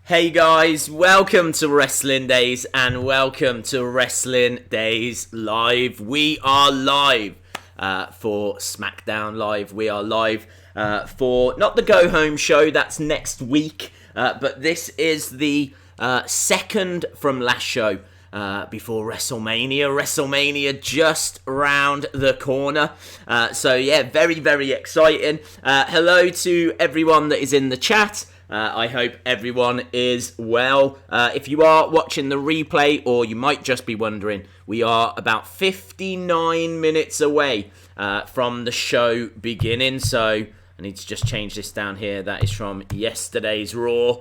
Hey guys, welcome to Wrestling Days and welcome to Wrestling Days Live. We are live for Smackdown Live. We are live for not the Go Home show, that's next week, but this is the second from last show before WrestleMania. WrestleMania just round the corner. So yeah, very, very exciting. Hello to everyone that is in the chat. I hope everyone is well. If you are watching the replay, or you might just be wondering, we are about 59 minutes away from the show beginning. So I need to just change this down here. That is from yesterday's Raw.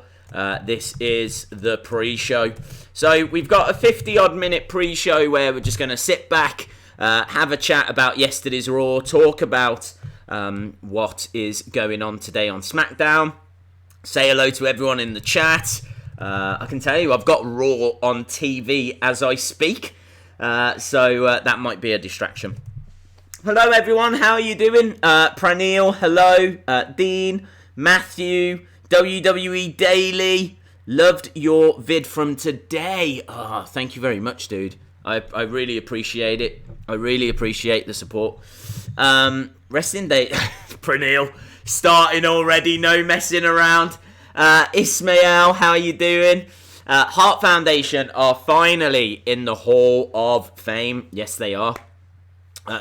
This is the pre-show. So we've got a 50-odd minute pre-show where we're just going to sit back, have a chat about yesterday's Raw, talk about what is going on today on SmackDown. Say hello to everyone in the chat. I can tell you I've got Raw on TV as I speak, so that might be a distraction. Hello everyone, how are you doing? Praneel, hello. Dean, Matthew, WWE Daily. Loved your vid from today. Oh, thank you very much, dude. I really appreciate it. I really appreciate the support. Wrestling Day, Praneel. Starting already, no messing around. Ismail, how are you doing? Heart Foundation are finally in the Hall of Fame. Yes, they are.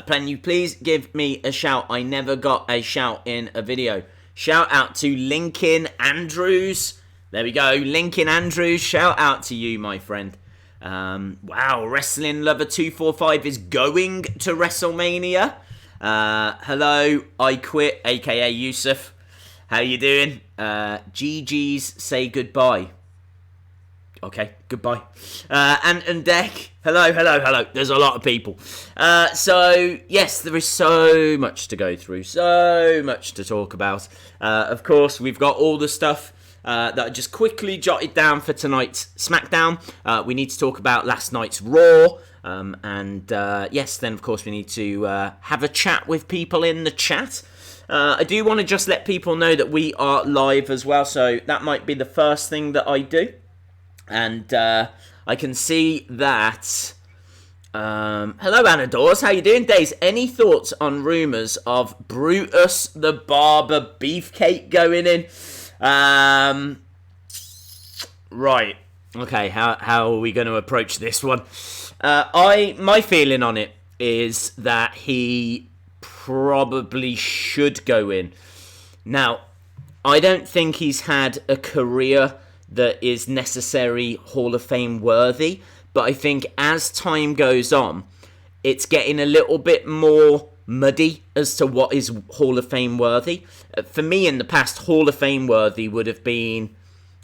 Can you please give me a shout? I never got a shout in a video. Shout out to Lincoln Andrews. There we go, Lincoln Andrews. Shout out to you, my friend. Wow, Wrestling Lover 245 is going to WrestleMania. Hello, I quit, aka Yusuf. How you doing? GG's say goodbye. Okay, goodbye. And Deck, hello. There's a lot of people. So, yes, there is so much to go through, so much to talk about. Of course, we've got all the stuff that I just quickly jotted down for tonight's SmackDown. We need to talk about last night's Raw. Yes, then of course we need to have a chat with people in the chat. I do want to just let people know that we are live as well, so that might be the first thing that I do. And I can see that... hello Anna Dawes, how you doing? Days, any thoughts on rumours of Brutus the Barber Beefcake going in? Right, okay, how are we going to approach this one? My feeling on it is that he probably should go in. Now, I don't think he's had a career that is necessarily Hall of Fame worthy, but I think as time goes on, it's getting a little bit more muddy as to what is Hall of Fame worthy. For me, in the past, Hall of Fame worthy would have been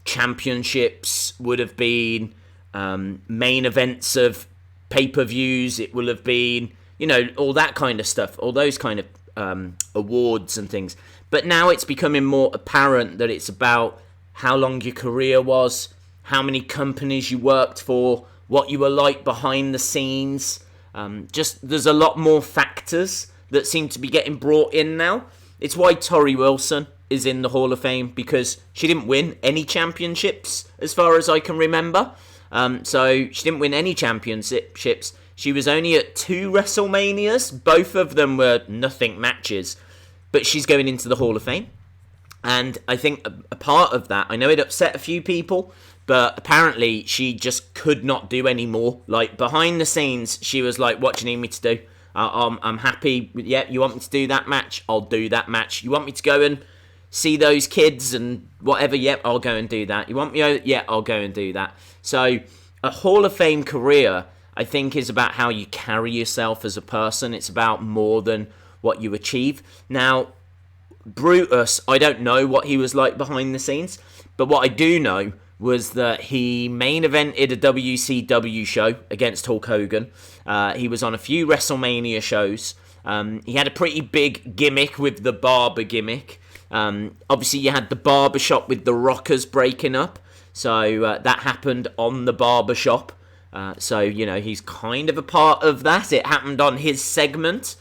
championships, would have been main events of pay-per-views, it will have been, all that kind of stuff, all those kind of awards and things. But now it's becoming more apparent that it's about how long your career was, how many companies you worked for, what you were like behind the scenes. There's a lot more factors that seem to be getting brought in now. It's why Tori Wilson is in the Hall of Fame, because she didn't win any championships as far as I can remember. So she didn't win any championships. She was only at 2 WrestleManias. Both of them were nothing matches. But she's going into the Hall of Fame. And I think a part of that, I know it upset a few people, but apparently she just could not do any more. Like, behind the scenes, she was like, what do you need me to do? I'm happy. Yeah, you want me to do that match? I'll do that match. You want me to go and see those kids and whatever? Yep, I'll go and do that. You want me? Yeah, I'll go and do that. So a Hall of Fame career, I think, is about how you carry yourself as a person. It's about more than what you achieve. Now, Brutus, I don't know what he was like behind the scenes, but what I do know was that he main evented a WCW show against Hulk Hogan. He was on a few WrestleMania shows. He had a pretty big gimmick with the barber gimmick. Obviously, you had the barbershop with the Rockers breaking up. So that happened on the barbershop. So, he's kind of a part of that. It happened on his segment.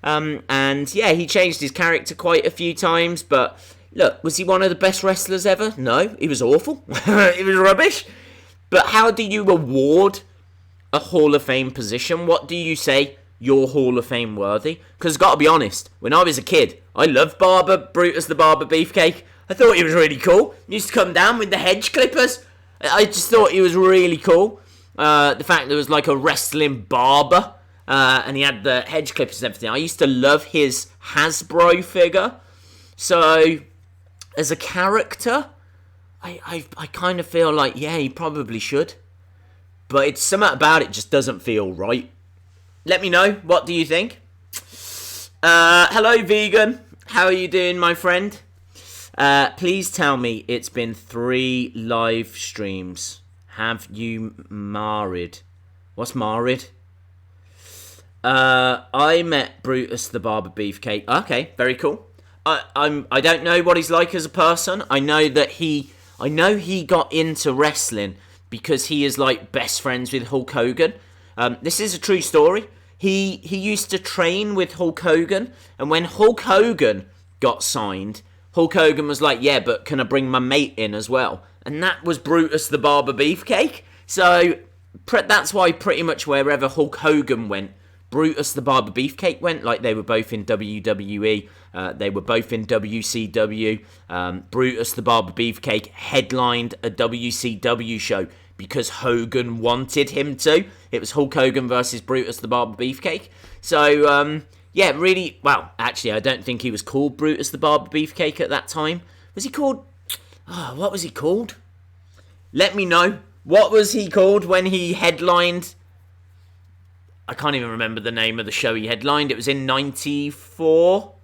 And yeah, he changed his character quite a few times, but Look, was he one of the best wrestlers ever? No, he was awful. He was rubbish. But how do you award a Hall of Fame position? What do you say you're Hall of Fame worthy? Because got to be honest, when I was a kid, I loved Brutus the Barber Beefcake. I thought he was really cool. He used to come down with the hedge clippers. I just thought he was really cool. The fact there was like a wrestling barber, and he had the hedge clippers and everything. I used to love his Hasbro figure. So, as a character, I kind of feel like, yeah, he probably should. But it's something about it just doesn't feel right. Let me know. What do you think? Hello, vegan. How are you doing, my friend? Please tell me it's been 3 live streams. Have you married? What's married? I met Brutus the Barber Beefcake. Okay, very cool. I don't know what he's like as a person. I know he got into wrestling because he is like best friends with Hulk Hogan. This is a true story. He used to train with Hulk Hogan, and when Hulk Hogan got signed, Hulk Hogan was like, yeah, but can I bring my mate in as well? And that was Brutus the Barber Beefcake. So that's why pretty much wherever Hulk Hogan went, Brutus the Barber Beefcake went. Like, they were both in WWE. They were both in WCW. Brutus the Barber Beefcake headlined a WCW show because Hogan wanted him to. It was Hulk Hogan versus Brutus the Barber Beefcake. So, yeah, really, well, actually, I don't think he was called Brutus the Barber Beefcake at that time. Was he called? Oh, what was he called? Let me know. What was he called when he headlined? I can't even remember the name of the show he headlined. It was in 94.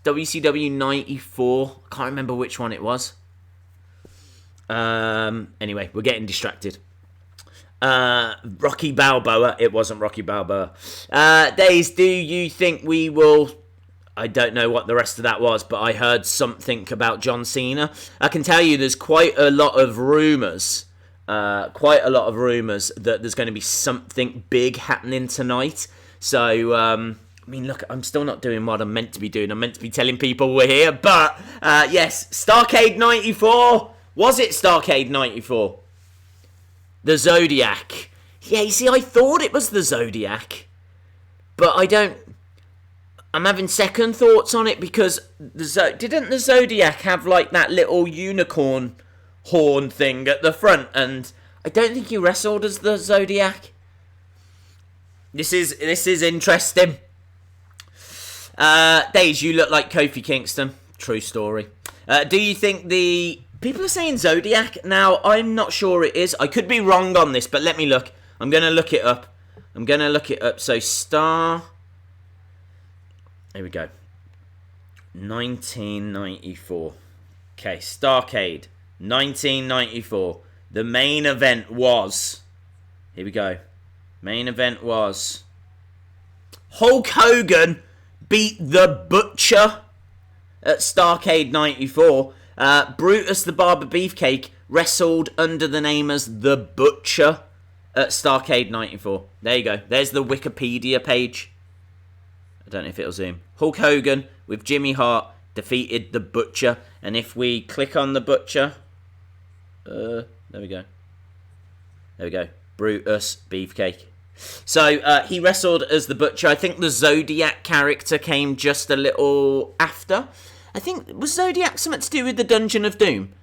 WCW 94. I can't remember which one it was. Anyway, we're getting distracted. Rocky Balboa. It wasn't Rocky Balboa. Days, do you think we will... I don't know what the rest of that was, but I heard something about John Cena. I can tell you there's quite a lot of rumours. That there's going to be something big happening tonight. So, I mean, look, I'm still not doing what I'm meant to be doing. I'm meant to be telling people we're here. But, yes, Starrcade 94. Was it Starrcade 94? The Zodiac. Yeah, you see, I thought it was the Zodiac. But I'm having second thoughts on it because didn't the Zodiac have, like, that little unicorn horn thing at the front? And I don't think he wrestled as the Zodiac. This is interesting. Days, you look like Kofi Kingston. True story. Do you think people are saying Zodiac? Now, I'm not sure it is. I could be wrong on this, but let me look. I'm going to look it up. So, here we go. 1994. Okay, Starrcade. 1994. The main event was... Here we go. Main event was... Hulk Hogan beat The Butcher at Starrcade 94. Brutus the Barber Beefcake wrestled under the name as The Butcher at Starrcade 94. There you go. There's the Wikipedia page. I don't know if it'll zoom. Hulk Hogan with Jimmy Hart defeated The Butcher. And if we click on The Butcher... there we go. Brutus Beefcake. So, he wrestled as The Butcher. I think the Zodiac character came just a little after. I think, was Zodiac something to do with the Dungeon of Doom?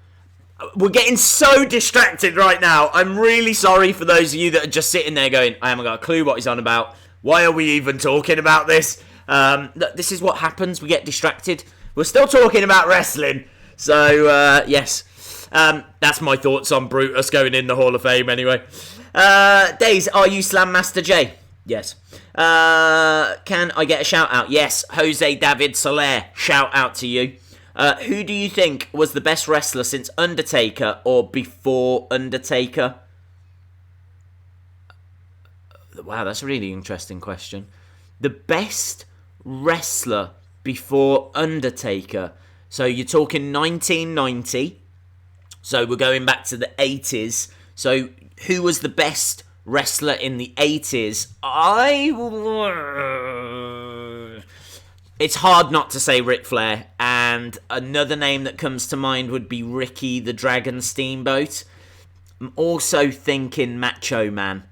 We're getting so distracted right now. I'm really sorry for those of you that are just sitting there going, I haven't got a clue what he's on about. Why are we even talking about this? This is what happens. We get distracted. We're still talking about wrestling. So, yes. That's my thoughts on Brutus going in the Hall of Fame anyway. Days, are you Slam Master J? Yes. Can I get a shout out? Yes. Jose David Soler, shout out to you. Who do you think was the best wrestler since Undertaker or before Undertaker? Wow, that's a really interesting question. The best wrestler before Undertaker. So you're talking 1990. So we're going back to the 80s. So who was the best wrestler in the 80s? it's hard not to say Ric Flair. And another name that comes to mind would be Ricky the Dragon Steamboat. I'm also thinking Macho Man.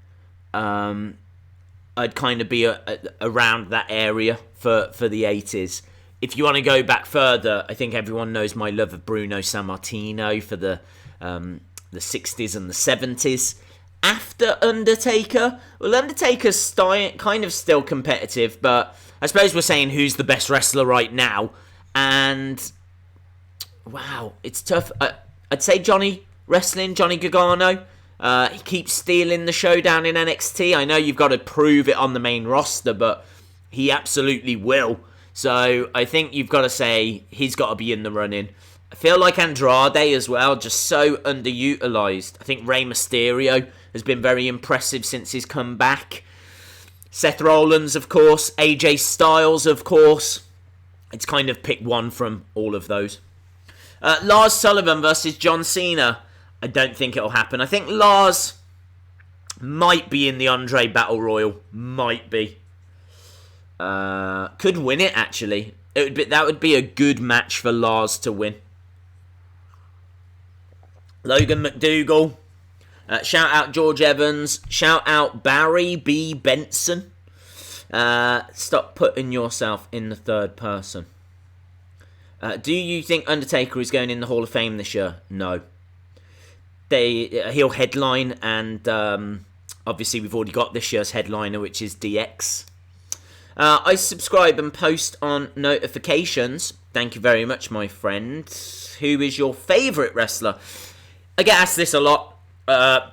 I'd kind of be around that area for the 80s. If you want to go back further, I think everyone knows my love of Bruno Sammartino for the 60s and the 70s. After Undertaker, well, Undertaker's kind of still competitive, but I suppose we're saying who's the best wrestler right now. And, wow, it's tough. I'd say Johnny Gargano. He keeps stealing the show down in NXT. I know you've got to prove it on the main roster, but he absolutely will. So I think you've got to say he's got to be in the running. I feel like Andrade as well, just so underutilized. I think Rey Mysterio has been very impressive since he's come back. Seth Rollins, of course. AJ Styles, of course. It's kind of pick one from all of those. Lars Sullivan versus John Cena. I don't think it'll happen. I think Lars might be in the Andre Battle Royal. Might be. Could win it, actually. That would be a good match for Lars to win. Logan McDougall. Shout out George Evans. Shout out Barry B. Benson. Stop putting yourself in the third person. Do you think Undertaker is going in the Hall of Fame this year? No. He'll headline, and obviously we've already got this year's headliner, which is DX. I subscribe and post on notifications. Thank you very much, my friend. Who is your favourite wrestler? I get asked this a lot.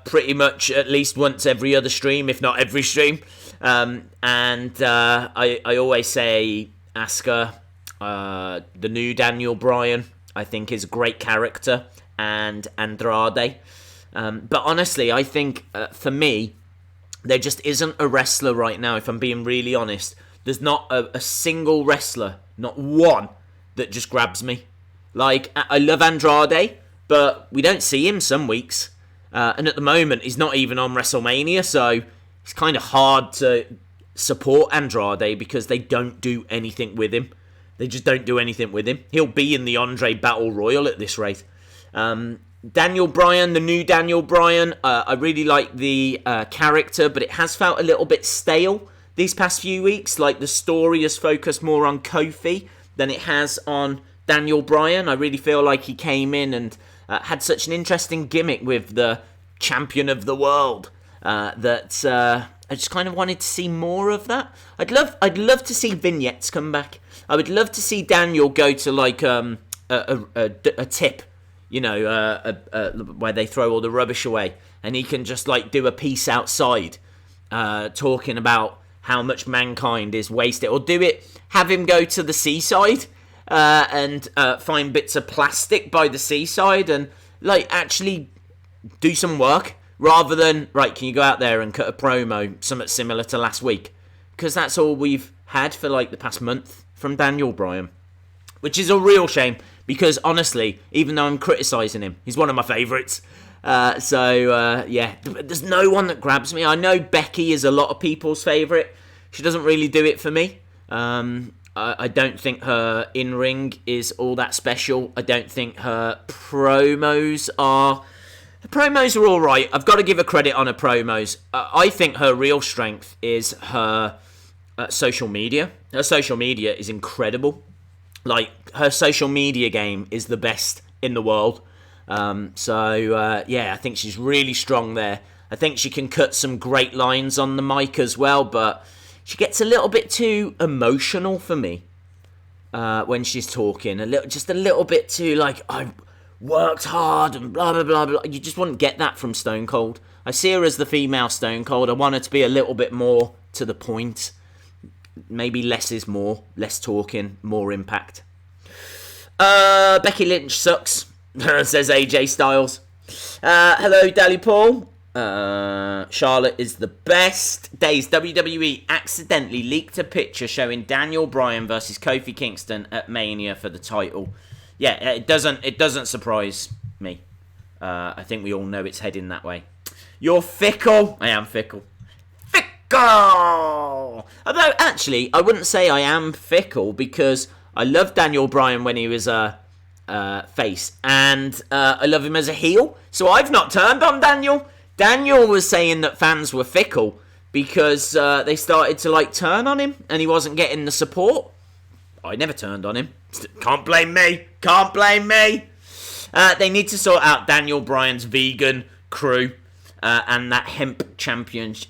Pretty much at least once every other stream, if not every stream. I always say Asuka. The new Daniel Bryan, I think, is a great character. And Andrade. But honestly, I think, for me, there just isn't a wrestler right now, if I'm being really honest. There's not a single wrestler, not one, that just grabs me. Like, I love Andrade, but we don't see him some weeks. And at the moment, he's not even on WrestleMania, so it's kind of hard to support Andrade because they don't do anything with him. They just don't do anything with him. He'll be in the Andre Battle Royal at this rate. Daniel Bryan, the new Daniel Bryan, I really like the character, but it has felt a little bit stale these past few weeks. Like, the story has focused more on Kofi than it has on Daniel Bryan. I really feel like he came in and had such an interesting gimmick with the champion of the world that I just kind of wanted to see more of that. I'd love to see vignettes come back. I would love to see Daniel go to like a tip, you know, where they throw all the rubbish away, and he can just like do a piece outside, talking about how much mankind is wasted, or have him go to the seaside and find bits of plastic by the seaside and like actually do some work, rather than, right, can you go out there and cut a promo, something similar to last week? Because that's all we've had for like the past month from Daniel Bryan, which is a real shame, because honestly, even though I'm criticising him, he's one of my favourites. Yeah, there's no one that grabs me. I know Becky is a lot of people's favourite. She doesn't really do it for me. I don't think her in-ring is all that special. I don't think her promos are... The promos are all right. I've got to give her credit on her promos. I think her real strength is her social media. Her social media is incredible. Like, her social media game is the best in the world. Yeah, I think she's really strong there. I think she can cut some great lines on the mic as well, but she gets a little bit too emotional for me when she's talking. Just a little bit too, like, I worked hard and blah, blah, blah, blah. You just wouldn't get that from Stone Cold. I see her as the female Stone Cold. I want her to be a little bit more to the point. Maybe less is more. Less talking, more impact. Becky Lynch sucks, says AJ Styles. Hello, Dally Paul. Charlotte is the best. Days, WWE accidentally leaked a picture showing Daniel Bryan versus Kofi Kingston at Mania for the title. Yeah, it doesn't surprise me. I think we all know it's heading that way. You're fickle. I am fickle. fickle. Although, actually, I wouldn't say I am fickle because I love Daniel Bryan when he was a face, and I love him as a heel. So I've not turned on Daniel. Daniel was saying that fans were fickle because they started to turn on him and he wasn't getting the support. I never turned on him. Can't blame me. Can't blame me. They need to sort out Daniel Bryan's vegan crew and that hemp championship.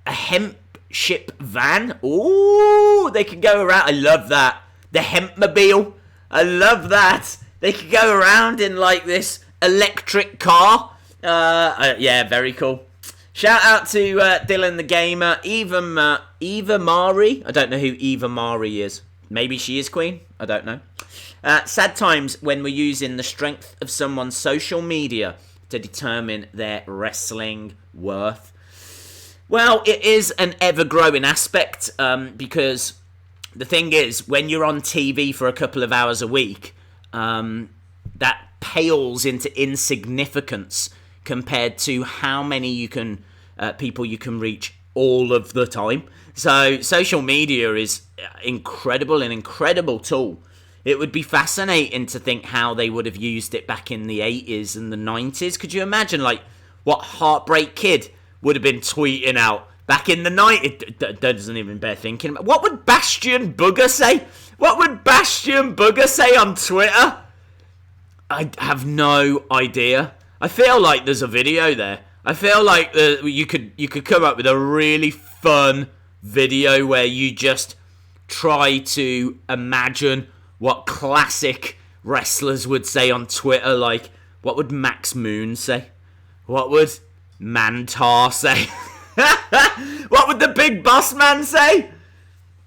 A hemp ship van. Ooh, they could go around. I love that. The hempmobile. I love that. They could go around in this electric car. Yeah, very cool. Shout out to Dylan the Gamer. Eva Mari. I don't know who Eva Mari is. Maybe she is queen. I don't know. Sad times when we're using the strength of someone's social media to determine their wrestling worth. Well, it is an ever-growing aspect because the thing is, when you're on TV for a couple of hours a week, that pales into insignificance compared to how many people you can reach all of the time. So social media is incredible, an incredible tool. It would be fascinating to think how they would have used it back in the 80s and the 90s. Could you imagine what Heartbreak Kid would have been tweeting out back in the 90s? That doesn't even bear thinking about. What would Bastion Booger say? What would Bastion Booger say on Twitter? I have no idea. I feel like there's a video there. I feel like you could come up with a really fun video where you just try to imagine what classic wrestlers would say on Twitter. What would Max Moon say? What would Mantar say? What would the Big Boss Man say?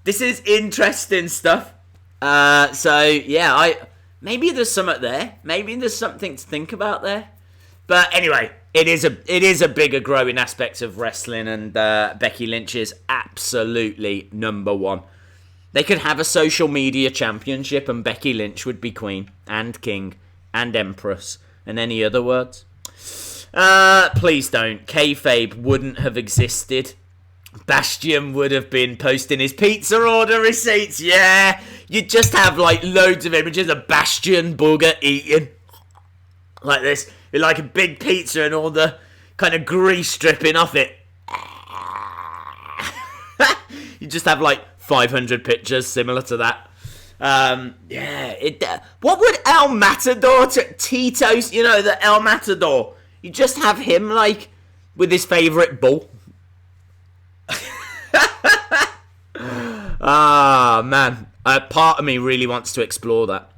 This is interesting stuff. Maybe there's something there. Maybe there's something to think about there. But anyway, it is a bigger growing aspect of wrestling, and Becky Lynch is absolutely number one. They could have a social media championship and Becky Lynch would be queen and king and empress and any other words. Please don't. Kayfabe wouldn't have existed. Bastion would have been posting his pizza order receipts. Yeah, you'd just have loads of images of Bastion Booger eating like this. With a big pizza and all the kind of grease dripping off it. You just have 500 pictures similar to that. What would El Matador Tito's, the El Matador? You just have him with his favourite bull. Man. Part of me really wants to explore that.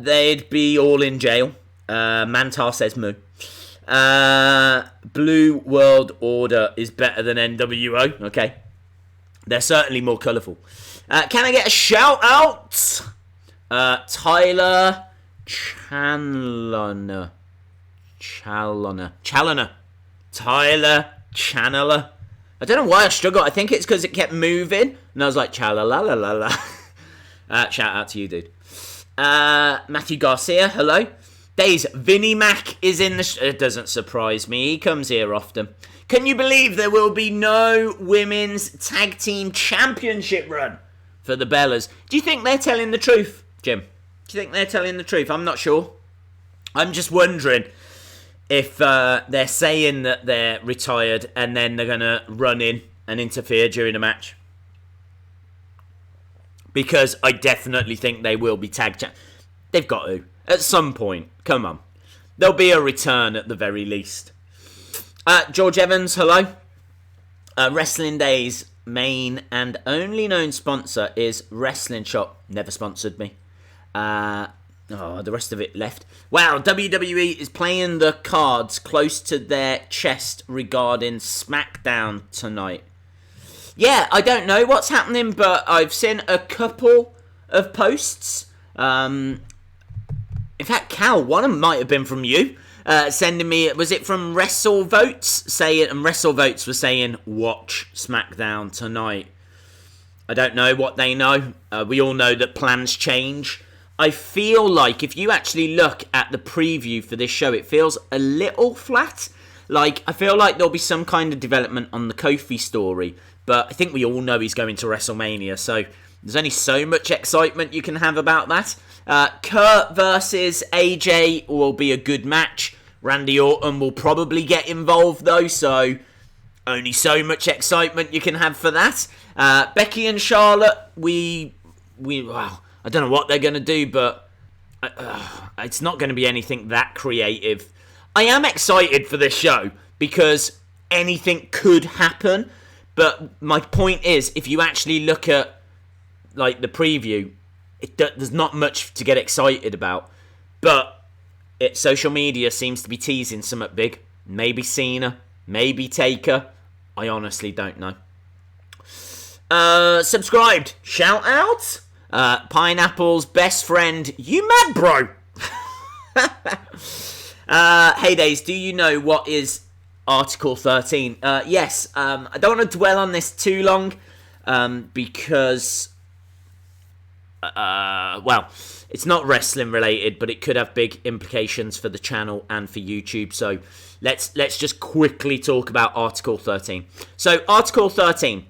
They'd be all in jail. Mantar says moo. Blue World Order is better than NWO. Okay. They're certainly more colourful. Can I get a shout out? Tyler Challoner. Tyler Channeler. I don't know why I struggle. I think it's because it kept moving. And I was like, cha-la-la-la-la-la. Shout out to you, dude. Matthew Garcia, hello. Days, Vinnie Mac is in the... It doesn't surprise me. He comes here often. Can you believe there will be no women's tag team championship run for the Bellas? Do you think they're telling the truth, Jim? Do you think they're telling the truth? I'm not sure. I'm just wondering if they're saying that they're retired and then they're going to run in and interfere during a match. Because I definitely think they will be tag champ. They've got to. At some point. Come on. There'll be a return at the very least. George Evans, hello. Wrestling Days main and only known sponsor is Wrestling Shop. Never sponsored me. The rest of it left. Wow, WWE is playing the cards close to their chest regarding Smackdown tonight. Yeah, I don't know what's happening, but I've seen a couple of posts. In fact, Cal, one of them might have been from you, sending me, was it from WrestleVotes? And WrestleVotes was saying, watch SmackDown tonight. I don't know what they know. We all know that plans change. I feel like if you actually look at the preview for this show, it feels a little flat. Like, I feel like there'll be some kind of development on the Kofi story, but I think we all know he's going to WrestleMania, so there's only so much excitement you can have about that. Kurt versus AJ will be a good match. Randy Orton will probably get involved, though, so only so much excitement you can have for that. Becky and Charlotte, well, I don't know what they're going to do, but it's not going to be anything that creative. I am excited for this show because anything could happen, but my point is, if you actually look at like the preview, there's not much to get excited about, but social media seems to be teasing something big. Maybe Cena, maybe Taker. I honestly don't know. Subscribed. Shout out. Pineapple's best friend. You mad, bro? Hey Days, do you know what is Article 13? Yes. I don't want to dwell on this too long because, well, it's not wrestling related, but it could have big implications for the channel and for YouTube. So let's just quickly talk about Article 13. So Article 13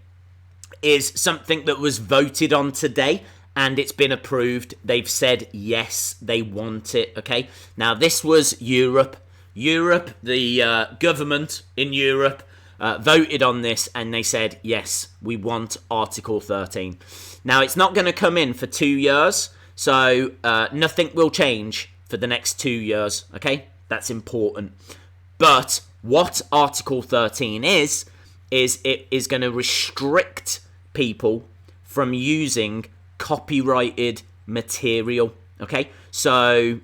is something that was voted on today, and it's been approved. They've said yes, they want it, okay? Now, this was Europe. The government in Europe voted on this, and they said, yes, we want Article 13. Now, it's not going to come in for 2 years, so nothing will change for the next 2 years, okay? That's important. But what Article 13 is it is going to restrict people from using copyrighted material, okay? So,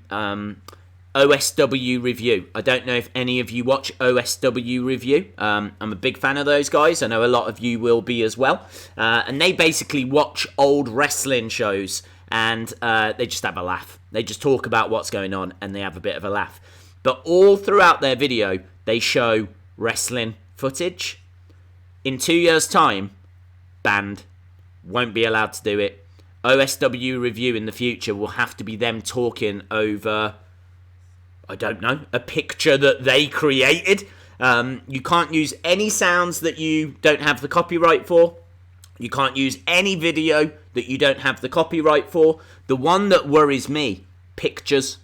OSW Review. I don't know if any of you watch OSW Review. I'm a big fan of those guys. I know a lot of you will be as well. And they basically watch old wrestling shows and they just have a laugh. They just talk about what's going on and they have a bit of a laugh. But all throughout their video, they show wrestling footage. In 2 years' time, banned. Won't be allowed to do it. OSW Review in the future will have to be them talking over, I don't know, a picture that they created. You can't use any sounds that you don't have the copyright for. You can't use any video that you don't have the copyright for. The one that worries me, pictures.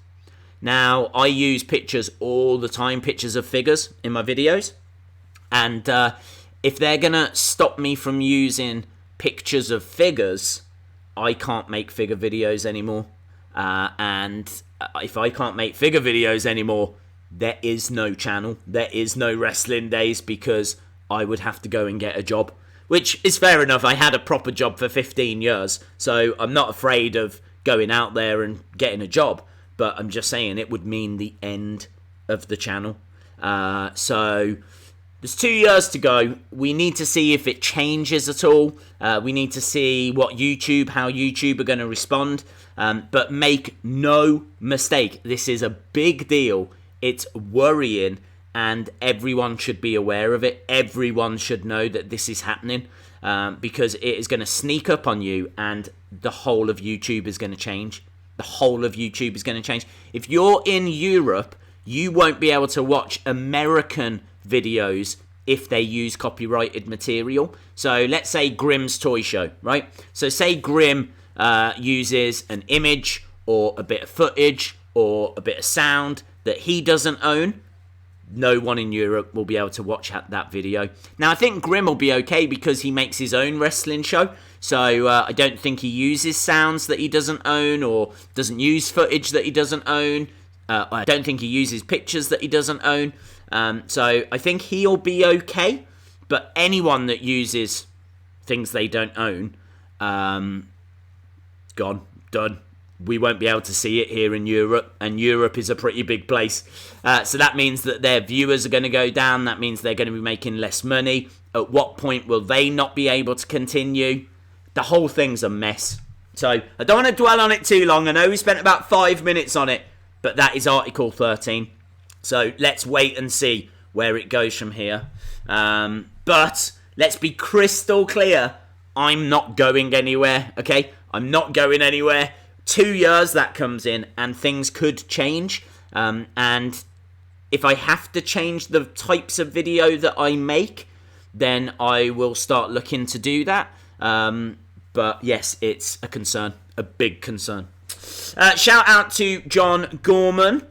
Now, I use pictures all the time, pictures of figures in my videos. And if they're going to stop me from using pictures of figures, I can't make figure videos anymore. And if I can't make figure videos anymore, there is no channel. There is no Wrestling Days because I would have to go and get a job. Which is fair enough. I had a proper job for 15 years. So I'm not afraid of going out there and getting a job. But I'm just saying it would mean the end of the channel. So there's 2 years to go. We need to see if it changes at all. We need to see how YouTube are going to respond. But make no mistake, this is a big deal. It's worrying, and everyone should be aware of it. Everyone should know that this is happening because it is going to sneak up on you, and the whole of YouTube is going to change. The whole of YouTube is going to change. If you're in Europe, you won't be able to watch American videos if they use copyrighted material. So let's say Grimm's Toy Show, right? So say Grimm uses an image or a bit of footage or a bit of sound that he doesn't own. No one in Europe will be able to watch that video. Now, I think Grimm will be okay because he makes his own wrestling show. So I don't think he uses sounds that he doesn't own or doesn't use footage that he doesn't own. I don't think he uses pictures that he doesn't own. So I think he'll be okay. But anyone that uses things they don't own, gone, done. We won't be able to see it here in Europe, and Europe is a pretty big place. So that means that their viewers are going to go down. That means they're going to be making less money. At what point will they not be able to continue? The whole thing's a mess. So I don't want to dwell on it too long. I know we spent about 5 minutes on it, but that is Article 13. So let's wait and see where it goes from here. But let's be crystal clear. I'm not going anywhere, okay? I'm not going anywhere. 2 years that comes in and things could change. And If I have to change the types of video that I make, then I will start looking to do that. But yes, it's a concern, a big concern. Shout out to John Gorman.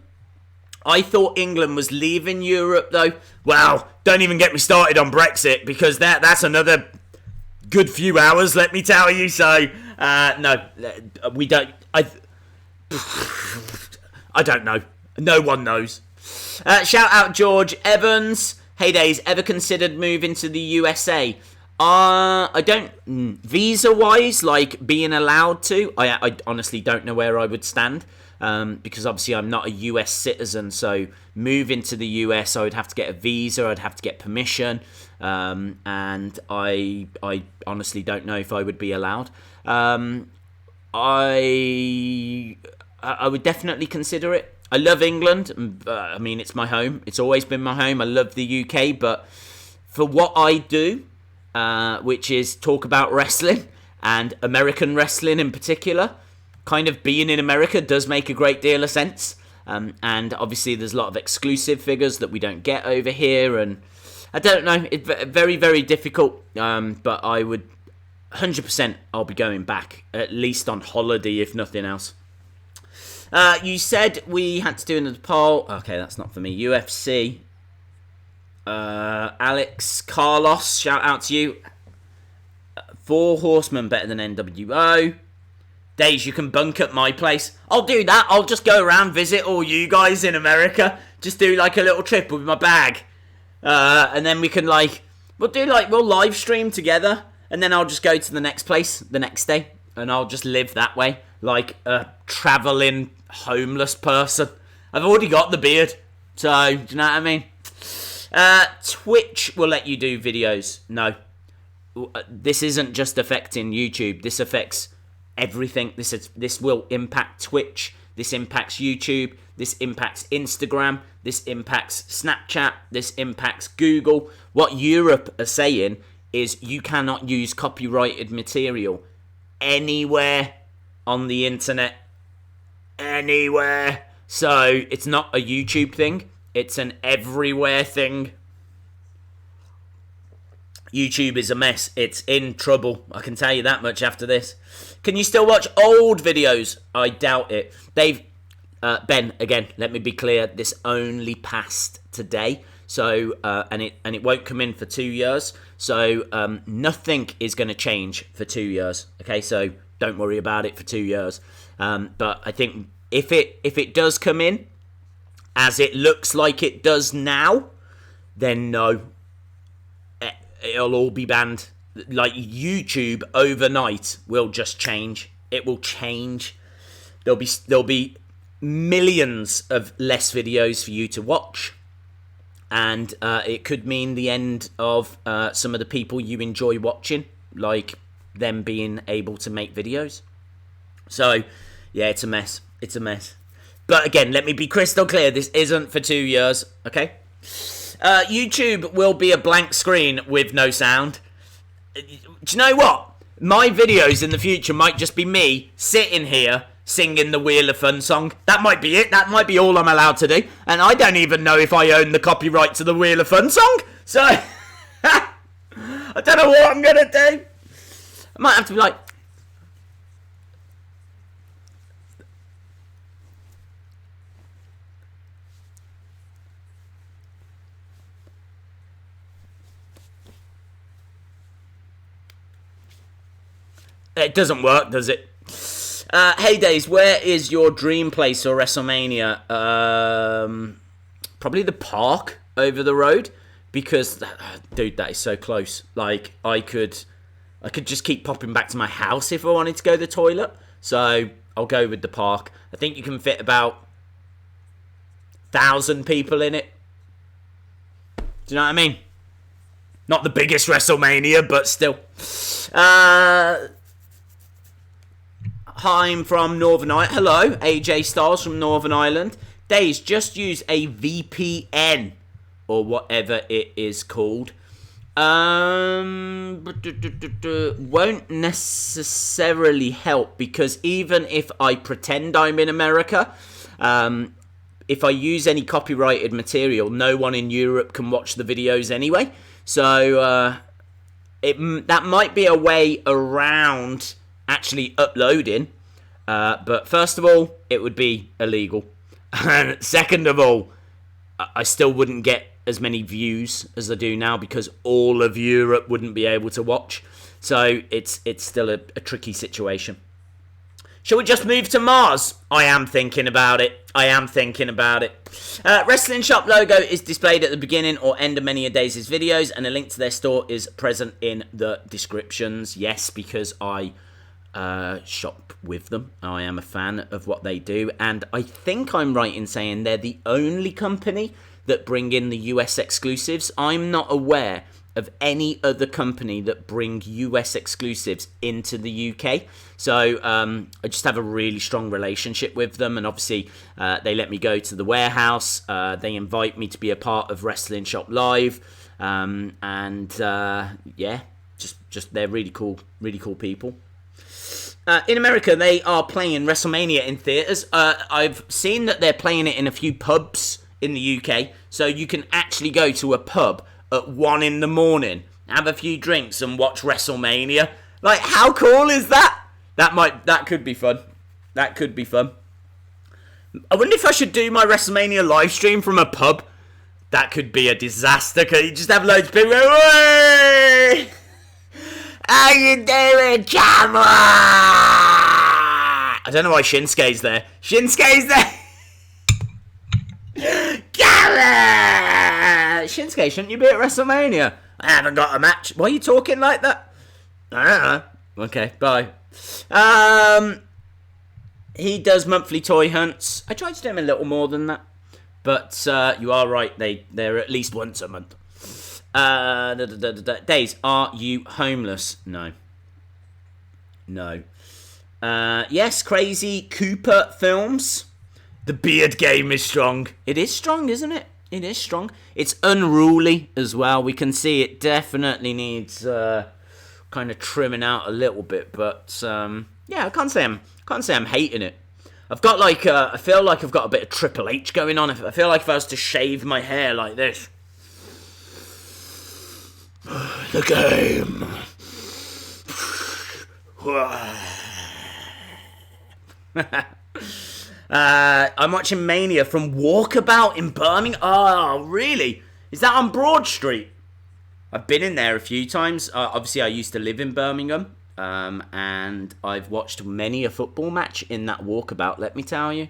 I thought England was leaving Europe, though. Well, don't even get me started on Brexit, because that's another good few hours, let me tell you. So, no, we don't. I don't know. No one knows. Shout out George Evans. Hey Days, ever considered moving to the USA? I don't, visa-wise, like being allowed to, I honestly don't know where I would stand, because obviously I'm not a US citizen, so moving to the US, I would have to get a visa, I'd have to get permission, and I honestly don't know if I would be allowed. I would definitely consider it. I love England. I mean, it's my home. It's always been my home. I love the UK, but for what I do, which is talk about wrestling and American wrestling in particular, kind of being in America does make a great deal of sense. And obviously, there's a lot of exclusive figures that we don't get over here, and I don't know. It's very, very difficult. But I would 100%. I'll be going back, at least on holiday, if nothing else. You said we had to do another poll. Okay, that's not for me. UFC. Alex Carlos, shout out to you. 4 Horsemen better than NWO. Days, you can bunk at my place. I'll do that. I'll just go around, visit all you guys in America. Just do like a little trip with my bag. And then we can we'll live stream together. And then I'll just go to the next place the next day. And I'll just live that way. Like a travelling homeless person. I've already got the beard. So, do you know what I mean? Twitch will let you do videos. No. This isn't just affecting YouTube. This affects everything. This will impact Twitch. This impacts YouTube. This impacts Instagram. This impacts Snapchat. This impacts Google. What Europe are saying is you cannot use copyrighted material anywhere on the internet. Anywhere. So it's not a YouTube thing. It's an everywhere thing. YouTube is a mess. It's in trouble. I can tell you that much after this. Can you still watch old videos? I doubt it. Ben, again, let me be clear. This only passed today. So, and it won't come in for 2 years. So, nothing is going to change for 2 years. Okay, so don't worry about it for 2 years. But I think if it does come in, as it looks like it does now, then no, it'll all be banned. Like YouTube overnight will just change. It will change. There'll be millions of less videos for you to watch, and it could mean the end of some of the people you enjoy watching, like them being able to make videos. So yeah, it's a mess. It's a mess. But again, let me be crystal clear. This isn't for 2 years, okay? YouTube will be a blank screen with no sound. Do you know what? My videos in the future might just be me sitting here singing the Wheel of Fun song. That might be it. That might be all I'm allowed to do. And I don't even know if I own the copyright to the Wheel of Fun song. So, I don't know what I'm going to do. I might have to be like... It doesn't work, does it? Hey Days, where is your dream place for WrestleMania? Probably the park over the road, because, dude, that is so close. Like, I could just keep popping back to my house if I wanted to go to the toilet. So I'll go with the park. I think you can fit about 1,000 people in it. Do you know what I mean? Not the biggest WrestleMania, but still. Hi, I'm from Northern Ireland. Hello, AJ Styles from Northern Ireland. Days, just use a VPN or whatever it is called. Won't necessarily help, because even if I pretend I'm in America, if I use any copyrighted material, no one in Europe can watch the videos anyway. So that might be a way around actually uploading. But first of all, it would be illegal. And second of all, I still wouldn't get as many views as I do now because all of Europe wouldn't be able to watch. So it's still a tricky situation. Shall we just move to Mars? I am thinking about it. Wrestling Shop logo is displayed at the beginning or end of many a Days' videos, and a link to their store is present in the descriptions. Yes, because I shop with them. I am a fan of what they do, and I think I'm right in saying they're the only company that bring in the US exclusives. I'm not aware of any other company that bring US exclusives into the UK. So I just have a really strong relationship with them, and obviously they let me go to the warehouse. They invite me to be a part of Wrestling Shop Live, yeah, just they're really cool people. In America, they are playing WrestleMania in theatres. I've seen that they're playing it in a few pubs in the UK, so you can actually go to a pub at 1 a.m, have a few drinks and watch WrestleMania. Like, how cool is that? That could be fun. I wonder if I should do my WrestleMania live stream from a pub. That could be a disaster. Cause you just have loads of people going, "Hey! How you doing, camera?" I don't know why Shinsuke's there. Camera! Shinsuke, shouldn't you be at WrestleMania? I haven't got a match. Why are you talking like that? I don't know. Okay, bye. He does monthly toy hunts. I try to do him a little more than that. But you are right, they're at least once a month. Days, are you homeless? No. Yes, Crazy Cooper Films. The beard game is strong. It is strong, isn't it? It is strong. It's unruly as well. We can see it definitely needs kind of trimming out a little bit. But yeah, I can't say I'm hating it. I've got like I feel like I've got a bit of Triple H going on. I feel like if I was to shave my hair like this. The game. I'm watching Mania from Walkabout in Birmingham. Oh, really? Is that on Broad Street? I've been in there a few times. Obviously, I used to live in Birmingham. And I've watched many a football match in that Walkabout, let me tell you.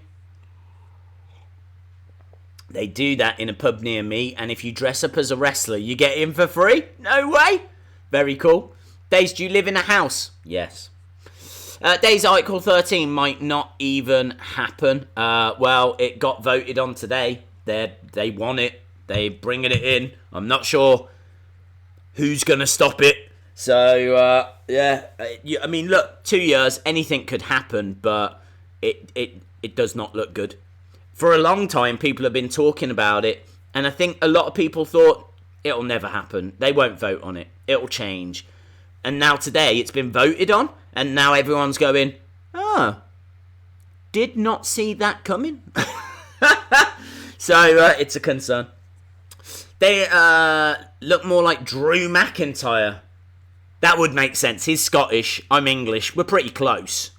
They do that in a pub near me, and if you dress up as a wrestler, you get in for free? No way! Very cool. Days, do you live in a house? Yes. Days Article 13 might not even happen. Well, it got voted on today. They want it. They're bringing it in. I'm not sure who's going to stop it. So, yeah. I mean, look, 2 years, anything could happen, but it does not look good. For a long time, people have been talking about it, and I think a lot of people thought it'll never happen. They won't vote on it. It'll change. And now today, it's been voted on, and now everyone's going, did not see that coming. So, it's a concern. They look more like Drew McIntyre. That would make sense. He's Scottish. I'm English. We're pretty close.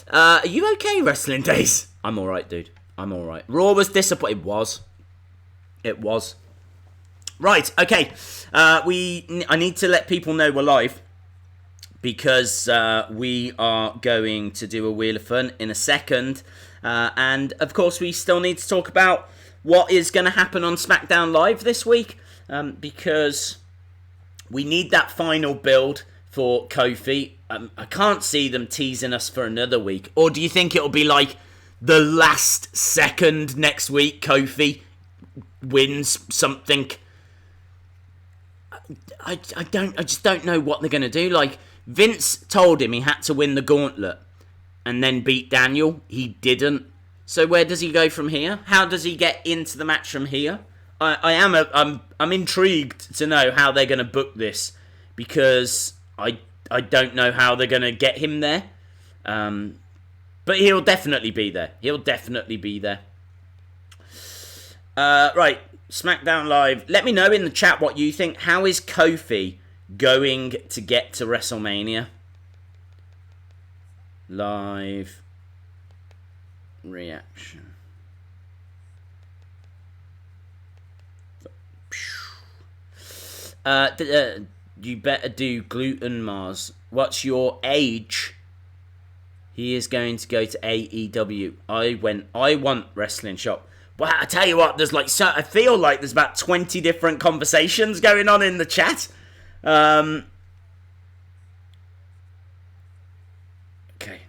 Are you okay, Wrestling Days? I'm alright, dude. I'm alright. Raw was disappointing. It was. Right, okay. I need to let people know we're live. Because we are going to do a Wheel of Fun in a second. And, of course, we still need to talk about what is going to happen on SmackDown Live this week. Because we need that final build for Kofi. I can't see them teasing us for another week. Or do you think it'll be like the last second next week Kofi wins something? I just don't know what they're going to do. Like, Vince told him he had to win the Gauntlet and then beat Daniel. He didn't. So where does he go from here? How does he get into the match from here? I'm intrigued to know how they're going to book this, because I don't know how they're going to get him there. But he'll definitely be there. Right, SmackDown Live. Let me know in the chat what you think. How is Kofi going to get to WrestleMania? Live reaction. You better do gluten, Mars. What's your age? He is going to go to AEW. I want Wrestling Shop. Well, I tell you what, there's like, so I feel like there's about 20 different conversations going on in the chat. Okay,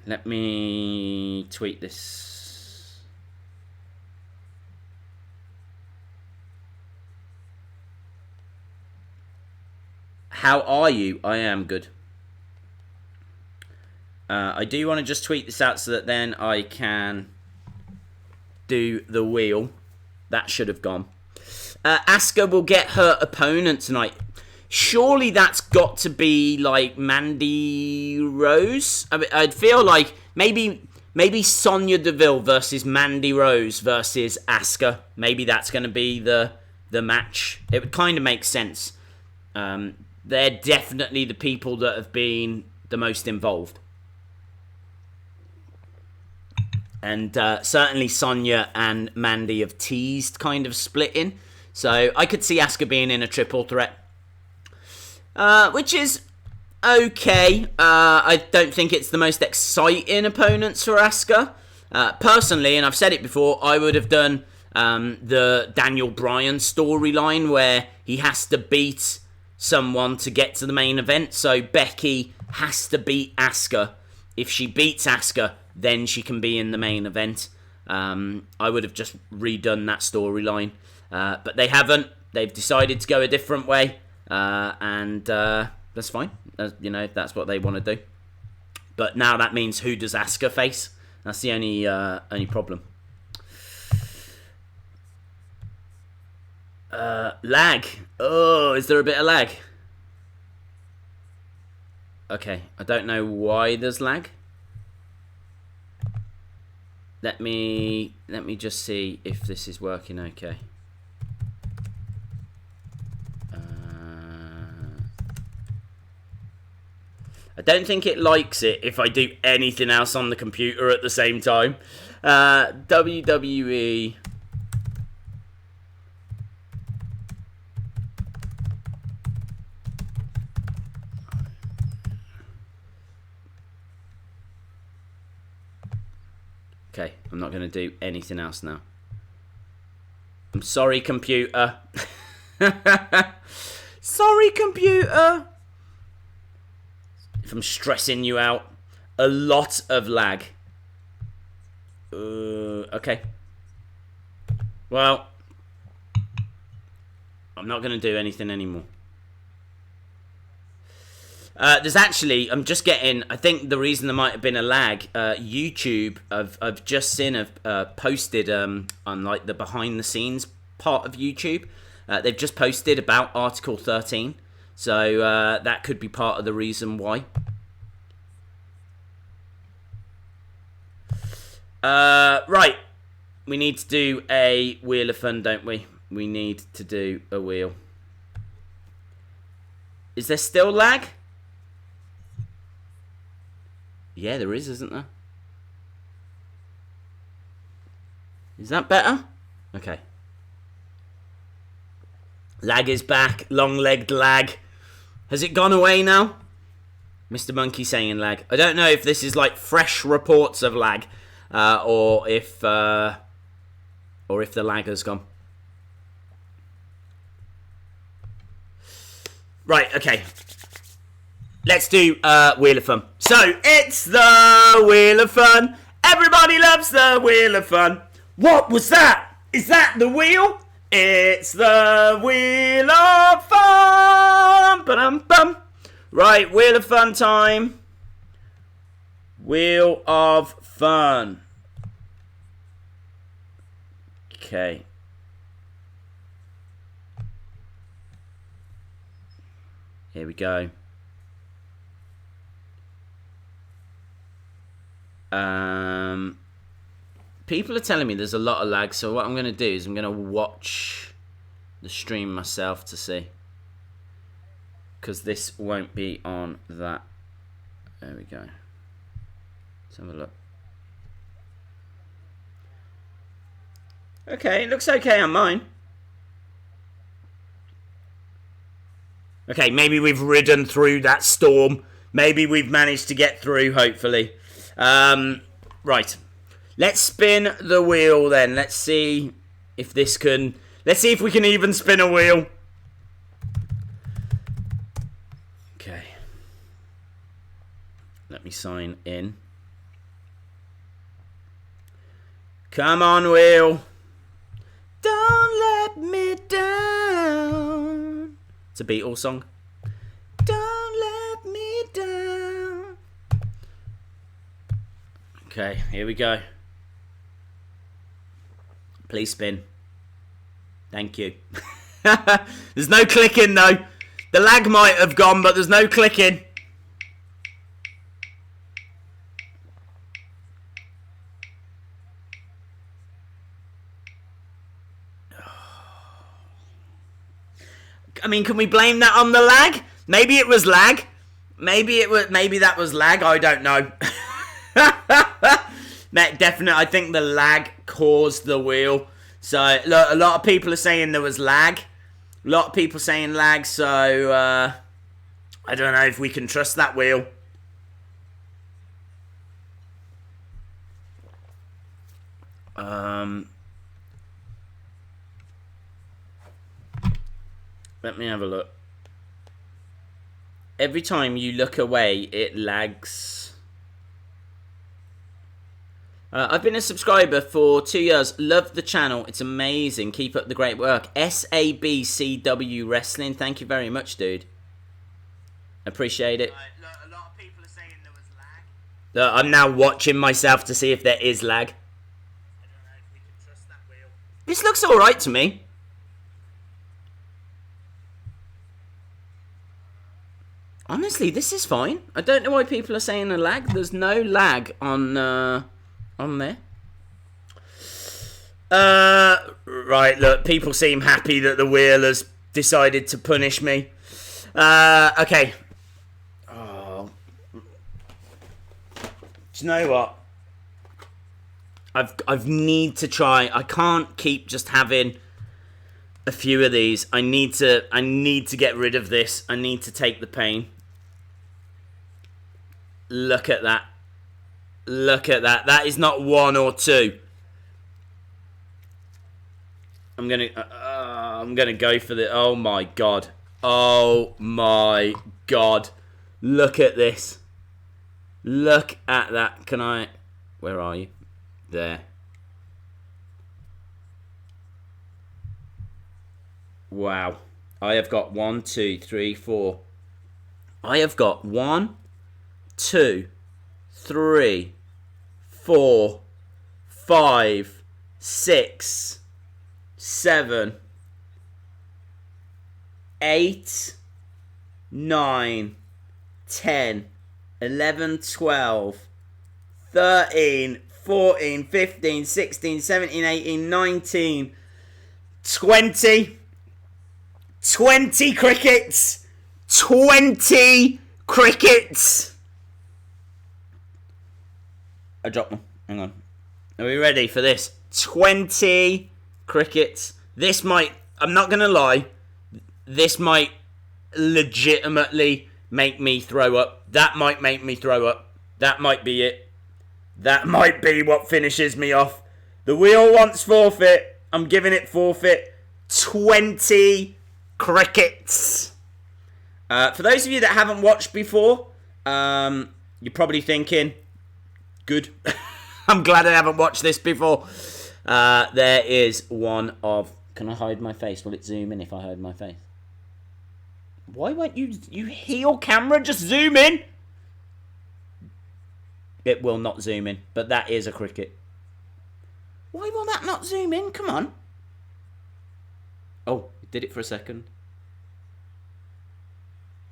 let me tweet this. How are you? I am good. I do want to just tweet this out so that then I can do the wheel. That should have gone. Asuka will get her opponent tonight. Surely that's got to be like Mandy Rose. I mean, I'd feel like maybe Sonya Deville versus Mandy Rose versus Asuka. Maybe that's going to be the match. It would kind of make sense. They're definitely the people that have been the most involved. And certainly Sonya and Mandy have teased kind of splitting. So I could see Asuka being in a triple threat. Which is okay. I don't think it's the most exciting opponents for Asuka. Personally, and I've said it before, I would have done the Daniel Bryan storyline where he has to beat someone to get to the main event. So Becky has to beat Asuka. If she beats Asuka, then she can be in the main event. I would have just redone that storyline. But they haven't. They've decided to go a different way. And that's fine. That's what they want to do. But now that means who does Asuka face? That's the only problem. Lag. Oh, is there a bit of lag? Okay, I don't know why there's lag. Let me just see if this is working okay. I don't think it likes it if I do anything else on the computer at the same time. WWE. Okay, I'm not going to do anything else now. I'm sorry, computer. Sorry, computer. If I'm stressing you out. A lot of lag. Okay. Well, I'm not going to do anything anymore. There's actually, I'm just getting, I think the reason there might have been a lag, YouTube, I've just seen, posted on like the behind the scenes part of YouTube. They've just posted about Article 13. So that could be part of the reason why. Right. We need to do a Wheel of Fun, don't we? We need to do a wheel. Is there still lag? Yeah, there is, isn't there? Is that better? Okay. Lag is back. Long-legged lag. Has it gone away now? Mr. Monkey saying lag. I don't know if this is like fresh reports of lag, or if the lag has gone. Right. Okay. Let's do Wheel of Fun. So it's the Wheel of Fun. Everybody loves the Wheel of Fun. What was that? Is that the wheel? It's the Wheel of Fun. Ba-dum-bum. Right, Wheel of Fun time. Wheel of Fun. Okay. Here we go. People are telling me there's a lot of lag, so what I'm going to do is I'm going to watch the stream myself to see. Because this won't be on that. There we go. Let's have a look. Okay, it looks okay on mine. Okay, maybe we've ridden through that storm. Maybe we've managed to get through, hopefully. Right. Let's spin the wheel then. Let's see if this can... Let's see if we can even spin a wheel. Okay. Let me sign in. Come on, wheel. Don't let me down. It's a Beatles song. Don't let me down. Okay, here we go. Please spin. Thank you. There's no clicking though. The lag might have gone, but there's no clicking. I mean, can we blame that on the lag? Maybe it was lag. Maybe that was lag. I don't know. Definitely, I think the lag caused the wheel. So, look, a lot of people are saying there was lag. A lot of people saying lag, so I don't know if we can trust that wheel. Let me have a look. Every time you look away, it lags. I've been a subscriber for 2 years. Love the channel. It's amazing. Keep up the great work. SABCW Wrestling. Thank you very much, dude. Appreciate it. Look, a lot of people are saying there was lag. Look, I'm now watching myself to see if there is lag. I don't know if we can trust that wheel. This looks alright to me. Honestly, this is fine. I don't know why people are saying a lag. There's no lag on there. Right, look, people seem happy that the wheel has decided to punish me. Okay. Oh. Do you know what? I've need to try. I can't keep just having a few of these. I need to get rid of this. I need to take the pain. Look at that. Look at that. That is not one or two. I'm gonna go for the... Oh my god. Oh my god. Look at this. Look at that. Can I... Where are you? There. Wow. I have got 1, 2, 3, 4. I have got 1, 2, 3, 4, 5, 6, 7, 8, 9, 10, 11, 12, 13, 14, 15, 16, 17, 18, 19, 20. 20 crickets! 20 crickets! I dropped one. Hang on. Are we ready for this? 20 crickets. This might... I'm not going to lie. This might legitimately make me throw up. That might make me throw up. That might be it. That might be what finishes me off. The wheel wants forfeit. I'm giving it forfeit. 20 crickets. For those of you that haven't watched before, you're probably thinking, good. I'm glad I haven't watched this before. There is one of... Can I hide my face? Will it zoom in if I hide my face? Why won't you hear your camera just zoom in? It will not zoom in, but that is a cricket. Why will that not zoom in? Come on. Oh, it did it for a second.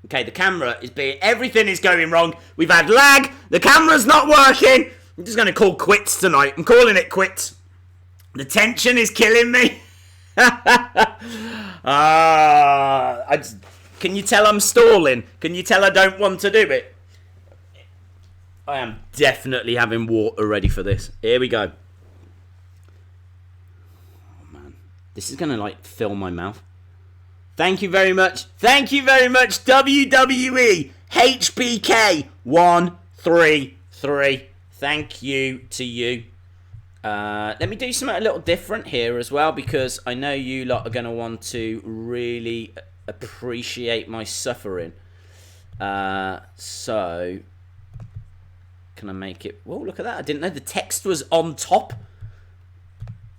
Okay, the camera is being... Everything is going wrong. We've had lag. The camera's not working. I'm just going to call quits tonight. I'm calling it quits. The tension is killing me. Can you tell I'm stalling? Can you tell I don't want to do it? I am definitely having water ready for this. Here we go. Oh, man. This is going to, like, fill my mouth. Thank you very much. Thank you very much, WWE HBK 133. Thank you to you. Let me do something a little different here as well, because I know you lot are going to want to really appreciate my suffering. So, can I make it? Whoa, look at that. I didn't know the text was on top.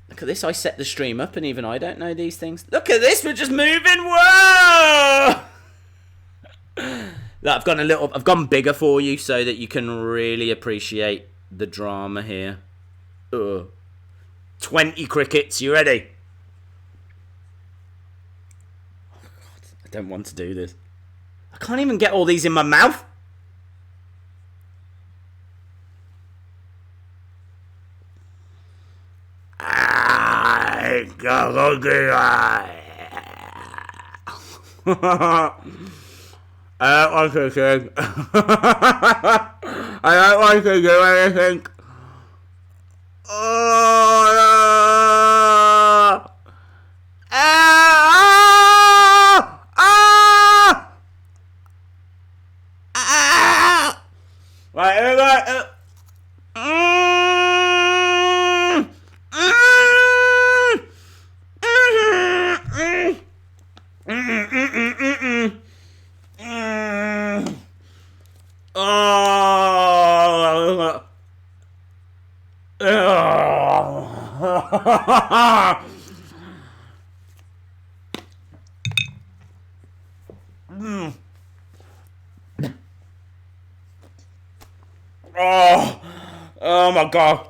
Look at this. I set the stream up and even I don't know these things. Look at this. We're just moving. Whoa! Look, I've gone bigger for you so that you can really appreciate the drama here. 20 crickets. You ready? Oh, God, I don't want to do this. I can't even get all these in my mouth. I don't want to sing. I don't want to do anything. Oh my God.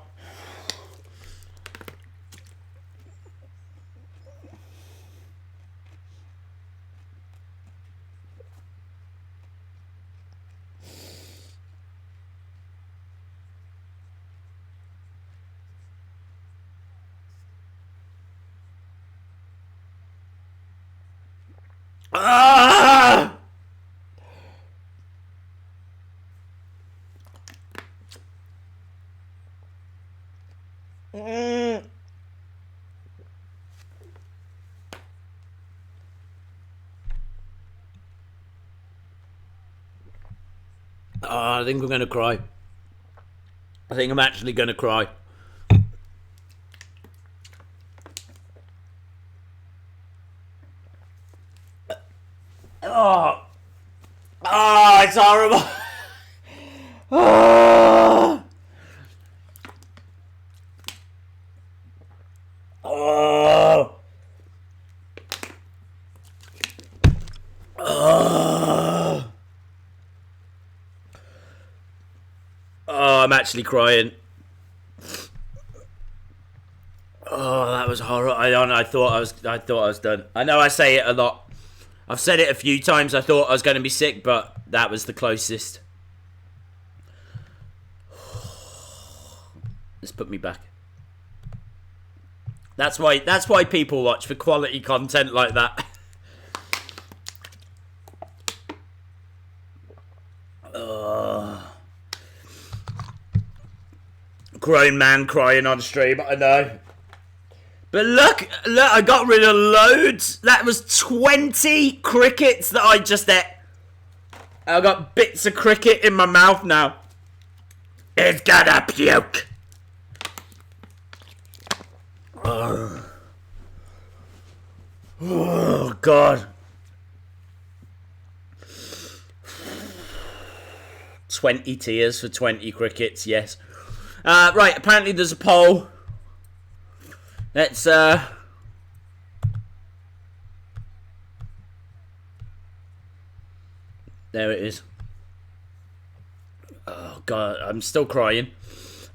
I think I'm going to cry. I think I'm actually going to cry. Oh, it's horrible. Oh. Oh. Oh. Oh, I'm actually crying. Oh, that was horrible. I thought I was done. I know I say it a lot. I've said it a few times. I thought I was going to be sick, but that was the closest. Let's put me back. That's why people watch, for quality content like that. Grown man crying on stream, I know. But look, I got rid of loads. That was 20 crickets that I just ate. I got bits of cricket in my mouth now. It's gonna puke. Oh God. 20 tears for 20 crickets, yes. Right, apparently there's a poll. Let's, there it is. Oh, God, I'm still crying.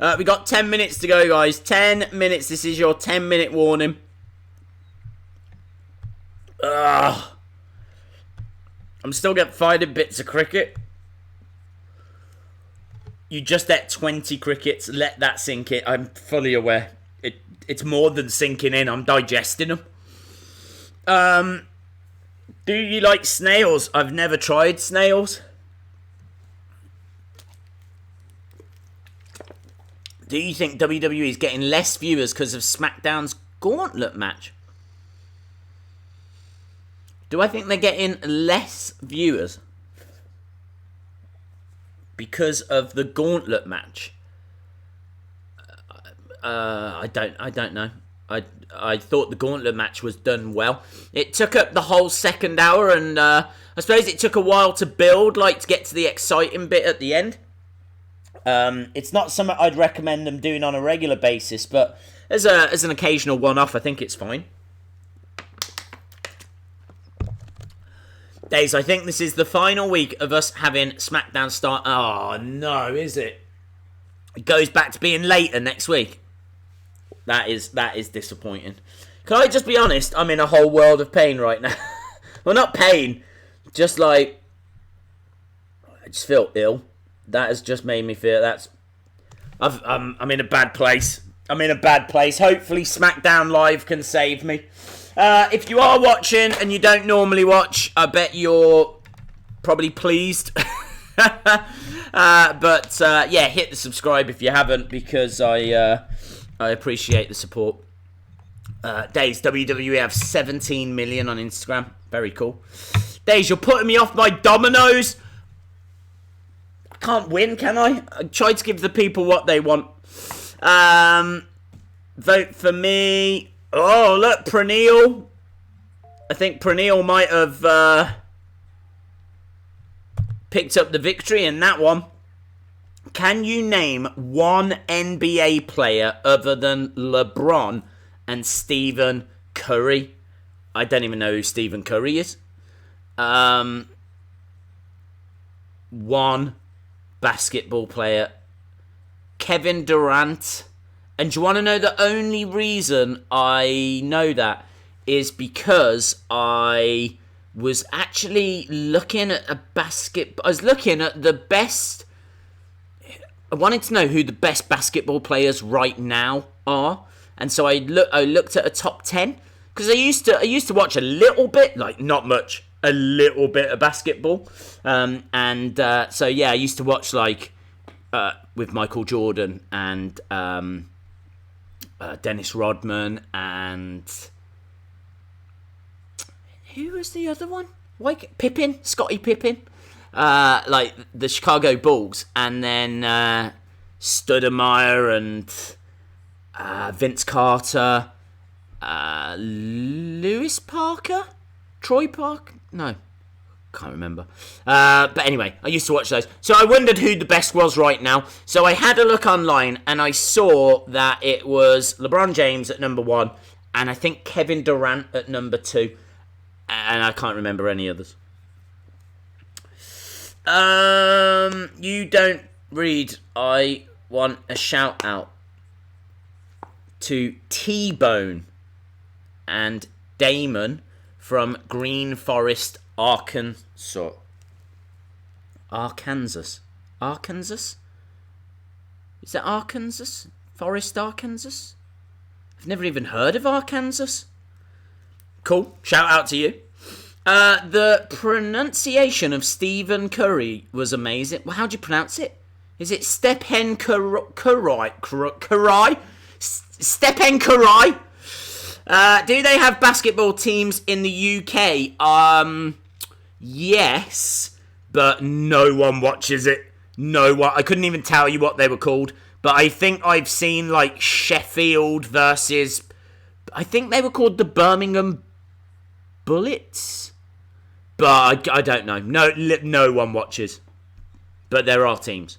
We got 10 minutes to go, guys. 10 minutes. This is your 10-minute warning. I'm still getting finding bits of cricket. You just ate 20 crickets. Let that sink in. I'm fully aware. It's more than sinking in. I'm digesting them. Do you like snails? I've never tried snails. Do you think WWE is getting less viewers because of SmackDown's Gauntlet match? Do I think they're getting less viewers because of the Gauntlet match? I don't know. I thought the Gauntlet match was done well. It took up the whole second hour, and I suppose it took a while to build, like to get to the exciting bit at the end. It's not something I'd recommend them doing on a regular basis, but as an occasional one-off, I think it's fine. Days, I think this is the final week of us having SmackDown start. Oh no, is it? It goes back to being later next week. That is disappointing. Can I just be honest? I'm in a whole world of pain right now. Well, not pain, just like I just feel ill. That has just made me feel I'm in a bad place. I'm in a bad place. Hopefully, SmackDown Live can save me. If you are watching and you don't normally watch, I bet you're probably pleased. But yeah, hit the subscribe if you haven't, because I appreciate the support. Days, WWE have 17 million on Instagram. Very cool. Days, you're putting me off my dominoes. I can't win, can I? I try to give the people what they want. Vote for me. Oh, look, Praneel. I think Praneel might have picked up the victory in that one. Can you name one NBA player other than LeBron and Stephen Curry? I don't even know who Stephen Curry is. One basketball player. Kevin Durant. And do you want to know the only reason I know that is because I was actually looking at I was looking at the best. I wanted to know who the best basketball players right now are, and so I looked at a top 10 because I used to watch a little bit, like not much, a little bit of basketball, so yeah, I used to watch like with Michael Jordan and Dennis Rodman, and who was the other one? Like Scottie Pippen, like the Chicago Bulls, and then Stoudemire and Vince Carter, Lewis Parker, Troy Parker. No, can't remember. But anyway, I used to watch those. So I wondered who the best was right now. So I had a look online and I saw that it was LeBron James at number 1 and I think Kevin Durant at number 2. And I can't remember any others. You don't read. I want a shout out to T-Bone and Damon from Green Forest, Arkansas. Arkansas? Is that Arkansas? Forest, Arkansas? I've never even heard of Arkansas. Cool. Shout out to you. The pronunciation of Stephen Curry was amazing. Well, how do you pronounce it? Is it Stephen Curry? Stephen Curry? Do they have basketball teams in the UK? Yes, but no one watches it. No one. I couldn't even tell you what they were called. But I think I've seen like Sheffield versus. I think they were called the Birmingham Bullets. But I don't know. No one watches. But there are teams.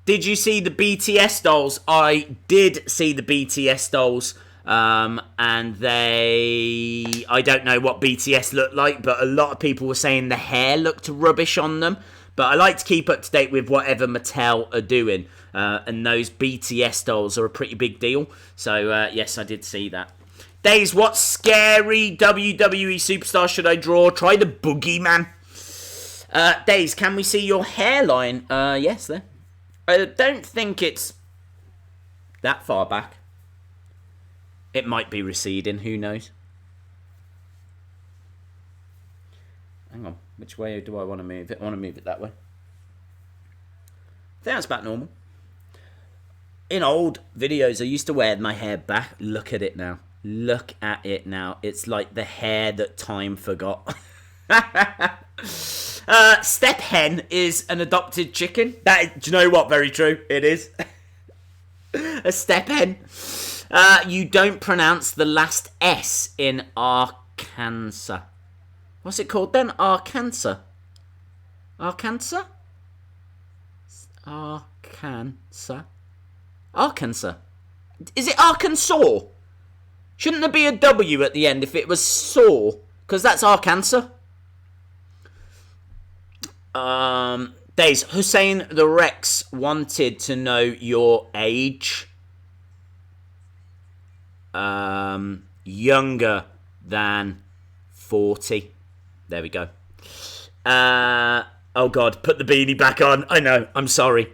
Did you see the BTS dolls? I did see the BTS dolls. And I don't know what BTS looked like, but a lot of people were saying the hair looked rubbish on them. But I like to keep up to date with whatever Mattel are doing. And those BTS dolls are a pretty big deal. So, yes, I did see that. Days, what scary WWE superstar should I draw? Try the Boogeyman. Days, can we see your hairline? Yes, there. I don't think it's that far back. It might be receding, who knows? Hang on, which way do I want to move it? I want to move it that way. I think that's about normal. In old videos, I used to wear my hair back. Look at it now. Look at it now. It's like the hair that time forgot. Step hen is an adopted chicken. Do you know what? Very true. It is. A step hen. You don't pronounce the last S in Arkansas. What's it called then? Arkansas. Arkansas? Arkansas. Arkansas. Is it Arkansas? Shouldn't there be a W at the end if it was saw? Because that's Arkansas. Days, Hussein the Rex wanted to know your age. Younger than 40. There we go. Oh God, put the beanie back on. I know, I'm sorry.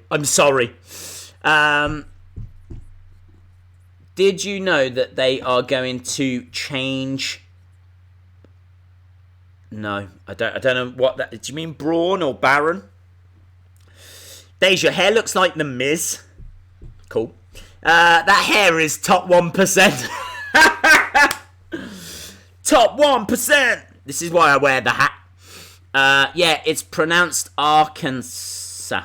Did you know that they are going to change? No, I don't know what that. Do you mean Braun or Baron? Days, your hair looks like the Miz. Cool. That hair is top 1%. Top 1%. This is why I wear the hat. Yeah, it's pronounced Arkansas.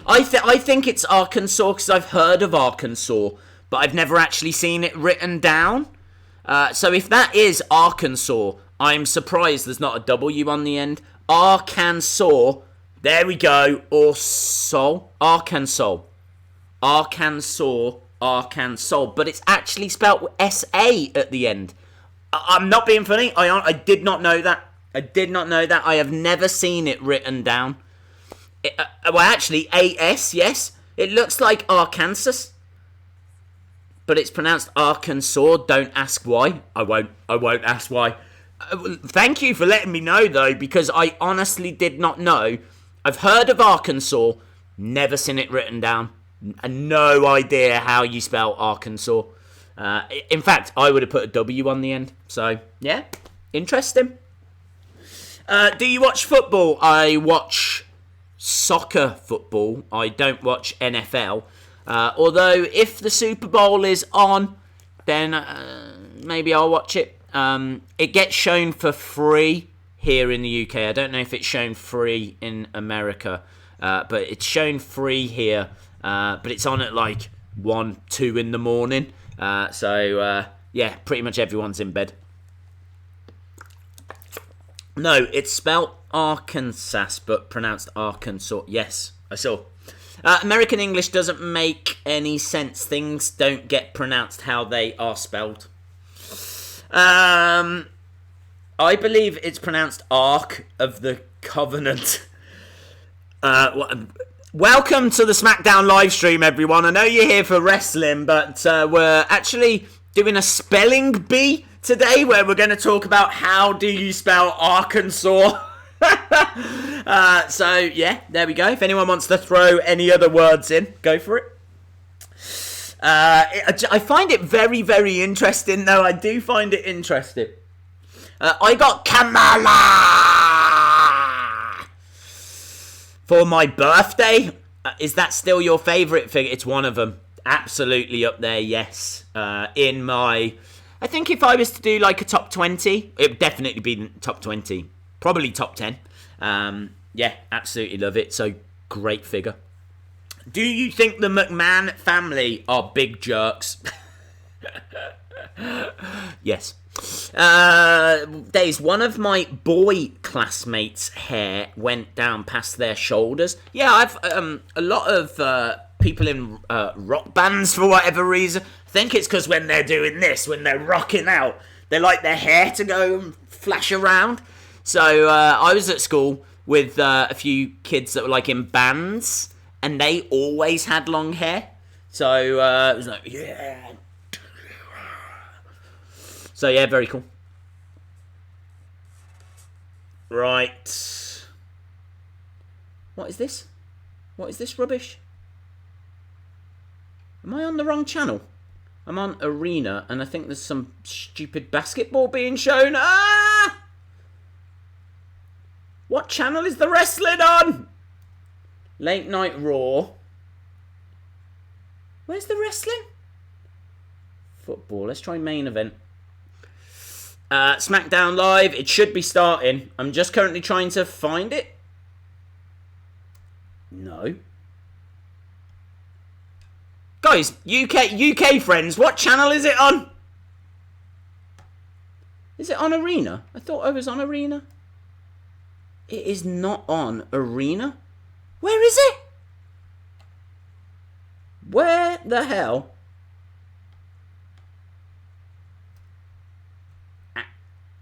I think it's Arkansas because I've heard of Arkansas, but I've never actually seen it written down. So if that is Arkansas, I'm surprised there's not a W on the end. Arkansas. There we go. Or Sol. Arkansas. Arkansas. But it's actually spelt with S-A at the end. I'm not being funny. I did not know that. I have never seen it written down. Well, actually, A-S, yes. It looks like Arkansas. But it's pronounced Arkansas. Don't ask why. I won't ask why. Thank you for letting me know, though, because I honestly did not know. I've heard of Arkansas, never seen it written down. And no idea how you spell Arkansas. In fact, I would have put a W on the end. So, yeah, interesting. Do you watch football? I watch soccer football. I don't watch NFL. Although, if the Super Bowl is on, then maybe I'll watch it. It gets shown for free here in the UK. I don't know if it's shown free in America. But it's shown free here. But it's on at like 1, 2 in the morning. So, pretty much everyone's in bed. No, it's spelt Arkansas, but pronounced Arkansas. Yes, I saw. American English doesn't make any sense. Things don't get pronounced how they are spelled. I believe it's pronounced Ark of the Covenant. Welcome to the Smackdown live stream, everyone. I know you're here for wrestling, but we're actually doing a spelling bee today where we're going to talk about how do you spell Arkansas. So, yeah, there we go. If anyone wants to throw any other words in, go for it. I find it very, very interesting, though. I do find it interesting. I got Kamala for my birthday. Is that still your favourite figure? It's one of them. Absolutely up there, yes. In my... I think if I was to do like a top 20, it would definitely be top 20. Probably top 10. Yeah, absolutely love it. So, great figure. Do you think the McMahon family are big jerks? Yes. Days, one of my boy classmates' hair went down past their shoulders. Yeah, I've a lot of people in rock bands, for whatever reason, I think it's because when they're doing this, when they're rocking out, they like their hair to go and flash around. So I was at school with a few kids that were like in bands, and they always had long hair. So it was like, yeah. So yeah, very cool. Right. What is this? What is this rubbish? Am I on the wrong channel? I'm on Arena, and I think there's some stupid basketball being shown. Ah! What channel is the wrestling on? Late Night Raw. Where's the wrestling? Football. Let's try main event. Smackdown Live. It should be starting. I'm just currently trying to find it. No. Guys, UK friends, what channel is it on? Is it on Arena? I thought I was on Arena. It is not on Arena. Where is it? Where the hell?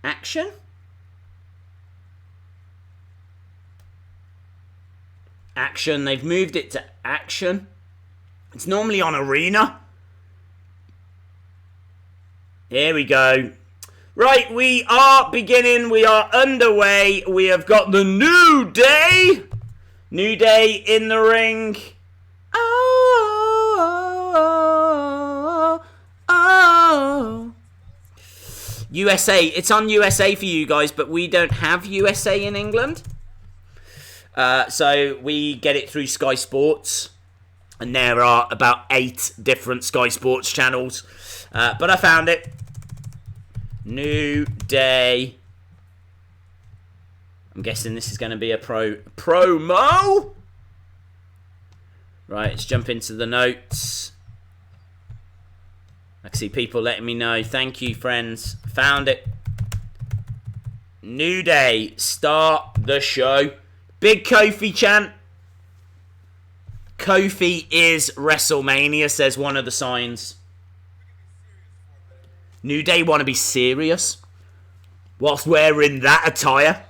Action? Action. They've moved it to Action. It's normally on Arena. Here we go. Right, we are beginning. We are underway. We have got the New Day. New Day in the ring. Oh. USA. It's on USA for you guys, but we don't have USA in England. So we get it through Sky Sports. And there are about 8 different Sky Sports channels. But I found it. New Day. I'm guessing this is going to be a promo. Right, let's jump into the notes. I can see people letting me know. Thank you, friends. Found it. New Day. Start the show. Big Kofi chant. Kofi is WrestleMania, says one of the signs. New Day want to be serious whilst wearing that attire.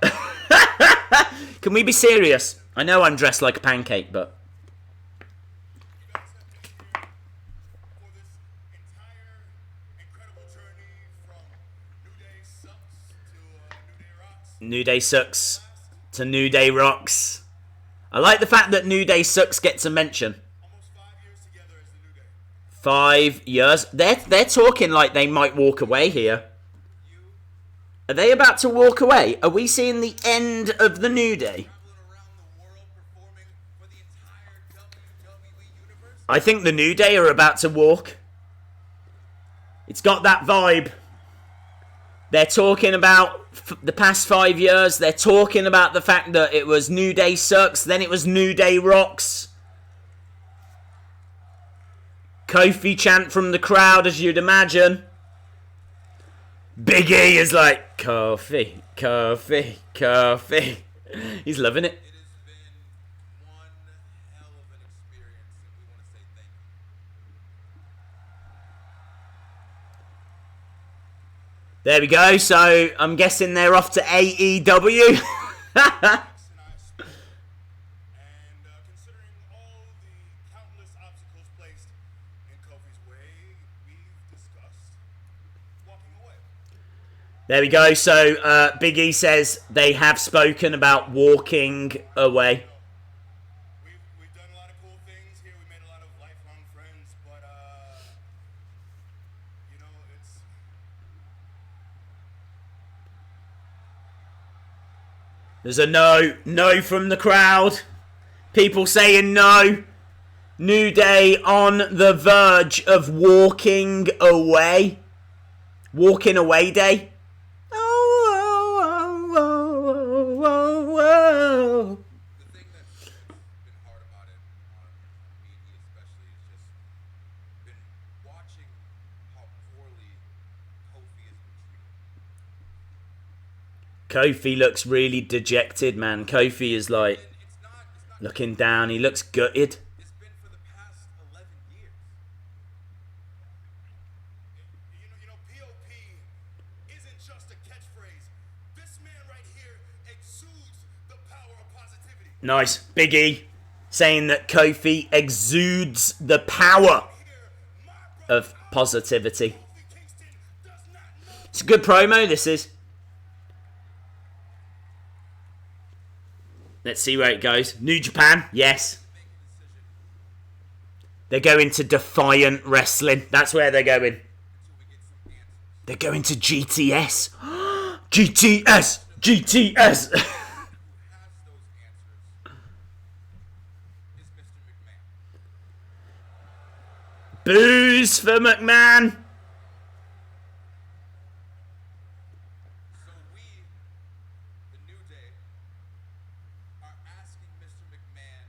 Can we be serious? I know I'm dressed like a pancake, but... New Day sucks to New Day rocks. I like the fact that New Day sucks gets a mention. Almost 5 years together as the New Day. 5 years. They're talking like they might walk away here. Are they about to walk away? Are we seeing the end of the New Day? I think the New Day are about to walk. It's got that vibe. They're talking about the past 5 years. They're talking about the fact that it was New Day sucks, then it was New Day rocks. Kofi chant from the crowd, as you'd imagine. Big E is like, Kofi, Kofi, Kofi. He's loving it. It has been one hell of an experience, and we want to say thank you. There we go. So I'm guessing they're off to AEW. And considering all the countless obstacles placed in Kofi's way, we've discussed walking away. There we go. So Big E says they have spoken about walking away. We've done a lot of cool things here. We made a lot of lifelong friends, but you know, it's There's a no from the crowd. People saying no. New Day on the verge of walking away. Walking away day. Oh. the thing that's been hard about it, me and he especially, is just been watching how poorly Kofi has been treated. Kofi looks really dejected, man. Kofi is like And it's not looking down. He looks gutted. It's been for the past 11 years. You know, POP isn't just a catchphrase. This man right here exudes the power of positivity. Nice. Big E saying that Kofi exudes the power Here, my brother of positivity. Kofi Kingston does not know. It's a good promo, this is. Let's see where it goes. New Japan, yes. They're going to Defiant Wrestling. That's where they're going. They're going to GTS. GTS! GTS! Boos for McMahon. So we, the New Day, are asking Mr. McMahon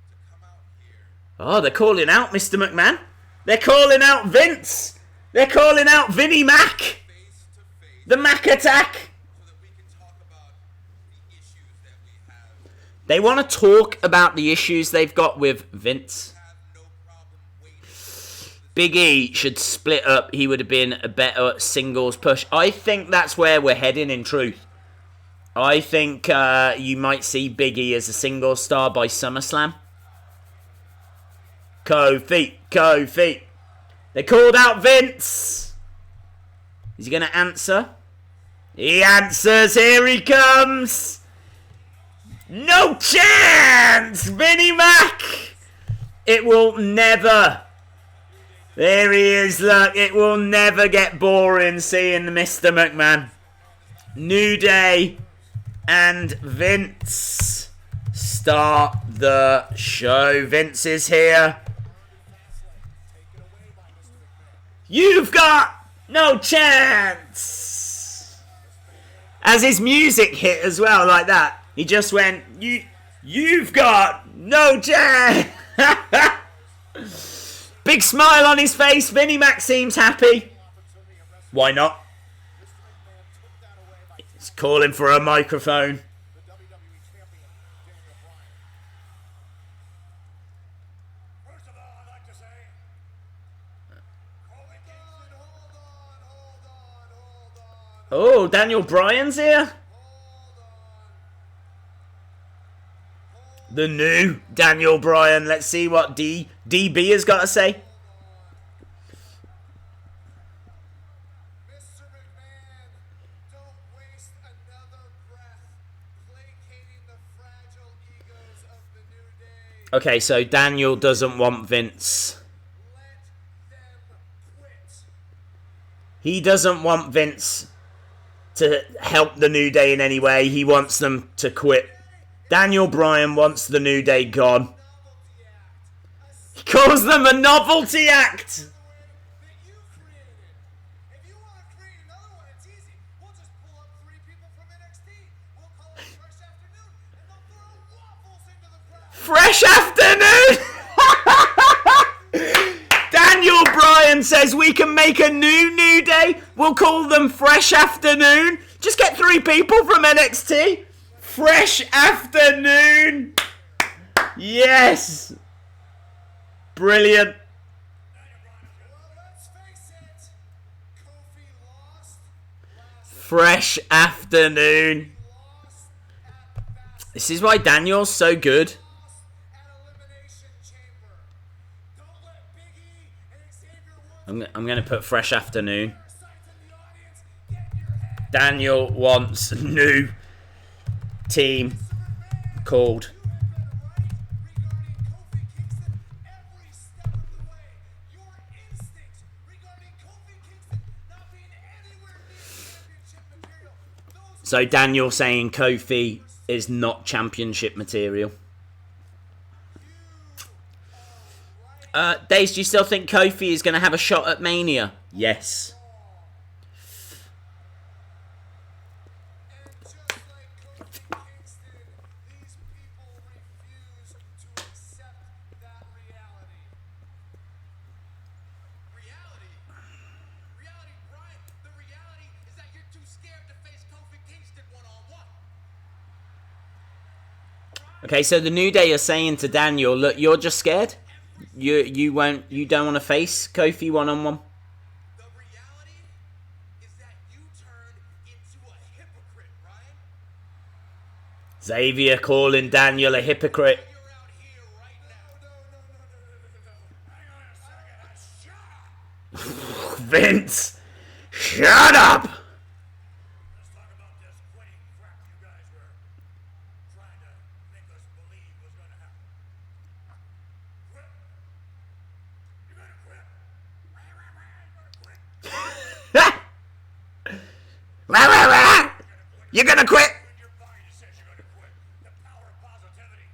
to come out here. Oh, they're calling out Mr. McMahon. They're calling out Vince. They're calling out Vinnie Mac. Face to face The Mac attack. so that we can talk about the issues that we have. They want to talk about the issues they've got with Vince. Have no problem waiting. Big E should split up. He would have been a better singles push. I think that's where we're heading in truth. I think you might see Big E as a singles star by SummerSlam. Kofi. They called out Vince. Is he going to answer? He answers. Here he comes. No chance. Vinnie Mac. It will never. There he is. Look, it will never get boring seeing Mr. McMahon. New Day and Vince start the show. Vince is here. You've got no chance. As his music hit as well, like that, he just went, you've got no chance. Big smile on his face. Vinnie Mac seems happy. Why not? He's calling for a microphone. First of all, I'd like to say, Kofi Kingston, hold on. Oh, Daniel Bryan's here. The new Daniel Bryan. Let's see what DB has got to say. Mr. McMahon, don't waste another breath placating the fragile egos of the New Day. Okay, so Daniel doesn't want Vince. Let them quit. He doesn't want Vince to help the New Day in any way. He wants them to quit. Daniel Bryan wants the New Day gone. He calls them a novelty act. That you created. If you want to create another one, it's easy. We'll just pull up 3 people from NXT. We'll call it Fresh Afternoon, and they'll throw waffles into the crowd. Fresh afternoon. Daniel Bryan says we can make a New Day. We'll call them Fresh Afternoon. Just get 3 people from NXT. Fresh Afternoon. Yes. Brilliant. Well, let's face it. Kofi lost last Fresh Afternoon. lost at Fastlane. This is why Daniel's so good. Lost at Elimination Chamber. Don't let Big E and Xavier Woods I'm going to put Fresh Afternoon. sights in the audience get in your head. Daniel wants a new team called You have been right regarding Kofi Kingston every step of the way. Your instincts regarding Kofi Kingston not being anywhere near championship material. Those So Daniel saying Kofi is not championship material. Daze, do you still think Kofi is going to have a shot at Mania? Yes. and just like Kofi Kingston, these people refuse to accept that reality. Reality, Brian. The reality is that you're too scared to face Kofi Kingston one-on-one. Okay, so the New Day are saying to Daniel, look, you're just scared. You don't want to face Kofi one-on-one. The reality is that you turned into a hypocrite, Brian. Xavier calling Daniel a hypocrite. You're out here right now. No. Hang on a second. Shut up. Vince, shut up. Let's talk about this quitting crap you guys were trying to You're gonna quit. When your body says you're going to quit, the power of positivity.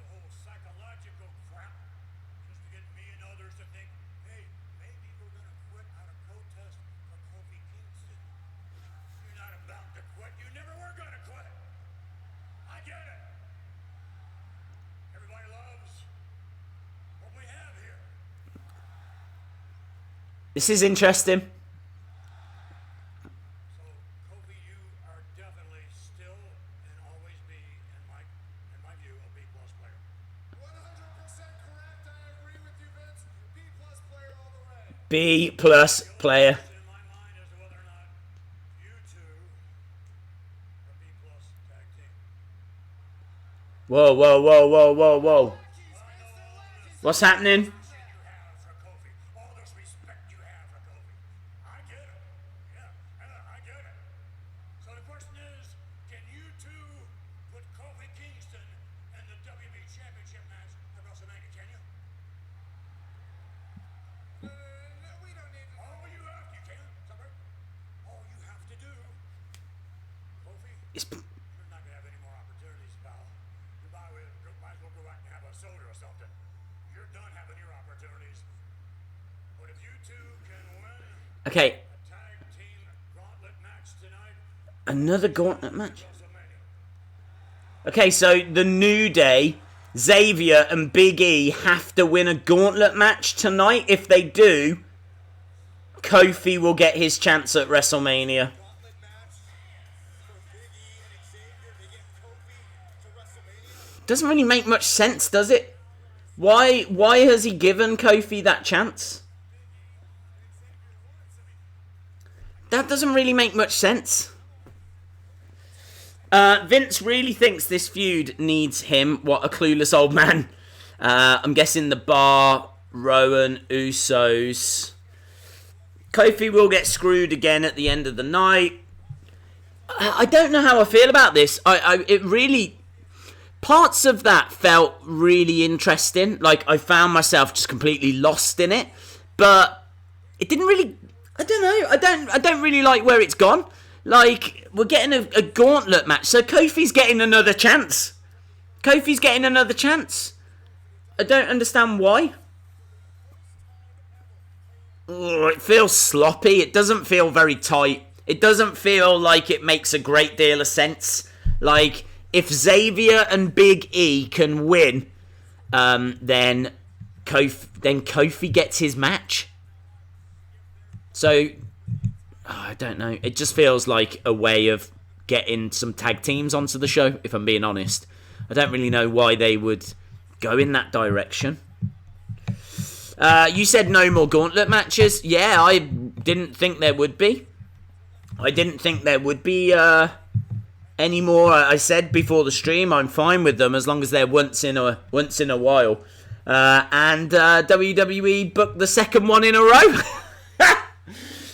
The whole psychological crap just to get me and others to think, hey, maybe we're going to quit out of protest for Kofi Kingston. You're not about to quit. You never were going to quit. I get it. Everybody loves what we have here. This is interesting. So, Kofi, you are definitely still and always be, in my view, a B-plus player. 100% correct. I agree with you, Vince. B-plus player all the way. B plus player. In my mind as to whether or not you two are B-plus tag team. Whoa, whoa, whoa, whoa, whoa, whoa. What's happening? You have for Kofi, all this respect you have for Kofi. I get it. Yeah, I get it. So the question is, can you two put Kofi Kingston in the WWE Championship match at WrestleMania? Can you? No, we don't need to. Oh, you can. Somebody. All you have to do, Kofi, you're not gonna have any more opportunities, pal. You might as well go out and have a soda or something. You're done having your opportunities. But if you two can win Okay, a tag team gauntlet match tonight, another gauntlet match. WrestleMania. Okay, so the New Day, Xavier and Big E have to win a gauntlet match tonight. If they do, Kofi will get his chance at WrestleMania. Gauntlet match for Big E and Xavier to get Kofi to WrestleMania. Doesn't really make much sense, does it? Why has he given Kofi that chance? That doesn't really make much sense. Vince really thinks this feud needs him. What a clueless old man. I'm guessing the Bar, Rowan, Usos. Kofi will get screwed again at the end of the night. I don't know how I feel about this. It really... Parts of that felt really interesting. Like, I found myself just completely lost in it. But it didn't really... I don't know. I don't really like where it's gone. Like, we're getting a gauntlet match. So Kofi's getting another chance. Kofi's getting another chance. I don't understand why. Oh, it feels sloppy. It doesn't feel very tight. It doesn't feel like it makes a great deal of sense. Like, if Xavier and Big E can win, then Kofi gets his match. So, I don't know. It just feels like a way of getting some tag teams onto the show, if I'm being honest. I don't really know why they would go in that direction. You said no more gauntlet matches. Yeah, I didn't think there would be. I didn't think there would be any more. I said before the stream, I'm fine with them as long as they're once in a while. And WWE booked the second one in a row.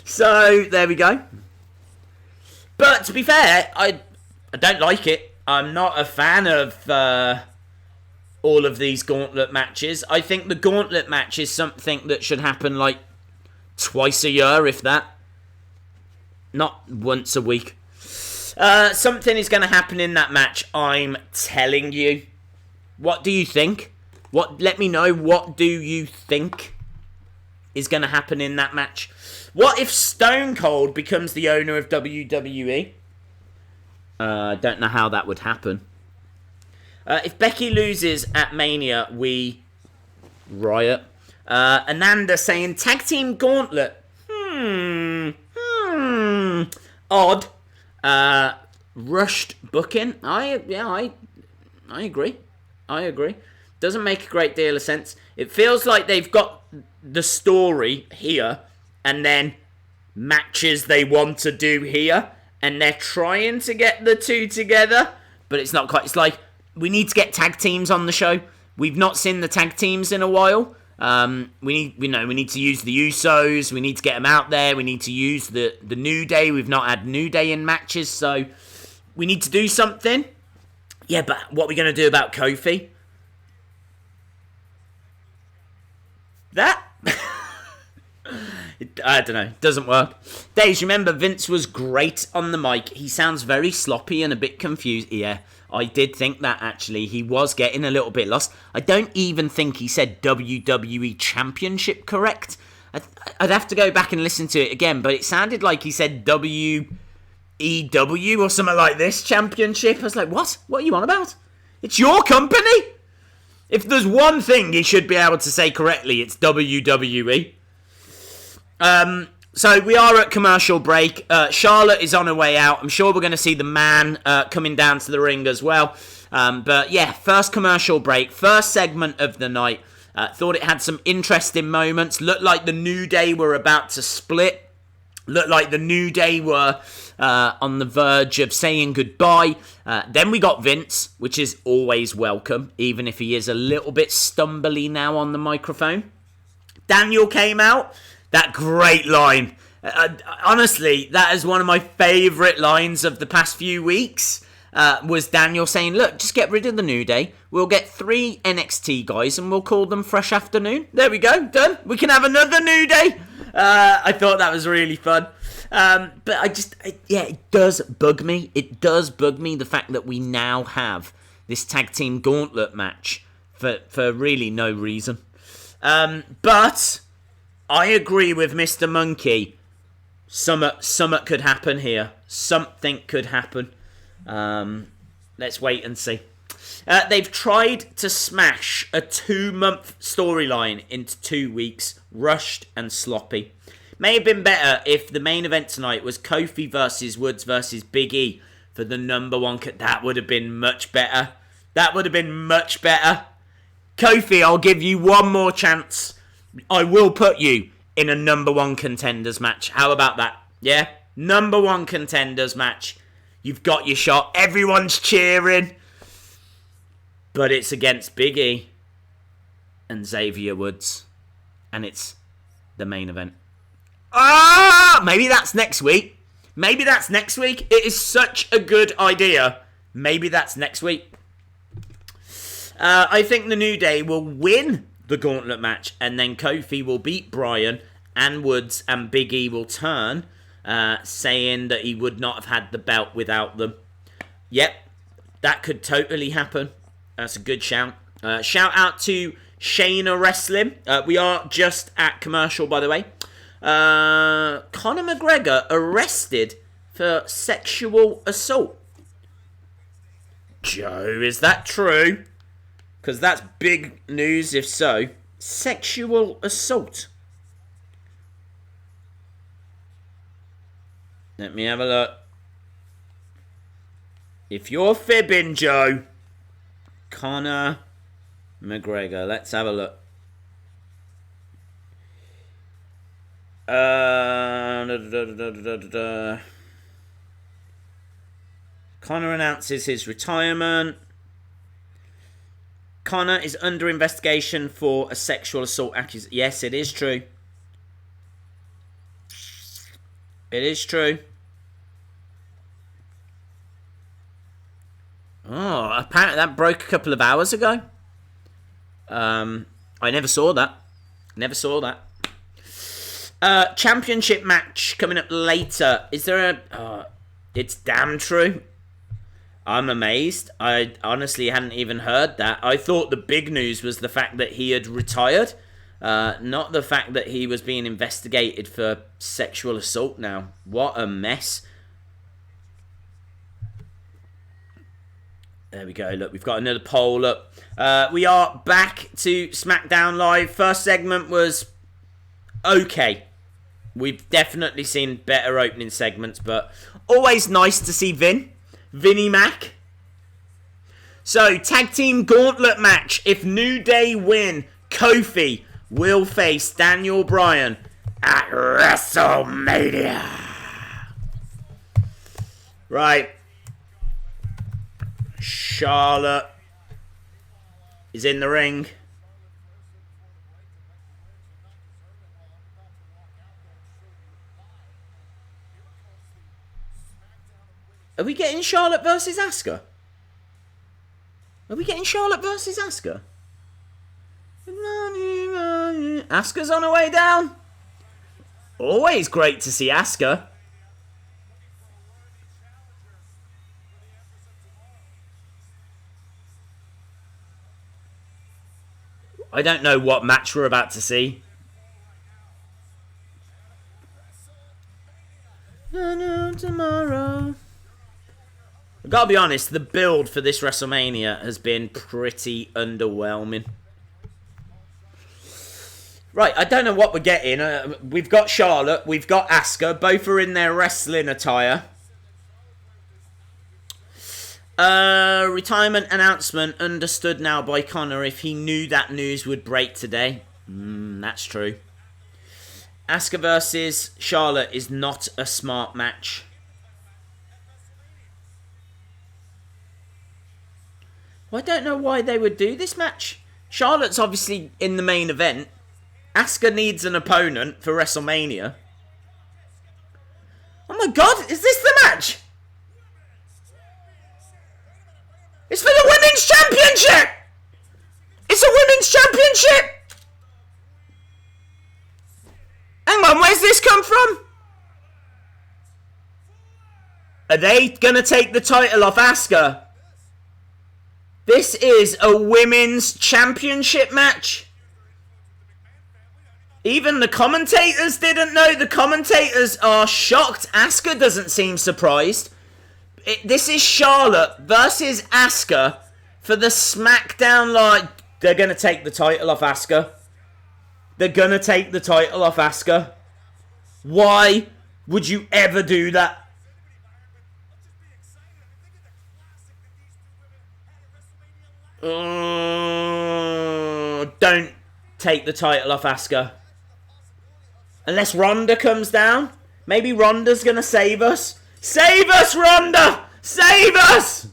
So, there we go. But, to be fair, I don't like it. I'm not a fan of all of these gauntlet matches. I think the gauntlet match is something that should happen, like, twice a year, if that. Not once a week. Something is going to happen in that match, I'm telling you. What do you think? Let me know, what do you think is going to happen in that match? What if Stone Cold becomes the owner of WWE? Don't know how that would happen. If Becky loses at Mania, we riot. Ananda saying tag team gauntlet. Odd. Rushed booking. I agree. Doesn't make a great deal of sense. It feels like they've got the story here, and then matches they want to do here, and they're trying to get the two together, but it's not quite. It's like, we need to get tag teams on the show. We've not seen the tag teams in a while. We need to use the Usos. We need to get them out there. We need to use the New Day. We've not had New Day in matches, so we need to do something. Yeah, but what are we going to do about Kofi? That? I don't know. Doesn't work. Days, remember, Vince was great on the mic. He sounds very sloppy and a bit confused. Yeah, I did think that, actually. He was getting a little bit lost. I don't even think he said WWE Championship correct. I'd have to go back and listen to it again, but it sounded like he said WEW or something like this, Championship. I was like, what? What are you on about? It's your company? If there's one thing he should be able to say correctly, it's WWE. So we are at commercial break. Charlotte is on her way out. I'm sure we're going to see the man coming down to the ring as well. But yeah, first commercial break, first segment of the night. Thought it had some interesting moments. Looked like the New Day were about to split. Looked like the New Day were on the verge of saying goodbye. Then we got Vince, which is always welcome, even if he is a little bit stumbly now on the microphone. Daniel came out. That great line. Honestly, that is one of my favourite lines of the past few weeks. Was Daniel saying, look, just get rid of the New Day. We'll get 3 NXT guys and we'll call them Fresh Afternoon. There we go, done. We can have another New Day. I thought that was really fun. But it does bug me. It does bug me, the fact that we now have this tag team gauntlet match for really no reason. But I agree with Mr. Monkey. Something could happen here. Something could happen. Let's wait and see. They've tried to smash a 2-month storyline into 2 weeks. Rushed and sloppy. May have been better if the main event tonight was Kofi versus Woods versus Big E for the number 1. That would have been much better. That would have been much better. Kofi, I'll give you one more chance. I will put you in a number 1 contenders match. How about that? Yeah? Number 1 contenders match. You've got your shot. Everyone's cheering. But it's against Big E and Xavier Woods. And it's the main event. Maybe that's next week. Maybe that's next week. It is such a good idea. Maybe that's next week. I think the New Day will win the gauntlet match. And then Kofi will beat Bryan and Woods. And Big E will turn, saying that he would not have had the belt without them. Yep, that could totally happen. That's a good shout. Shout out to Shayna Wrestling. We are just at commercial, by the way. Conor McGregor arrested for sexual assault. Joe, is that true? Because that's big news if so. Sexual assault. Let me have a look. If you're fibbing, Joe. Conor McGregor. Let's have a look. Conor announces his retirement. Conor is under investigation for a sexual assault accusation. Yes, it is true. It is true. Oh, apparently that broke a couple of hours ago. I never saw that. Never saw that. Championship match coming up later. Is there a... it's damn true. I'm amazed. I honestly hadn't even heard that. I thought the big news was the fact that he had retired. Not the fact that he was being investigated for sexual assault now. What a mess. There we go. Look, we've got another poll up. We are back to SmackDown Live. First segment was okay. We've definitely seen better opening segments, but always nice to see Vinnie Mac. So, tag team gauntlet match. If New Day win, Kofi will face Daniel Bryan at WrestleMania. Right. Charlotte is in the ring. Are we getting Charlotte versus Asuka? Are we getting Charlotte versus Asuka? Asuka's on her way down. Always great to see Asuka. I don't know what match we're about to see. Tomorrow. I've got to be honest, the build for this WrestleMania has been pretty underwhelming. Right, I don't know what we're getting. We've got Charlotte, we've got Asuka. Both are in their wrestling attire. Retirement announcement understood now by Connor if he knew that news would break today. That's true. Asuka versus Charlotte is not a smart match. Well, I don't know why they would do this match. Charlotte's obviously in the main event. Asuka needs an opponent for WrestleMania. Oh my god, is this the match? It's for the Women's Championship! It's a Women's Championship! Hang on, where's this come from? Are they gonna take the title off Asuka? This is a Women's Championship match. Even the commentators didn't know. The commentators are shocked. Asuka doesn't seem surprised. This is Charlotte versus Asuka for the Smackdown Live. They're going to take the title off Asuka. They're going to take the title off Asuka. Why would you ever do that? Don't take the title off Asuka. Unless Ronda comes down. Maybe Ronda's going to save us. Save us, Ronda! Save us!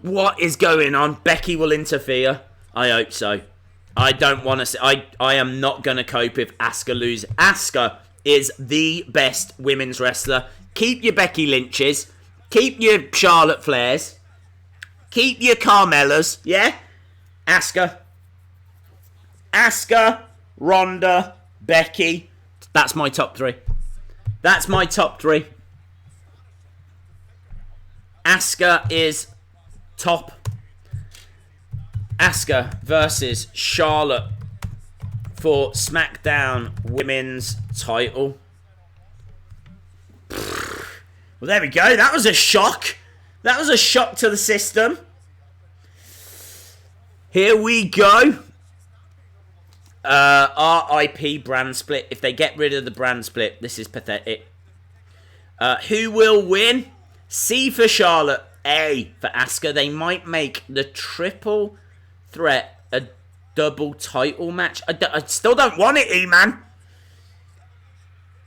What is going on? Becky will interfere. I hope so. I don't want to say... I am not going to cope if Asuka loses. Asuka is the best women's wrestler. Keep your Becky Lynches. Keep your Charlotte Flairs. Keep your Carmellas. Yeah? Asuka. Asuka, Ronda, Becky. That's my top three. That's my top three. Asuka is top. Asuka versus Charlotte for SmackDown Women's title. Well, there we go. That was a shock. That was a shock to the system. Here we go. RIP brand split. If they get rid of the brand split, this is pathetic. Who will win? C for Charlotte. A for Asuka. They might make the triple threat a double title match. I still don't want it, E-Man.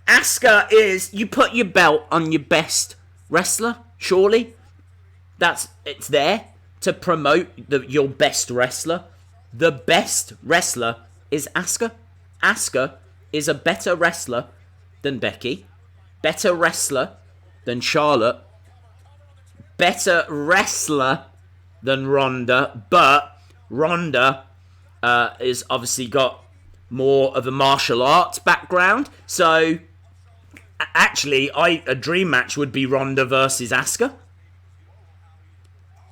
Asuka is... You put your belt on your best wrestler, surely. It's there to promote your best wrestler. The best wrestler is Asuka. Asuka is a better wrestler than Becky. Better wrestler than Charlotte. Better wrestler than Ronda. But Ronda is obviously got more of a martial arts background. So, actually, a dream match would be Ronda versus Asuka.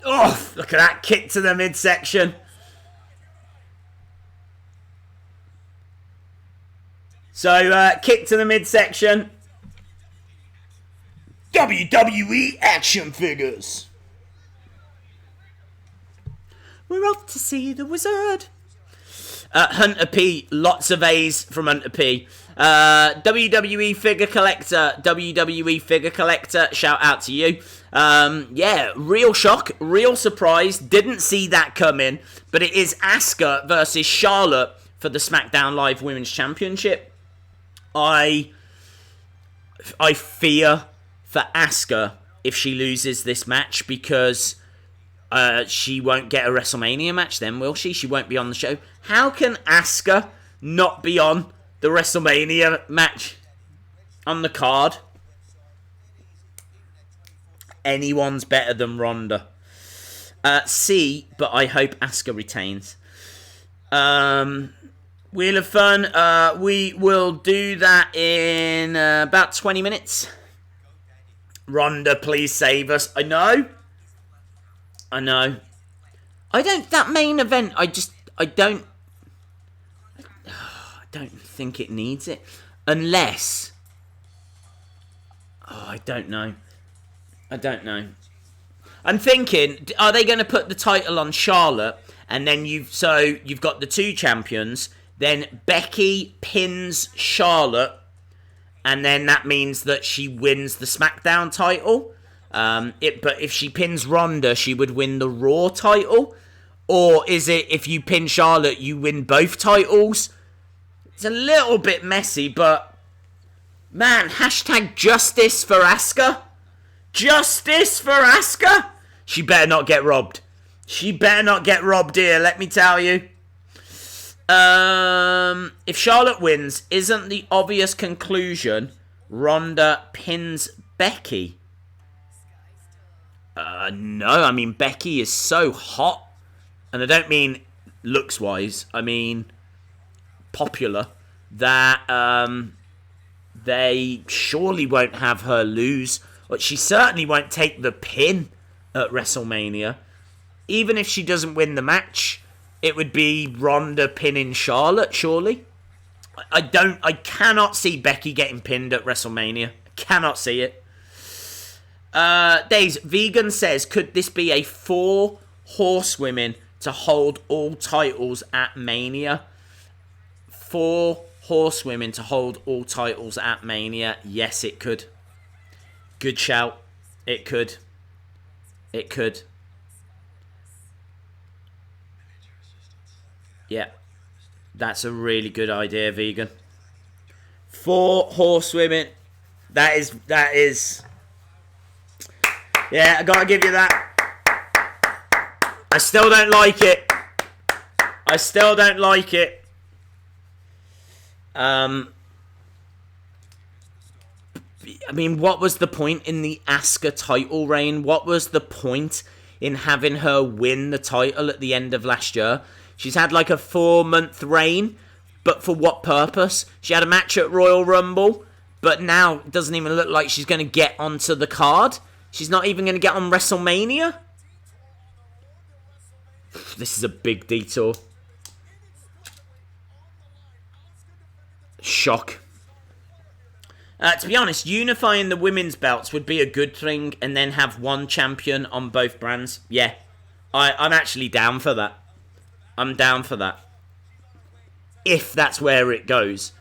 Oh, look at that kick to the midsection. So, kick to the midsection. WWE action figures. We're off to see the wizard. Hunter P. Lots of A's from Hunter P. WWE figure collector. WWE figure collector. Shout out to you. Yeah, real shock. Real surprise. Didn't see that coming. But it is Asuka versus Charlotte for the SmackDown Live Women's Championship. I fear for Asuka if she loses this match because she won't get a WrestleMania match then, will she? She won't be on the show. How can Asuka not be on the WrestleMania match on the card? Anyone's better than Ronda. C, but I hope Asuka retains. Wheel of Fun. We will do that in about 20 minutes. Ronda, please save us. I know. That main event, I don't think it needs it. Unless... I don't know. I'm thinking, are they going to put the title on Charlotte? And then you've got the two champions. Then Becky pins Charlotte. And then that means that she wins the SmackDown title. But if she pins Ronda, she would win the Raw title. Or is it if you pin Charlotte, you win both titles? It's a little bit messy, but... Man, hashtag justice for Asuka. Justice for Asuka. She better not get robbed. She better not get robbed here, let me tell you. If Charlotte wins, isn't the obvious conclusion Ronda pins Becky? No, I mean, Becky is so hot. And I don't mean looks-wise. I mean popular. That they surely won't have her lose. But she certainly won't take the pin at WrestleMania. Even if she doesn't win the match, it would be Ronda pinning Charlotte, surely. I cannot see Becky getting pinned at WrestleMania. I cannot see it. Days, Vegan says, could this be a 4 horsewomen to hold all titles at Mania? 4 horsewomen to hold all titles at Mania. Yes, it could. Good shout. It could. Yeah. That's a really good idea, Vegan. 4 horsewomen. That is... Yeah, I gotta give you that. I still don't like it. I mean, what was the point in the Asuka title reign? What was the point in having her win the title at the end of last year? She's had like a 4-month reign, but for what purpose? She had a match at Royal Rumble, but now it doesn't even look like she's going to get onto the card. She's not even going to get on WrestleMania. This is a big detour. Shock. To be honest, unifying the women's belts would be a good thing, and then have one champion on both brands. Yeah, I'm actually down for that. I'm down for that. If that's where it goes.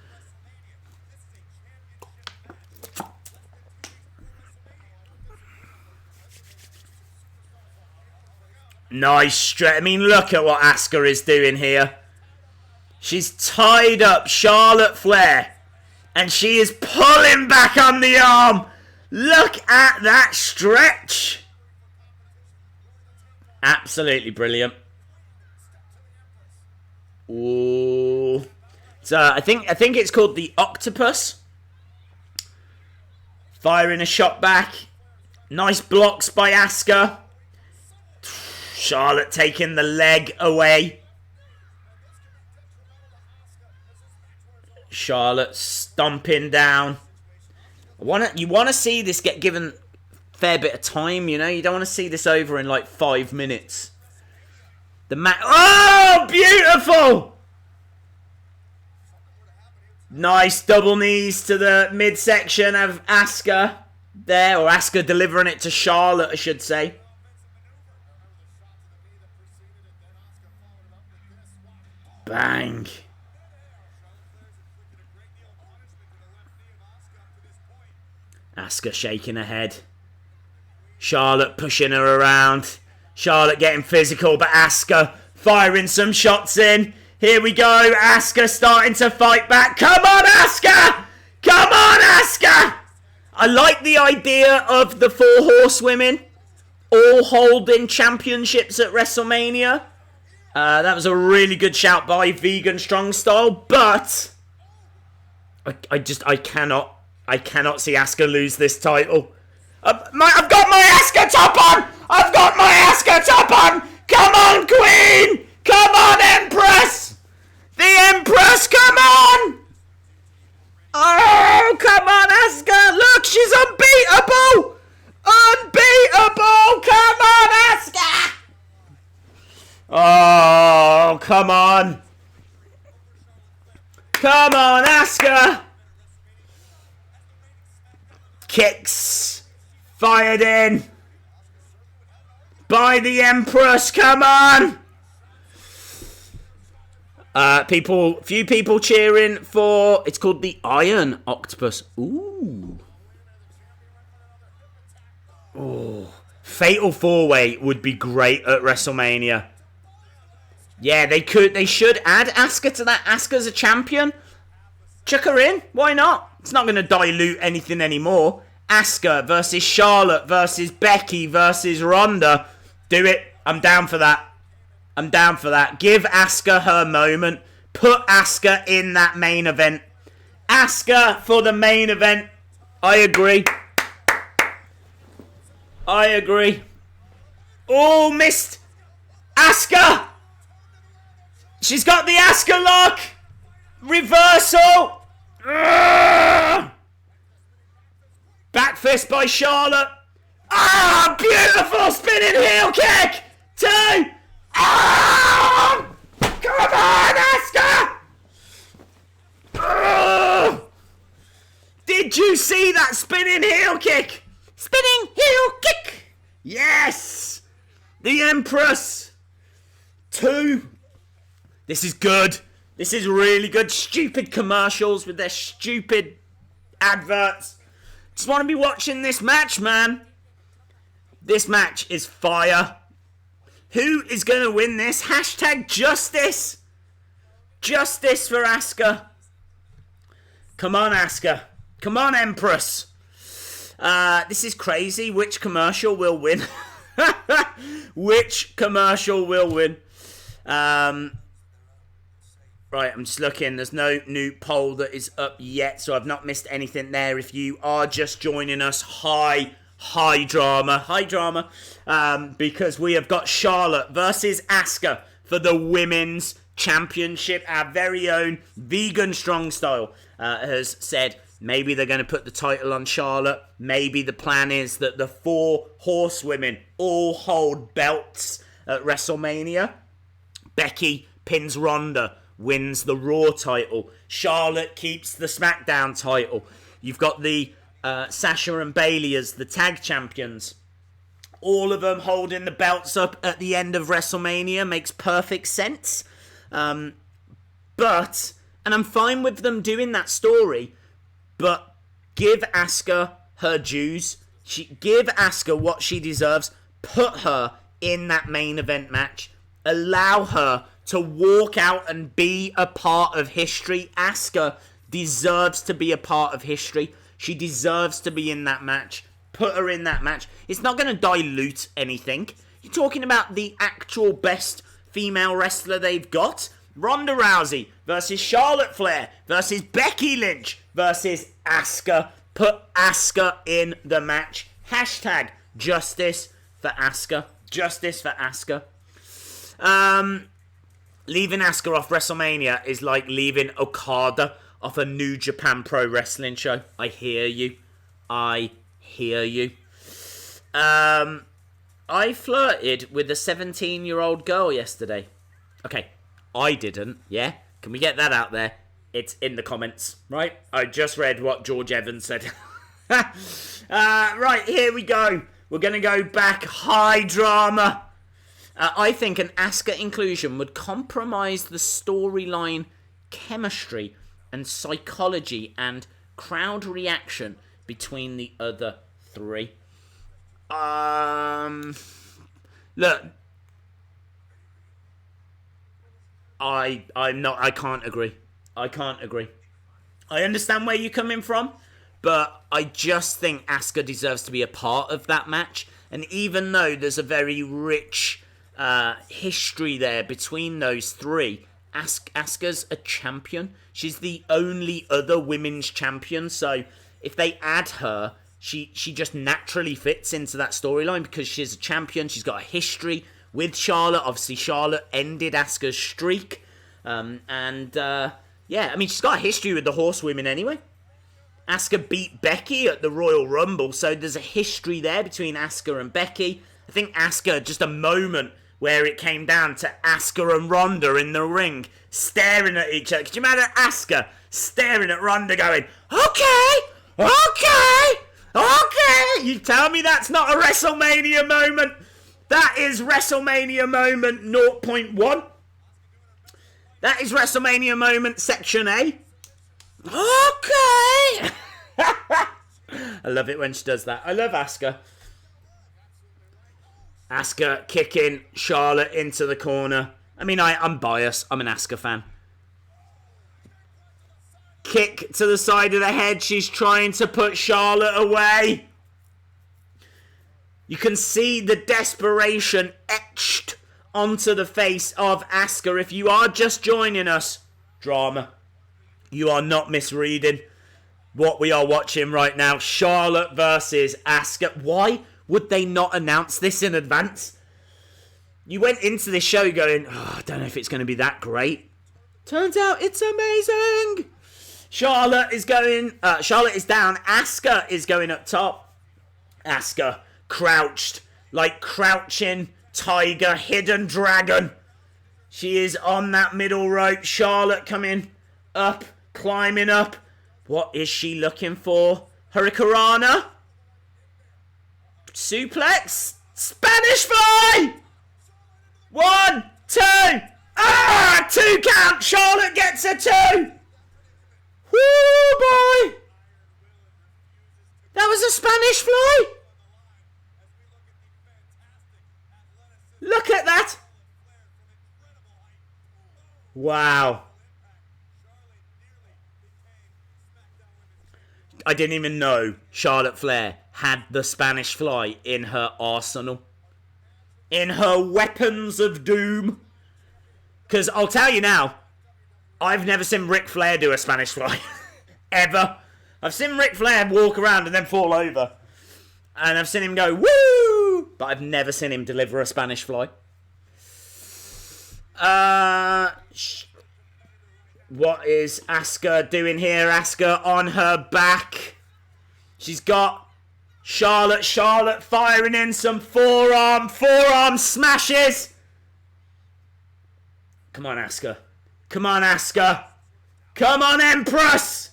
Nice stretch. I mean, look at what Asuka is doing here. She's tied up Charlotte Flair. And she is pulling back on the arm. Look at that stretch. Absolutely brilliant. Ooh. So I think it's called the Octopus. Firing a shot back. Nice blocks by Asuka. Charlotte taking the leg away. Charlotte stomping down. You want to see this get given a fair bit of time, you know? You don't want to see this over in like 5 minutes. The match. Oh, beautiful! Nice double knees to the midsection of Asuka there, or Asuka delivering it to Charlotte, I should say. Bang. Asuka shaking her head. Charlotte pushing her around. Charlotte getting physical, but Asuka firing some shots in. Here we go. Asuka starting to fight back. Come on, Asuka! Come on, Asuka! I like the idea of the 4 horsewomen all holding championships at WrestleMania. That was a really good shout by Vegan Strong Style, but I cannot see Asuka lose this title. I've got my Asuka top on! I've got my Asuka top on! Come on, Queen! Come on, Empress! Come on, Asuka. Kicks. Fired in. By the Empress. Come on. Few people cheering for, it's called the Iron Octopus. Ooh. Oh. Fatal 4-Way would be great at WrestleMania. Yeah, they should add Asuka to that. Asuka's a champion. Chuck her in. Why not? It's not going to dilute anything anymore. Asuka versus Charlotte versus Becky versus Ronda. Do it. I'm down for that. I'm down for that. Give Asuka her moment. Put Asuka in that main event. Asuka for the main event. I agree. I agree. Oh, missed. Asuka. She's got the Asuka lock. Reversal. Ugh. Back fist by Charlotte. Ah, beautiful spinning heel kick. 2. Ah! Come on, Asuka! Oh! Did you see that spinning heel kick? Spinning heel kick! Yes! The Empress! 2. This is good. This is really good. Stupid commercials with their stupid adverts. Just want to be watching this match, man. This match is fire. Who is going to win this? Hashtag justice. Justice for Asuka. Come on, Asuka. Come on, Empress. This is crazy. Which commercial will win? Which commercial will win? Right, I'm just looking. There's no new poll that is up yet, so I've not missed anything there. If you are just joining us, high drama, because we have got Charlotte versus Asuka for the women's championship. Our very own Vegan Strong Style has said maybe they're going to put the title on Charlotte. Maybe the plan is that the 4 horsewomen all hold belts at WrestleMania. Becky pins Ronda, wins the Raw title. Charlotte keeps the SmackDown title. You've got the Sasha and Bayley as the tag champions. All of them holding the belts up at the end of WrestleMania makes perfect sense. And I'm fine with them doing that story, but give Asuka her dues. Give Asuka what she deserves. Put her in that main event match. Allow her to walk out and be a part of history. Asuka deserves to be a part of history. She deserves to be in that match. Put her in that match. It's not going to dilute anything. You're talking about the actual best female wrestler they've got. Ronda Rousey versus Charlotte Flair versus Becky Lynch versus Asuka. Put Asuka in the match. Hashtag justice for Asuka. Justice for Asuka. Leaving Asuka off WrestleMania is like leaving Okada off a New Japan Pro Wrestling show. I hear you. I hear you. I flirted with a 17-year-old girl yesterday. Okay, I didn't, yeah? Can we get that out there? It's in the comments, right? I just read what George Evans said. Right, here we go. We're going to go back high drama. I think an Asuka inclusion would compromise the storyline chemistry and psychology and crowd reaction between the other 3. Look, I can't agree. I can't agree. I understand where you're coming from, but I just think Asuka deserves to be a part of that match. And even though there's a very rich history there between those 3, Asuka's a champion. She's the only other women's champion, so if they add her, she just naturally fits into that storyline because she's a champion. She's got a history with Charlotte. Obviously, Charlotte ended Asuka's streak. Yeah, I mean, she's got a history with the horsewomen anyway. Asuka beat Becky at the Royal Rumble, so there's a history there between Asuka and Becky. I think Asuka, just a moment where it came down to Asuka and Ronda in the ring, staring at each other. Could you imagine Asuka staring at Ronda going, okay, you tell me that's not a WrestleMania moment? That is WrestleMania moment 0.1. That is WrestleMania moment section A. Okay. I love it when she does that. I love Asuka. Asuka kicking Charlotte into the corner. I mean, I'm biased. I'm an Asuka fan. Kick to the side of the head. She's trying to put Charlotte away. You can see the desperation etched onto the face of Asuka. If you are just joining us, drama, you are not misreading what we are watching right now. Charlotte versus Asuka. Why would they not announce this in advance? You went into this show going, I don't know if it's going to be that great. Turns out it's amazing. Charlotte is down. Asuka is going up top. Asuka crouched like crouching tiger, hidden dragon. She is on that middle rope. Charlotte coming up, climbing up. What is she looking for? Hurricanrana? Suplex? Spanish fly! 1, 2. 2 count. Charlotte gets a 2. Woo, boy. That was a Spanish fly. Look at that. Wow. I didn't even know Charlotte Flair had the Spanish fly in her arsenal. In her weapons of doom. Because I'll tell you now, I've never seen Ric Flair do a Spanish fly. Ever. I've seen Ric Flair walk around and then fall over. And I've seen him go, woo! But I've never seen him deliver a Spanish fly. What is Asuka doing here? Asuka on her back. She's got Charlotte firing in some forearm smashes. Come on, Asuka. Come on, Asuka. Come on, Empress.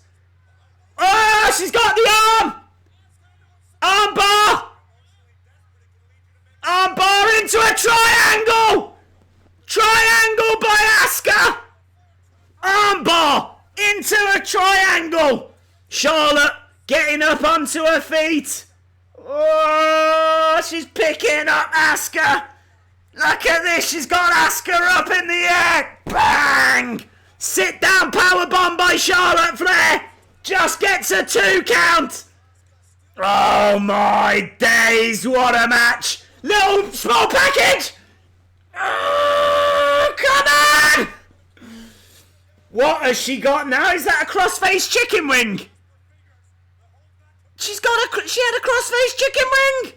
Oh, she's got the arm. Armbar. Armbar into a triangle. Triangle by Asuka. Armbar into a triangle. Charlotte getting up onto her feet. Oh, she's picking up Asuka. Look at this. She's got Asuka up in the air. Bang. Sit down powerbomb by Charlotte Flair. Just gets a 2 count. Oh my days. What a match. Little small package. Oh, come on. What has she got now? Is that a crossface chicken wing? She had a crossface chicken wing.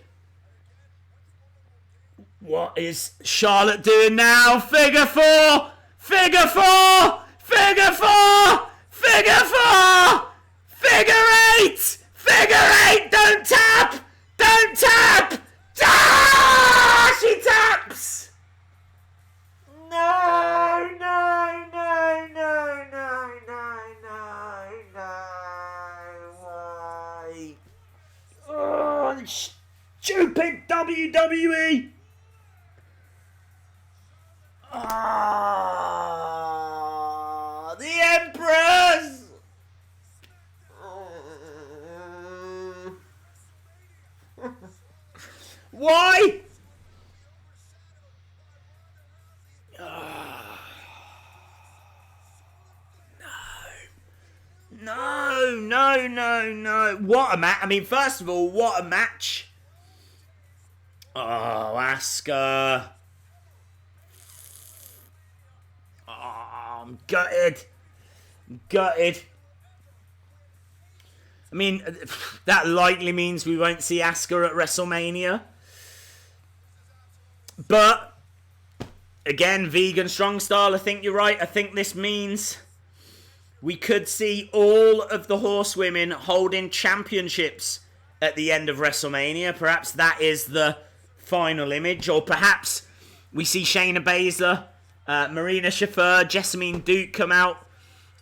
What is Charlotte doing now? Figure 4. Figure 4. Figure 4. Figure 4. Figure 8. Figure 8. Don't tap. Don't tap. Ah, she taps. No, no, no, no, no, no, no, no. Why? Oh, stupid WWE. Ah, the Empress. Why? No. What a match. I mean, first of all, what a match. Oh, Asuka. Oh, I'm gutted. I mean, that likely means we won't see Asuka at WrestleMania. But, again, vegan strong style, I think you're right. I think this means we could see all of the horsewomen holding championships at the end of WrestleMania. Perhaps that is the final image. Or perhaps We see Shayna Baszler, Marina Shafir, Jessamine Duke come out,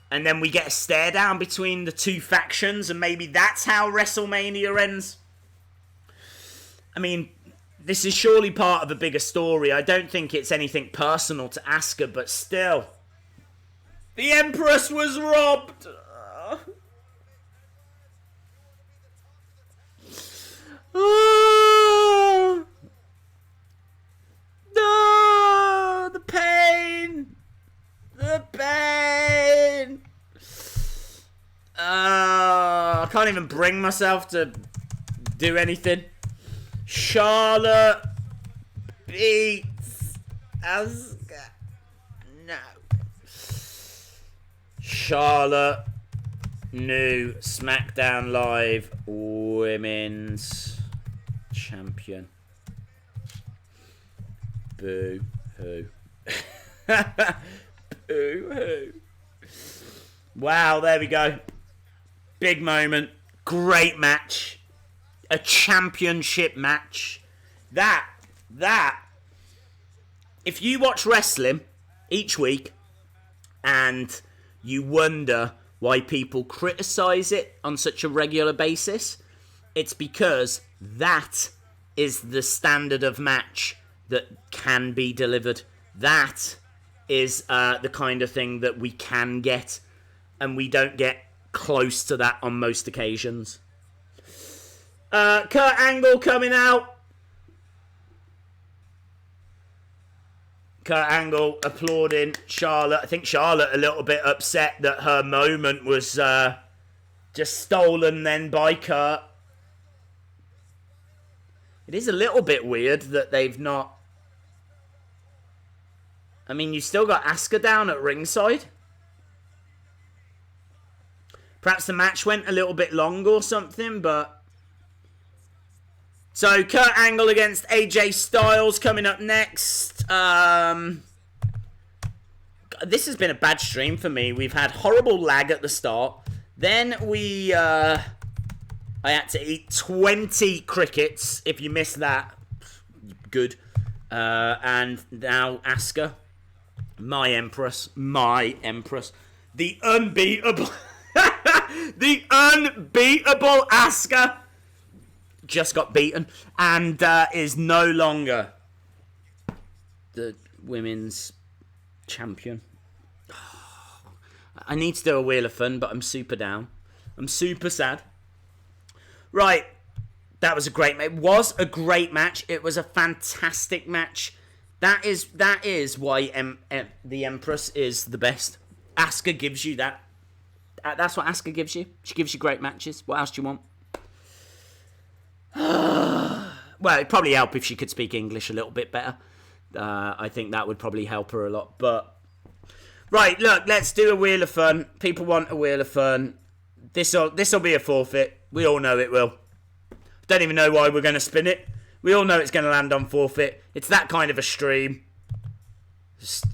and then we get a stare down between the two factions, and maybe that's how WrestleMania ends. I mean, this is surely part of a bigger story. I don't think it's anything personal to Asuka, but still. The Empress was robbed! Oh, no, the pain! The pain! I can't even bring myself to do anything. Charlotte beats Asuka. No. Charlotte, new SmackDown Live Women's Champion. Boo hoo. Boo hoo. Wow, there we go. Big moment. Great match. A championship match. That. If you watch wrestling each week and you wonder why people criticize it on such a regular basis, it's because that is the standard of match that can be delivered. That is the kind of thing that we can get, and we don't get close to that on most occasions. Kurt Angle coming out. Kurt Angle applauding Charlotte. I think Charlotte a little bit upset that her moment was just stolen then by Kurt. It is a little bit weird that they've not... I mean, you still got Asuka down at ringside. Perhaps the match went a little bit long or something, but... So, Kurt Angle against AJ Styles coming up next. This has been a bad stream for me. We've had horrible lag at the start. Then I had to eat 20 crickets. If you missed that, good. And now Asuka. My Empress. The unbeatable... the unbeatable Asuka. Just got beaten and is no longer the women's champion. I need to do a Wheel of Fun, but I'm super down. I'm super sad. Right, that was a great match. It was a great match. It was a fantastic match. That is why the Empress is the best. Asuka gives you that. That's what Asuka gives you. She gives you great matches. What else do you want? Well, it'd probably help if she could speak English a little bit better. I think that would probably help her a lot. But right, look, let's do a Wheel of Fun. People want a Wheel of Fun. This'll be a forfeit. We all know it will. Don't even know why we're going to spin it. We all know it's going to land on forfeit. It's that kind of a stream. Just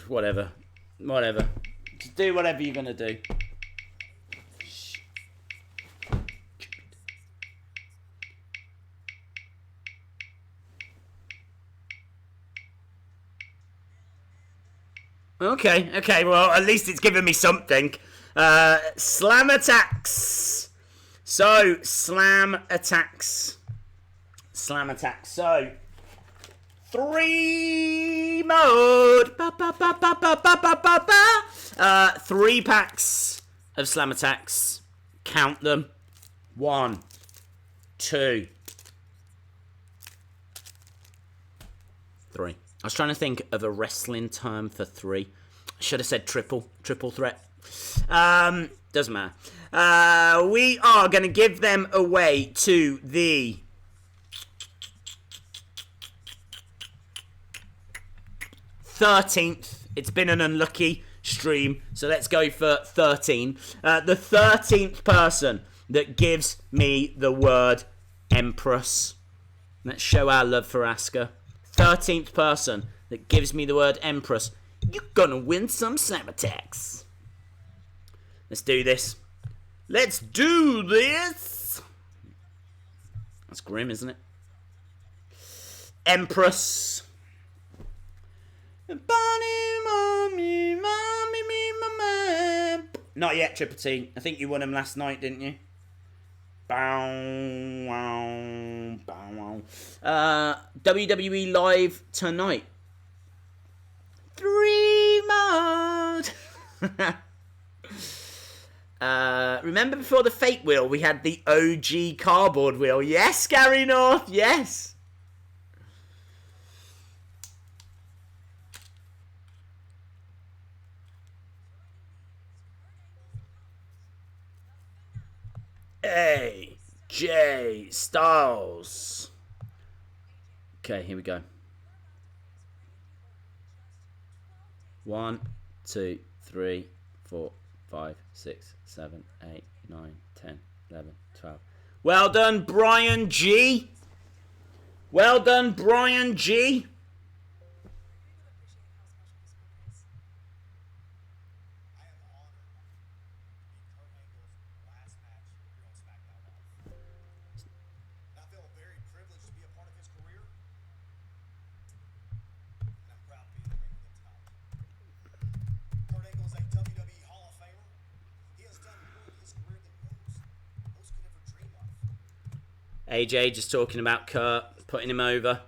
whatever. Just do whatever you're going to do. Okay, well, at least it's given me something. Slam attacks. So, slam attacks. So, 3 mode. 3 packs of slam attacks. Count them. 1, 2, 3. I was trying to think of a wrestling term for 3. I should have said triple threat. Doesn't matter. We are going to give them away to the 13th. It's been an unlucky stream, so let's go for 13. The 13th person that gives me the word Empress. Let's show our love for Asuka. 13th person that gives me the word Empress, you're gonna win some slam attacks. Let's do this. That's grim, isn't it? Empress. Not yet, Triple T. I think you won him last night, didn't you? Bow, wow, bow, wow. WWE Live tonight. 3 mode. Remember before the fake wheel, we had the OG cardboard wheel. Yes, Gary North. Yes. AJ Styles. Okay, here we go. 1, 2, 3, 4, 5, 6, 7, 8, 9, 10, 11, 12. Well done, Brian G. Well done, Brian G. I am honored to be Kurt Angle's last match here on SmackDown Live. And I feel very privileged to be a part of his career. And I'm proud to be in the ring with him tonight. Kurt Angle is a WWE Hall of Famer. He has done more in his career than most could ever dream of. AJ just talking about Kurt, putting him over.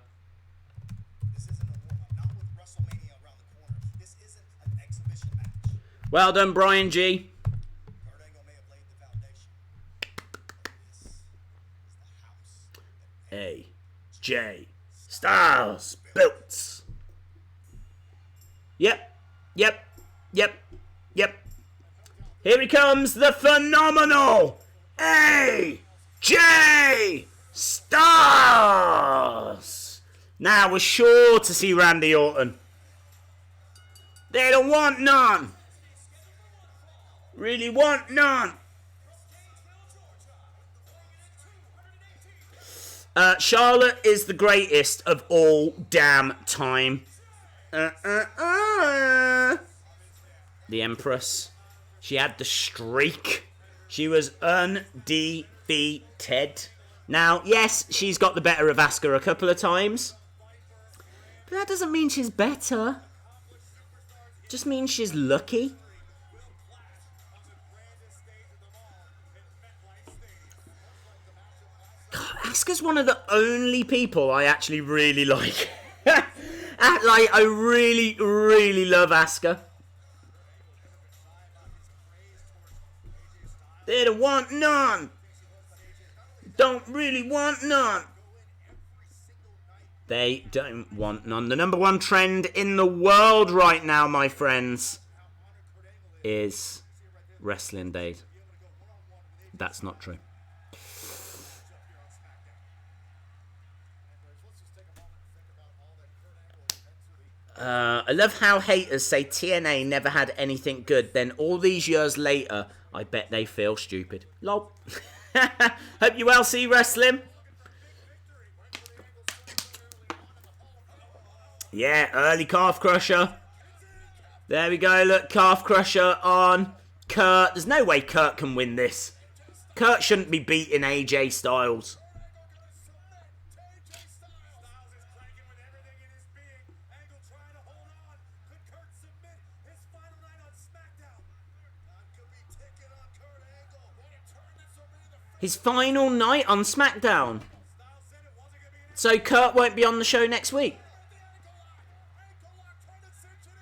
This isn't a warm-up, not with WrestleMania around the corner. This isn't an exhibition match. Well done, Brian G. Kurt Angle may have laid the foundation, but this is the house that AJ Styles built. Yep. Here he comes, the phenomenal AJ Styles. Now we're sure to see Randy Orton. They don't want none. Really want none. Charlotte is the greatest of all damn time. The Empress. She had the streak. She was undefeated. Now, yes, she's got the better of Asuka a couple of times. But that doesn't mean she's better. Just means she's lucky. God, Asuka's one of the only people I actually really like. I really, really love Asuka. They don't want none. Don't really want none. They don't want none. The number one trend in the world right now, my friends, is Wrestling Days. That's not true. I love how haters say TNA never had anything good. Then all these years later, I bet they feel stupid. Lol. Hope you well see wrestling. Yeah, early calf crusher. There we go. Look, calf crusher on Kurt. There's no way Kurt can win this. Kurt shouldn't be beating AJ Styles. His final night on SmackDown. So Kurt won't be on the show next week.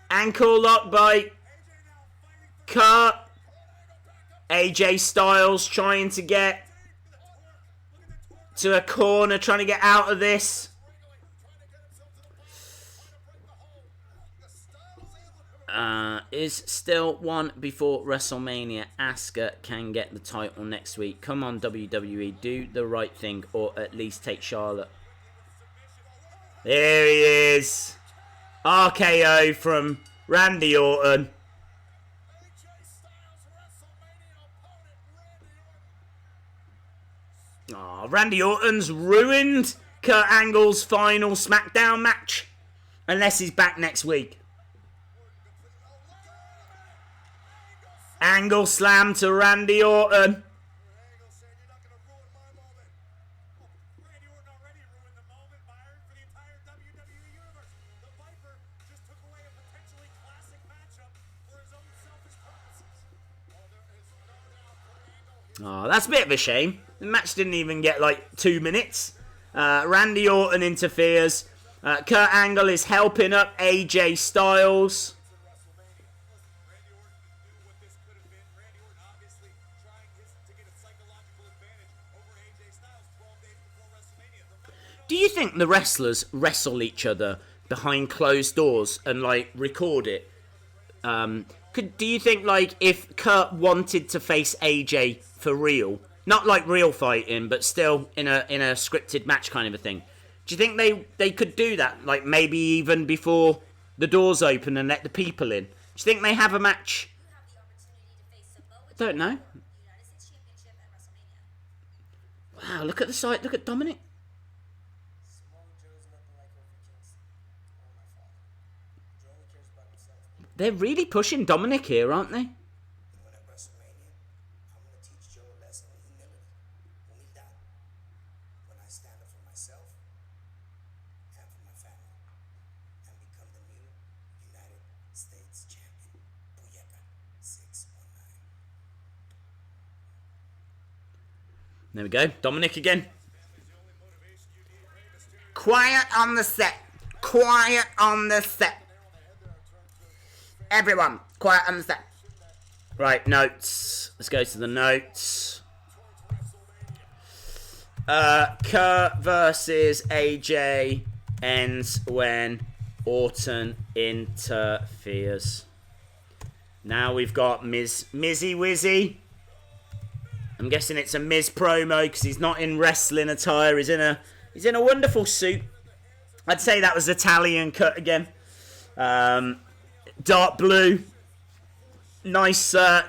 Ankle lock by Kurt. AJ Styles trying to get to a corner, trying to get out of this. Is still one before WrestleMania. Asuka can get the title next week. Come on, WWE, do the right thing, or at least take Charlotte. There he is. RKO from Randy Orton. Oh, Randy Orton's ruined Kurt Angle's final SmackDown match. Unless he's back next week. Angle slam to Randy Orton. Oh, that's a bit of a shame. The match didn't even get like 2 minutes. Randy Orton interferes. Kurt Angle is helping up AJ Styles. Randy Orton knew what this could have been. Randy Orton obviously trying to get a psychological advantage over AJ Styles 12 days before WrestleMania. Do you think the wrestlers wrestle each other behind closed doors and like record it? Do you think like if Kurt wanted to face AJ for real, not like real fighting, but still in a scripted match kind of a thing, do you think they could do that? Like maybe even before the doors open and let the people in? Do you think they have a match? I don't know. Wow, look at the site. Look at Dominic. Small Joe's nothing like Kofi Kingston. All my fault. Joe only cares about himself. They're really pushing Dominic here, aren't they? When at WrestleMania, I'm going to teach Joe a lesson in humility. Humildad. When I stand up for myself and for my family and become the new United States champion. Booyaka 619. There we go. Dominic again. Quiet on the set. Quiet on the set. Everyone, quiet on the set. Right, notes. Let's go to the notes. Kurt versus AJ ends when Orton interferes. Now we've got Mizzy Wizzy. I'm guessing it's a Miz promo because he's not in wrestling attire. He's in a wonderful suit. I'd say that was Italian cut again. Dark blue. Nice, I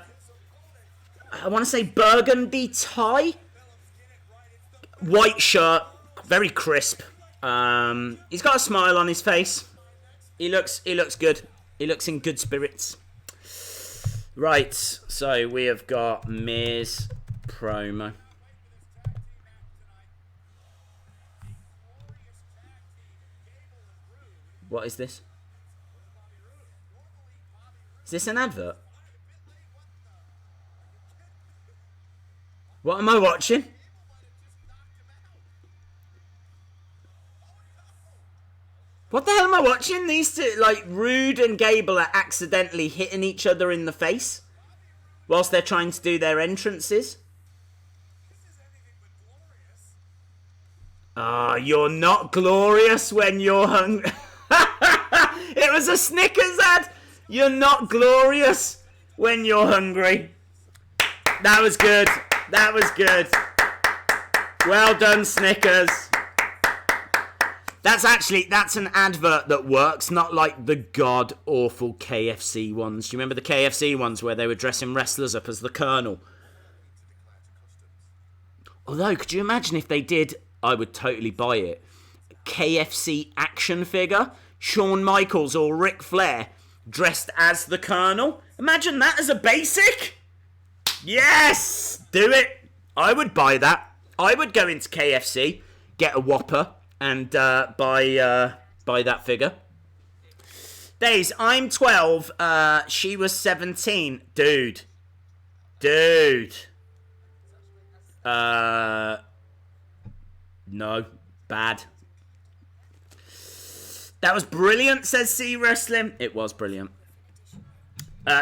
want to say burgundy tie. White shirt. Very crisp. He's got a smile on his face. He looks good. He looks in good spirits. Right, so we have got Miz promo. What is this? Is this an advert? What am I watching? What the hell am I watching? These two, like, Rude and Gable are accidentally hitting each other in the face whilst they're trying to do their entrances. Ah, you're not glorious when you're hungry. It was a Snickers ad. You're not glorious when you're hungry. That was good. That was good. Well done, Snickers. That's an advert that works, not like the god-awful KFC ones. Do you remember the KFC ones where they were dressing wrestlers up as the Colonel? Although, could you imagine if they did, I would totally buy it, KFC action figure, Shawn Michaels or Ric Flair dressed as the Colonel? Imagine that as a basic. Yes! Do it. I would buy that. I would go into KFC, get a Whopper, and buy that figure. Days, I'm 12. She was 17. Dude. No. Bad. That was brilliant, says C Wrestling. It was brilliant.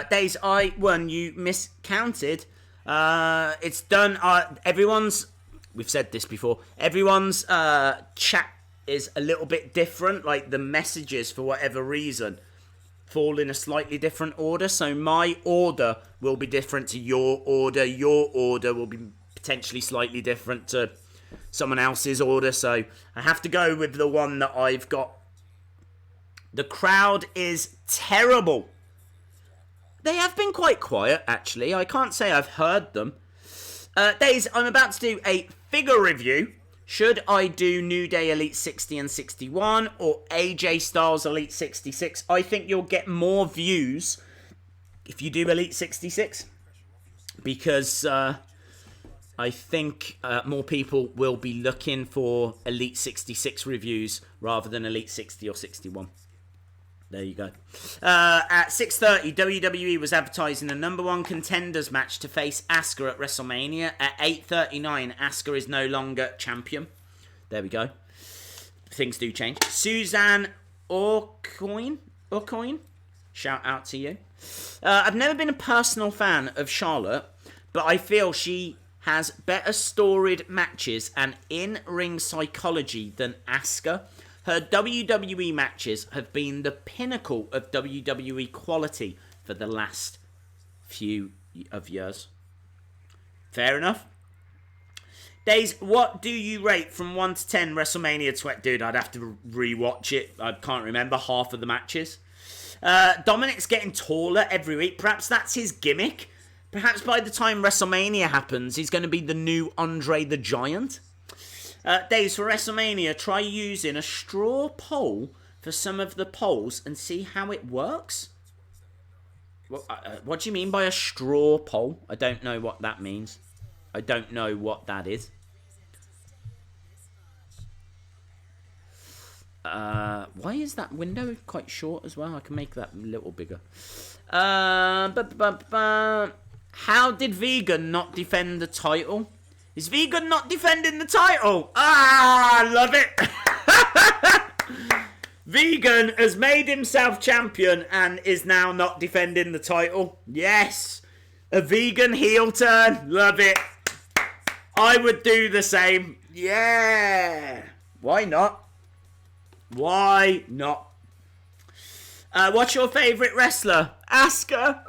Days, I won. You miscounted. It's done. Everyone's... We've said this before. Everyone's chat is a little bit different. Like the messages, for whatever reason, fall in a slightly different order. So my order will be different to your order. Your order will be potentially slightly different to someone else's order. So I have to go with the one that I've got. The crowd is terrible. They have been quite quiet, actually. I can't say I've heard them. Days, I'm about to do a figure review. Should I do New Day Elite 60 and 61 or AJ Styles Elite 66? I think you'll get more views if you do Elite 66. Because I think more people will be looking for Elite 66 reviews rather than Elite 60 or 61. There you go. At 6:30, WWE was advertising a number one contenders match to face Asuka at WrestleMania. At 8:39, Asuka is no longer champion. There we go. Things do change. Suzanne Orcoin, shout out to you. I've never been a personal fan of Charlotte, but I feel she has better storied matches and in-ring psychology than Asuka. Her WWE matches have been the pinnacle of WWE quality for the last few years. Fair enough. Days, what do you rate from 1 to 10 WrestleMania 20? Dude, I'd have to rewatch it. I can't remember half of the matches. Dominic's getting taller every week. Perhaps that's his gimmick. Perhaps by the time WrestleMania happens, he's going to be the new Andre the Giant. Days, for WrestleMania, try using a straw poll for some of the polls and see how it works. What do you mean by a straw poll? I don't know what that means. I don't know what that is. Why is that window quite short as well? I can make that a little bigger. How did Vegan not defend the title? Is Vegan not defending the title? Ah, I love it. Vegan has made himself champion and is now not defending the title. Yes. A vegan heel turn. Love it. I would do the same. Yeah. Why not? Why not? What's your favourite wrestler? Asuka.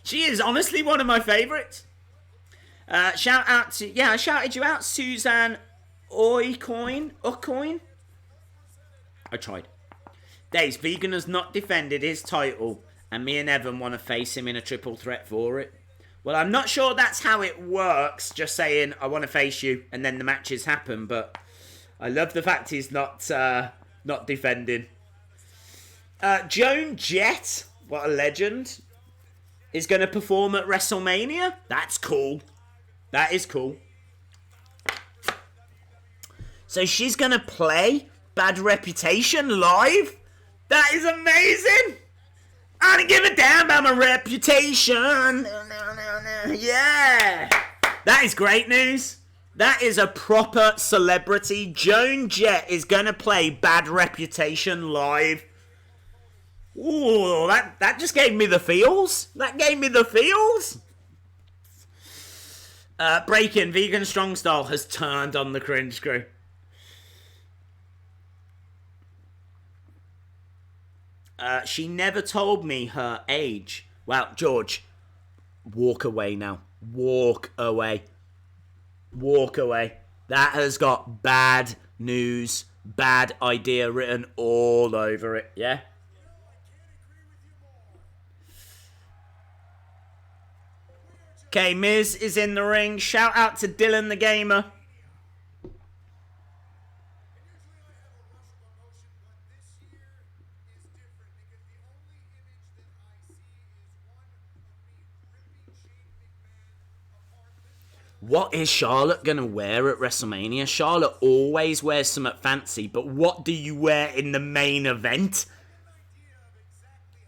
She is honestly one of my favourites. Shout out to... Yeah, I shouted you out. Suzanne Orcoin. I tried. Days, Vegan has not defended his title, and me and Evan want to face him in a triple threat for it. Well, I'm not sure that's how it works. Just saying, I want to face you, and then the matches happen. But I love the fact he's not defending. Joan Jett, what a legend, is going to perform at WrestleMania. That's cool. That is cool. So she's going to play Bad Reputation live? That is amazing. I don't give a damn about my reputation. No. Yeah. That is great news. That is a proper celebrity. Joan Jett is going to play Bad Reputation live. Ooh, that just gave me the feels. That gave me the feels. Breaking, Vegan Strong Style has turned on the cringe crew. She never told me her age. Well, George, walk away now. Walk away. Walk away. That has got bad news, bad idea written all over it, yeah? Okay, Miz is in the ring. Shout out to Dylan the Gamer. What is Charlotte going to wear at WrestleMania? Charlotte always wears something fancy, but what do you wear in the main event?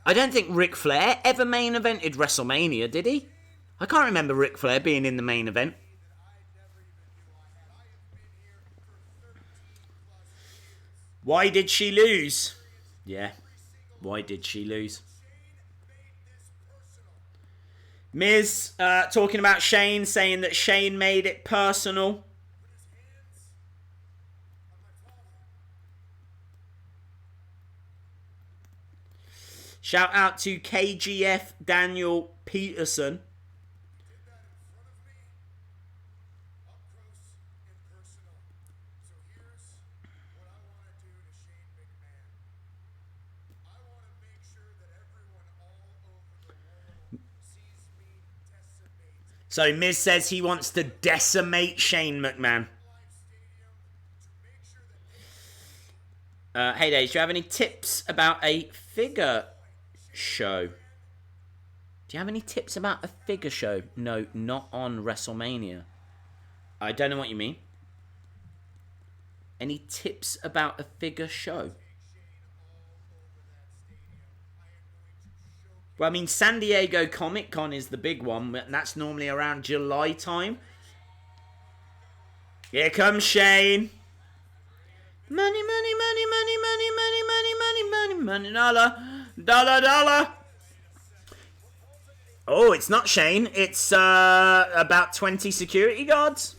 I don't think Ric Flair ever main evented WrestleMania, did he? I can't remember Ric Flair being in the main event. Why did she lose? Yeah, why did she lose? Miz talking about Shane, saying that Shane made it personal. Shout out to KGF Daniel Peterson. So Miz says he wants to decimate Shane McMahon. Hey Dave, do you have any tips about a figure show? Do you have any tips about a figure show? No, not on WrestleMania. I don't know what you mean. Any tips about a figure show? Well, I mean, San Diego Comic Con is the big one, and that's normally around July time. Here comes Shane. Money, money, money, money, money, money, money, money, money, money, dollar, dollar, dollar. Oh, it's not Shane. It's about 20 security guards.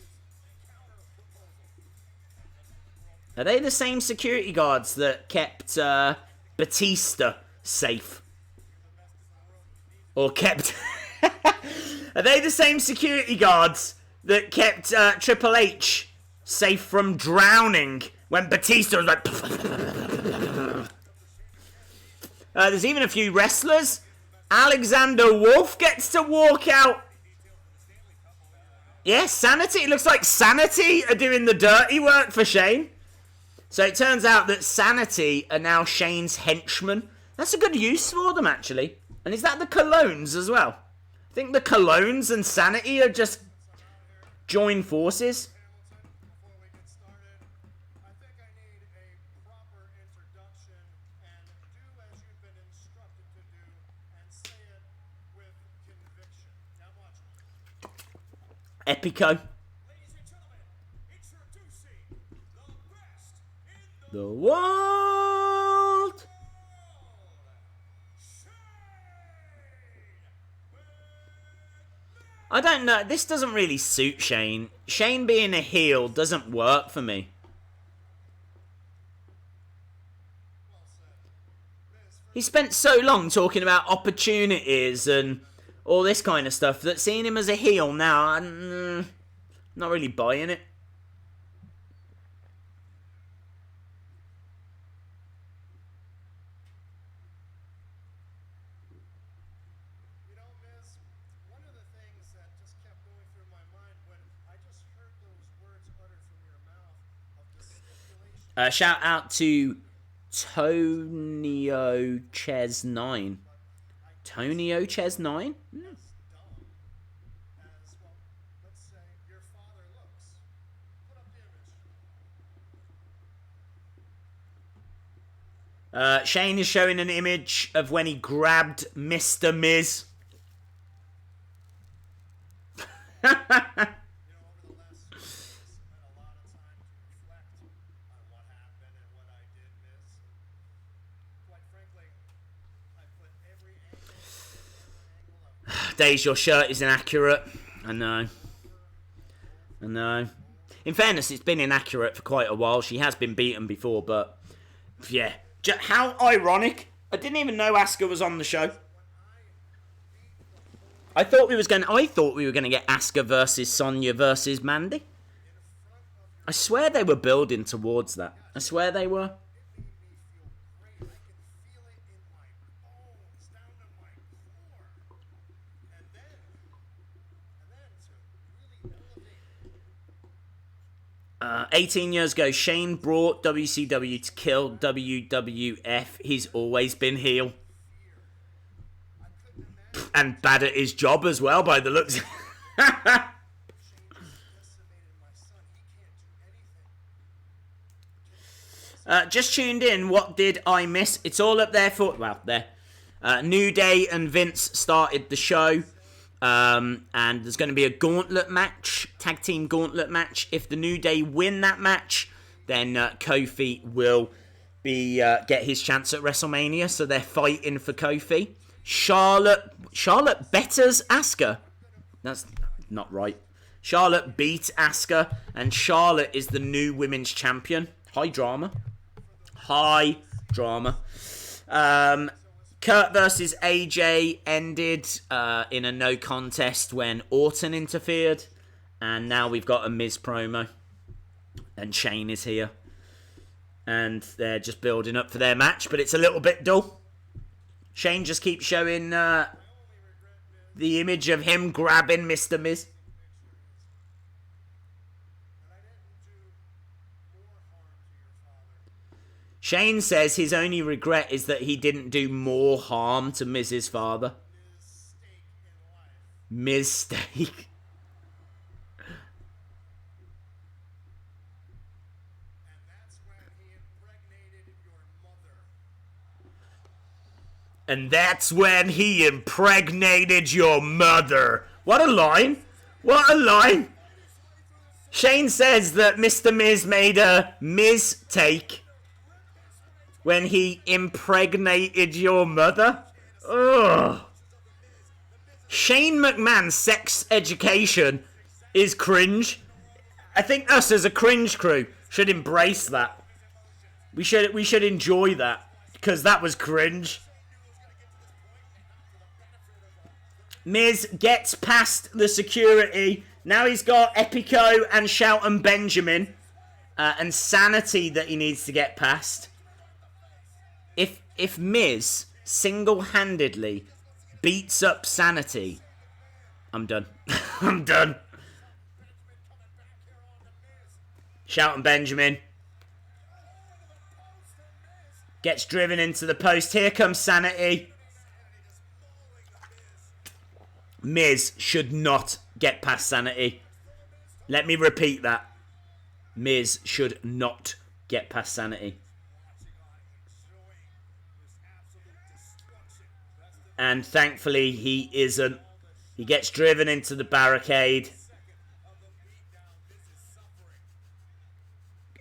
Are they the same security guards that kept Batista safe? Or kept... Are they the same security guards that kept Triple H safe from drowning when Batista was like... There's even a few wrestlers. Alexander Wolf gets to walk out. Yeah, Sanity. It looks like Sanity are doing the dirty work for Shane. So it turns out that Sanity are now Shane's henchmen. That's a good use for them, actually. And is that the Colognes as well? I think the Colognes and Sanity are just joined forces. Before we get started, I think I need a proper introduction and do as you've been instructed to do and say it with conviction. Now watch. Epico. Ladies and gentlemen, introducing the best in The world. I don't know. This doesn't really suit Shane. Shane being a heel doesn't work for me. He spent so long talking about opportunities and all this kind of stuff that seeing him as a heel now, I'm not really buying it. You know, Miz, one of the things that just kept going through my mind when I just heard those words uttered from your mouth of the stipulation. Shout out to Tonio Ches 9. Tonio Ches 9? Dumb as, well, let's say your father looks. Put up the image. Shane is showing an image of when he grabbed Mr. Miz. You know, over the last 2 days, I spent a lot of time to reflect on what happened and what I did miss. And quite frankly, I put every angle of Days, your shirt is inaccurate. I know. In fairness, it's been inaccurate for quite a while. She has been beaten before, but yeah. How ironic. I didn't even know Asuka was on the show. I thought we were going to get Asuka versus Sonya versus Mandy. I swear they were building towards that. I swear they were. made me feel great. I can feel it in my bones, down to my core. And then to really elevate. 18 years ago, Shane brought WCW to kill WWF. He's always been heel. I couldn't imagine And bad at his job as well, by the looks. Shane just decimated my son. He can't do anything. Just tuned in. What did I miss? It's all up there for... Well, there. New Day and Vince started the show. And there's going to be a gauntlet match. Tag team gauntlet match. If the New Day win that match, then Kofi will be get his chance at WrestleMania. So they're fighting for Kofi. Charlotte betters Asuka. That's not right. Charlotte beat Asuka, and Charlotte is the new women's champion. High drama. Kurt versus AJ ended in a no contest when Orton interfered, and now we've got a Miz promo, and Shane is here, and they're just building up for their match, but it's a little bit dull. Shane just keeps showing the image of him grabbing Mr. Miz. And I didn't do more harm to your father. Shane says his only regret is that he didn't do more harm to Miz's father. Mistake in life. Mistake. And that's when he impregnated your mother. And that's when he impregnated your mother. What a line. What a line. Shane says that Mr. Miz made a mistake when he impregnated your mother. Ugh. Shane McMahon's sex education is cringe. I think us as a cringe crew should embrace that. We should enjoy that, because that was cringe. Miz gets past the security. Now he's got Epico and Shelton Benjamin and Sanity that he needs to get past. If Miz single-handedly beats up Sanity, I'm done. I'm done. Shelton Benjamin gets driven into the post. Here comes Sanity. Miz should not get past Sanity. Let me repeat that. Miz should not get past Sanity. And thankfully he isn't. He gets driven into the barricade.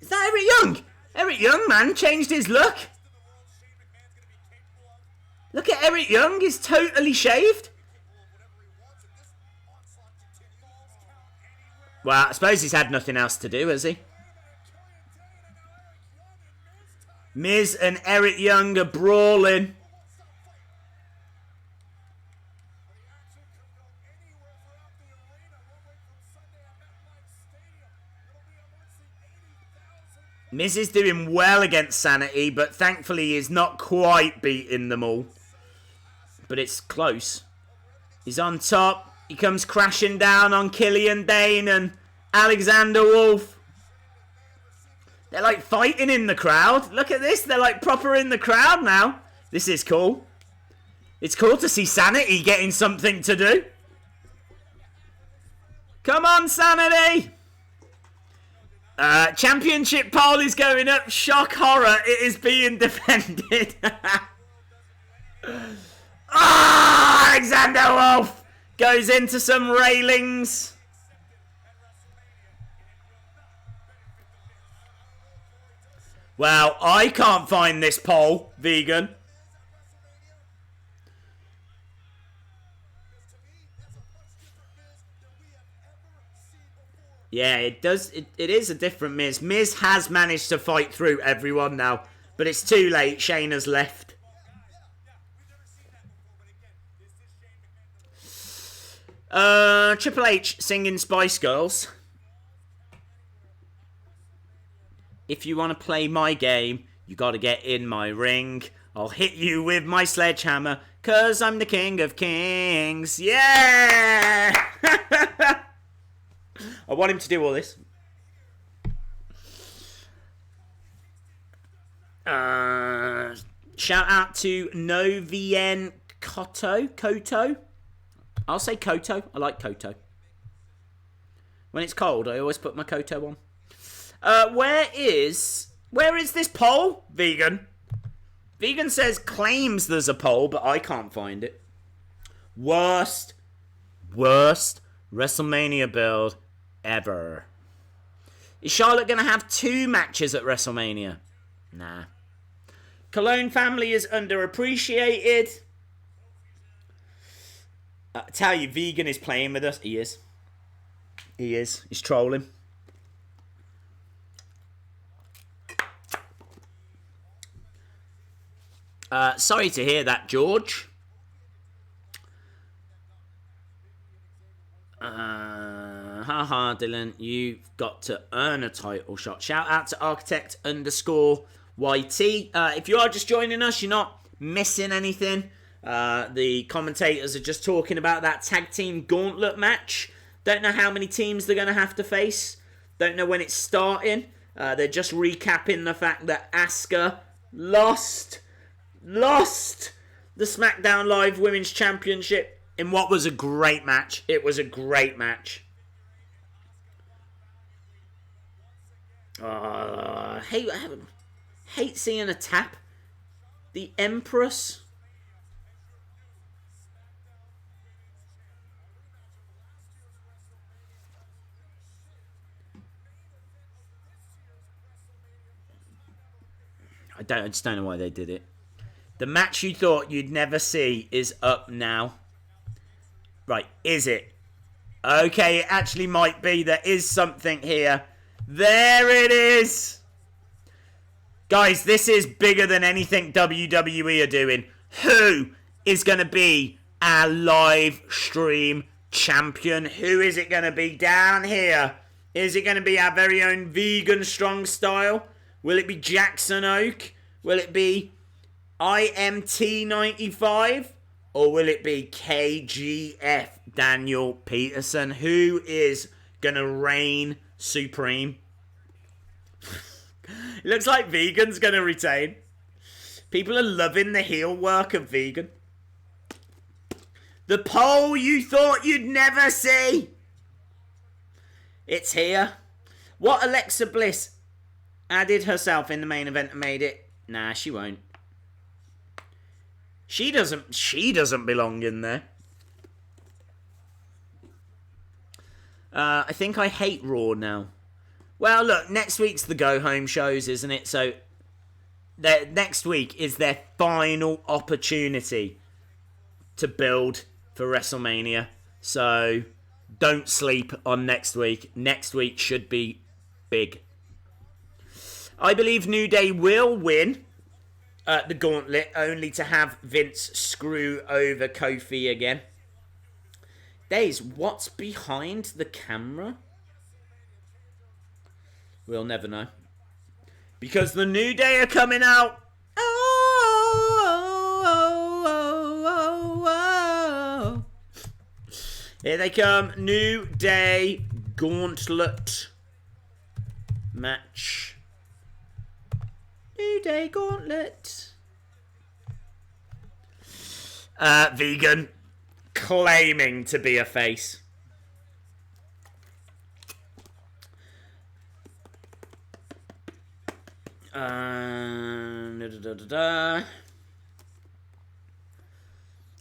Is that Eric Young? Eric Young, man, changed his look. Look at Eric Young, he's totally shaved. Well, I suppose he's had nothing else to do, has he? Miz and Eric Young are brawling. Miz is doing well against Sanity, but thankfully he's not quite beating them all. But it's close. He's on top. He comes crashing down on Killian Dane and Alexander Wolf. They're like fighting in the crowd. Look at this. They're like proper in the crowd now. This is cool. It's cool to see Sanity getting something to do. Come on, Sanity. Championship poll is going up. Shock horror. It is being defended. Alexander Wolf goes into some railings. Well, I can't find this poll, vegan. Yeah, it does. It is a different Miz. Miz has managed to fight through everyone now, but it's too late. Shane has left. Triple H singing Spice Girls. If you want to play my game, you got to get in my ring. I'll hit you with my sledgehammer, 'cause I'm the king of kings. Yeah! I want him to do all this. Shout out to Novien Koto. I'll say Koto. I like Koto. When it's cold, I always put my Koto on. Where is this poll? Vegan. Vegan says claims there's a poll, but I can't find it. Worst WrestleMania build ever. Is Charlotte going to have 2 matches at WrestleMania? Nah. Cologne family is underappreciated. I tell you, Vegan is playing with us. He is. He's trolling. Sorry to hear that, George. Haha, Dylan, you've got to earn a title shot. Shout out to Architect_YT. If you are just joining us, you're not missing anything. The commentators are just talking about that tag team gauntlet match. Don't know how many teams they're going to have to face. Don't know when it's starting. They're just recapping the fact that Asuka lost the SmackDown Live Women's Championship in what was a great match. It was a great match. Hate seeing a tap. The Empress. I just don't know why they did it. The match you thought you'd never see is up now. Right, is it? Okay, it actually might be. There is something here. There it is! Guys, this is bigger than anything WWE are doing. Who is going to be our live stream champion? Who is it going to be down here? Is it going to be our very own vegan strong style? Will it be Jackson Oak? Will it be IMT95? Or will it be KGF Daniel Peterson? Who is going to reign supreme? It looks like Vegan's going to retain. People are loving the heel work of Vegan. The poll you thought you'd never see. It's here. What Alexa Bliss added herself in the main event and made it? Nah, she won't. She doesn't belong in there. I think I hate Raw now. Well, look, next week's the go-home shows, isn't it? So, next week is their final opportunity to build for WrestleMania. So, don't sleep on next week. Next week should be big. I believe New Day will win the Gauntlet, only to have Vince screw over Kofi again. Days, what's behind the camera? We'll never know. Because the New Day are coming out. Oh. Here they come. New Day Gauntlet match. New Day Gauntlet. Vegan claiming to be a face.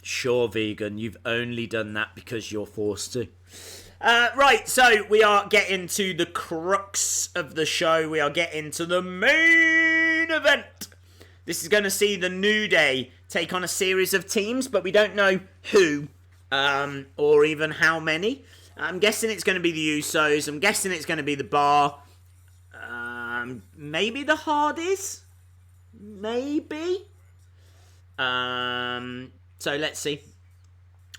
Sure, Vegan, you've only done that because you're forced to. Right, so we are getting to the crux of the show. We are getting to the main event. This is going to see the New Day take on a series of teams, but we don't know who or even how many. I'm guessing it's going to be the Usos. I'm guessing it's going to be the Bar. Maybe the Hardys? Maybe? So let's see.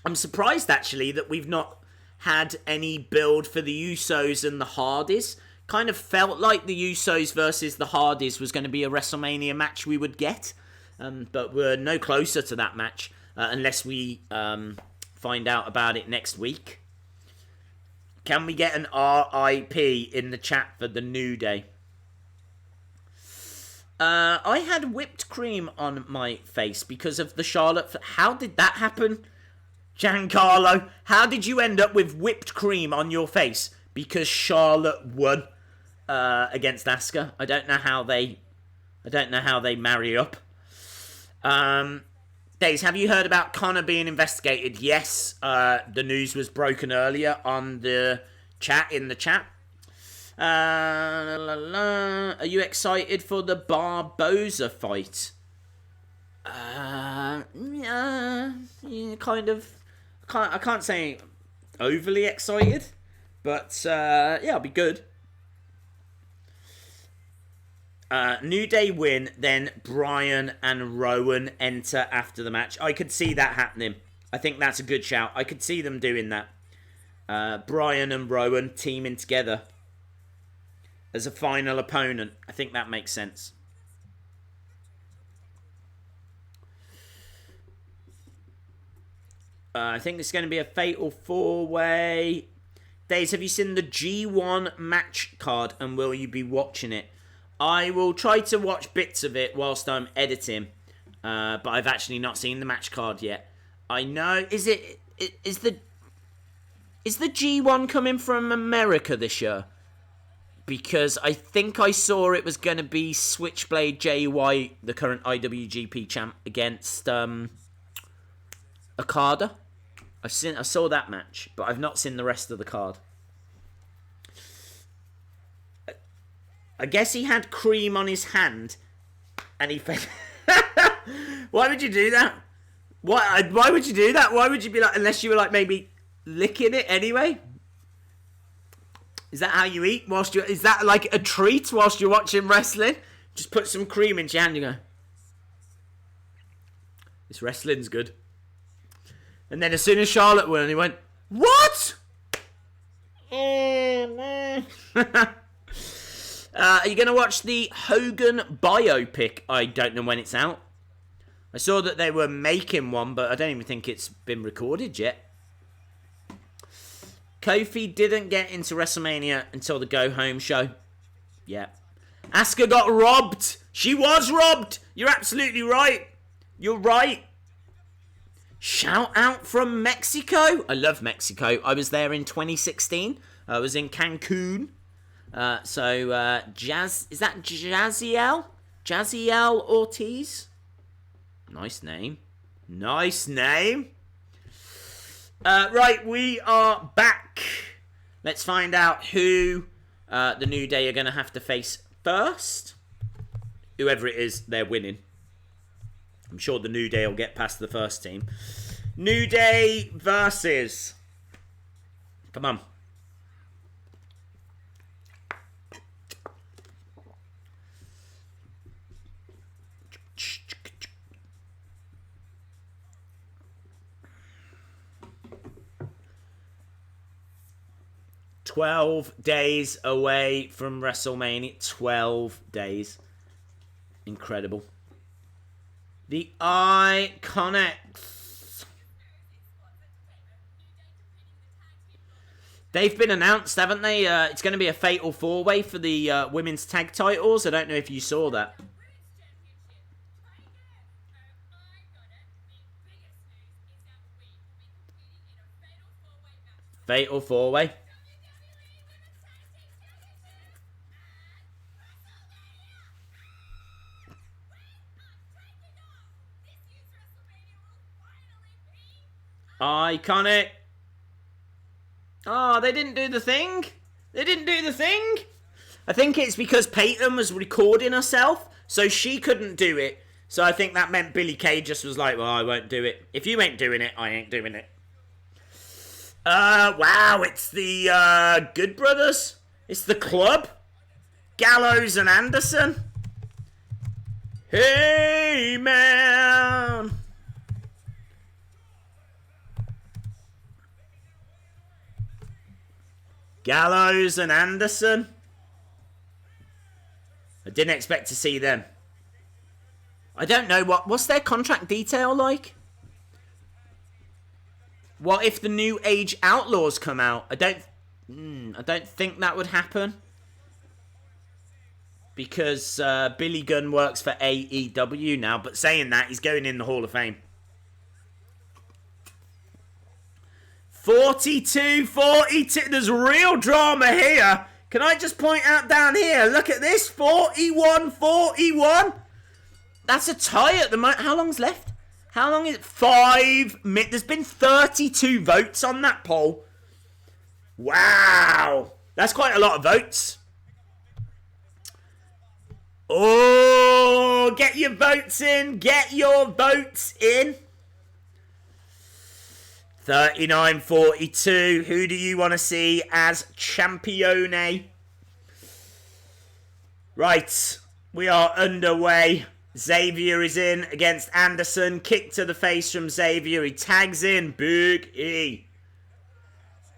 I'm surprised, actually, that we've not had any build for the Usos and the Hardys. Kind of felt like the Usos versus the Hardys was going to be a WrestleMania match we would get. But we're no closer to that match unless we find out about it next week. Can we get an RIP in the chat for the New Day? I had whipped cream on my face because of the Charlotte... How did that happen? Giancarlo, how did you end up with whipped cream on your face? Because Charlotte won against Asuka. I don't know how they marry up. Days, have you heard about Connor being investigated? Yes, the news was broken earlier on the chat, in the chat. Are you excited for the Barboza fight? Yeah, kind of. I can't say overly excited, but yeah, it'll be good. New Day win, then Bryan and Rowan enter after the match. I could see that happening. I think that's a good shout. I could see them doing that. Bryan and Rowan teaming together as a final opponent. I think that makes sense. I think it's going to be a fatal 4-way. Days, have you seen the G1 match card and will you be watching it? I will try to watch bits of it whilst I'm editing, but I've actually not seen the match card yet. I know. Is the G1 coming from America this year? Because I think I saw it was going to be Switchblade Jay White, the current IWGP champ, against Okada. I saw that match, but I've not seen the rest of the card. I guess he had cream on his hand And he Why would you do that? Why would you do that? Why would you be like, unless you were like maybe licking it anyway? Is that how you eat is that like a treat whilst you're watching wrestling? Just put some cream into your hand and you go, this wrestling's good. And then as soon as Charlotte won, he went, what? Are you going to watch the Hogan biopic? I don't know when it's out. I saw that they were making one, but I don't even think it's been recorded yet. Kofi didn't get into WrestleMania until the Go Home show. Yeah. Asuka got robbed. She was robbed. You're absolutely right. You're right. Shout out from Mexico. I love Mexico. I was there in 2016. I was in Cancun. Is that Jazziel Ortiz? Nice name. Nice name. Right, we are back. Let's find out who the New Day are going to have to face first. Whoever it is, they're winning. I'm sure the New Day will get past the first team. New Day versus... Come on. "12 days away from WrestleMania." 12 days. Incredible. The Iconics. They've been announced, haven't they? It's going to be a fatal four-way for the women's tag titles. I don't know if you saw that. Fatal four-way. Iconic. Oh, they didn't do the thing. They didn't do the thing. I think it's because Peyton was recording herself, so she couldn't do it. So I think that meant Billie Kay just was like, well, I won't do it. If you ain't doing it, I ain't doing it. Wow, it's the Good Brothers. It's the Club. Gallows and Anderson. Hey, man. Gallows and Anderson. I didn't expect to see them. I don't know what's their contract detail like? What if the New Age Outlaws come out? I don't think that would happen. Because Billy Gunn works for AEW now, but saying that, he's going in the Hall of Fame. 42. There's real drama here. Can I just point out down here? Look at this. 41. That's a tie at the moment. How long's left? How long is it? 5 minutes. There's been 32 votes on that poll. Wow. That's quite a lot of votes. Oh, get your votes in. Get your votes in. 39-42. Who do you want to see as champione? Right, we are underway. Xavier is in against Anderson. Kick to the face from Xavier. He tags in Big E.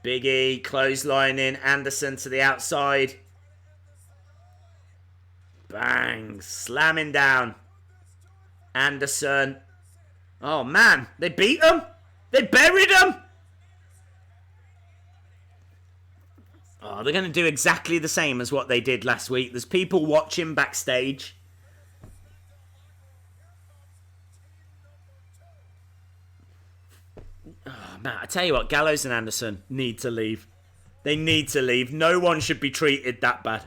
Big E clotheslining Anderson to the outside. Bang, slamming down Anderson. Oh man, they beat him. They buried him! Oh, they're going to do exactly the same as what they did last week. There's people watching backstage. Oh, man, I tell you what, Gallows and Anderson need to leave. They need to leave. No one should be treated that bad.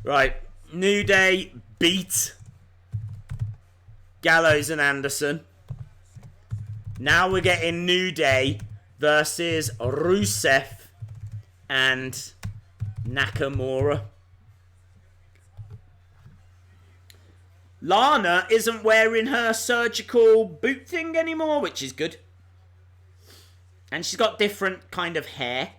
Right, New Day beat Gallows and Anderson. Now we're getting New Day versus Rusev and Nakamura. Lana isn't wearing her surgical boot thing anymore, which is good. And she's got different kind of hair.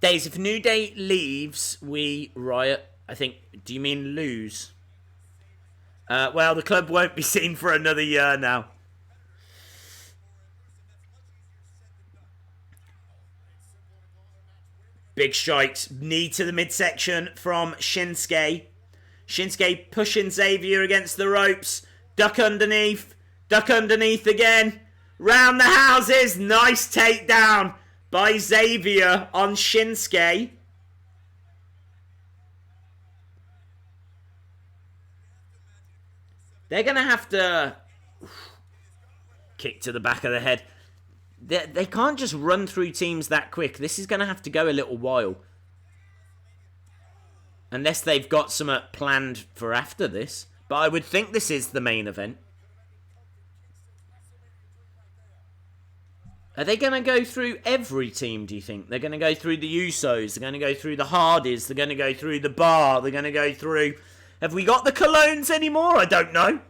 Days, if New Day leaves, we riot. I think, do you mean lose? Well, the club won't be seen for another year now. Big strikes. Knee to the midsection from Shinsuke. Shinsuke pushing Xavier against the ropes. Duck underneath. Duck underneath again. Round the houses. Nice takedown by Xavier on Shinsuke. They're going to have to kick to the back of the head. They can't just run through teams that quick. This is going to have to go a little while. Unless they've got something planned for after this. But I would think this is the main event. Are they going to go through every team, do you think? They're going to go through the Usos. They're going to go through the Hardys. They're going to go through the Bar. They're going to go through... Have we got the Colognes anymore? I don't know.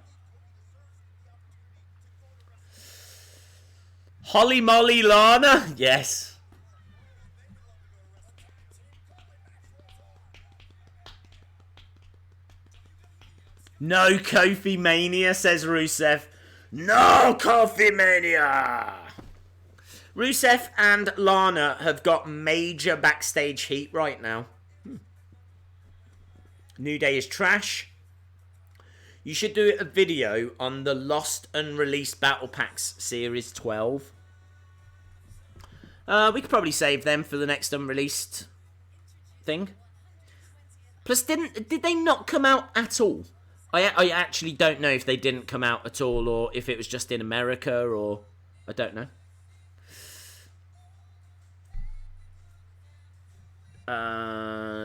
Holly Molly Lana? Yes. No Kofi Mania, says Rusev. No Kofi Mania! Rusev and Lana have got major backstage heat right now. New Day is trash. You should do a video on the Lost Unreleased Battle Packs Series 12. We could probably save them for the next unreleased thing. Plus, did they not come out at all? I actually don't know if they didn't come out at all, or if it was just in America, or... I don't know.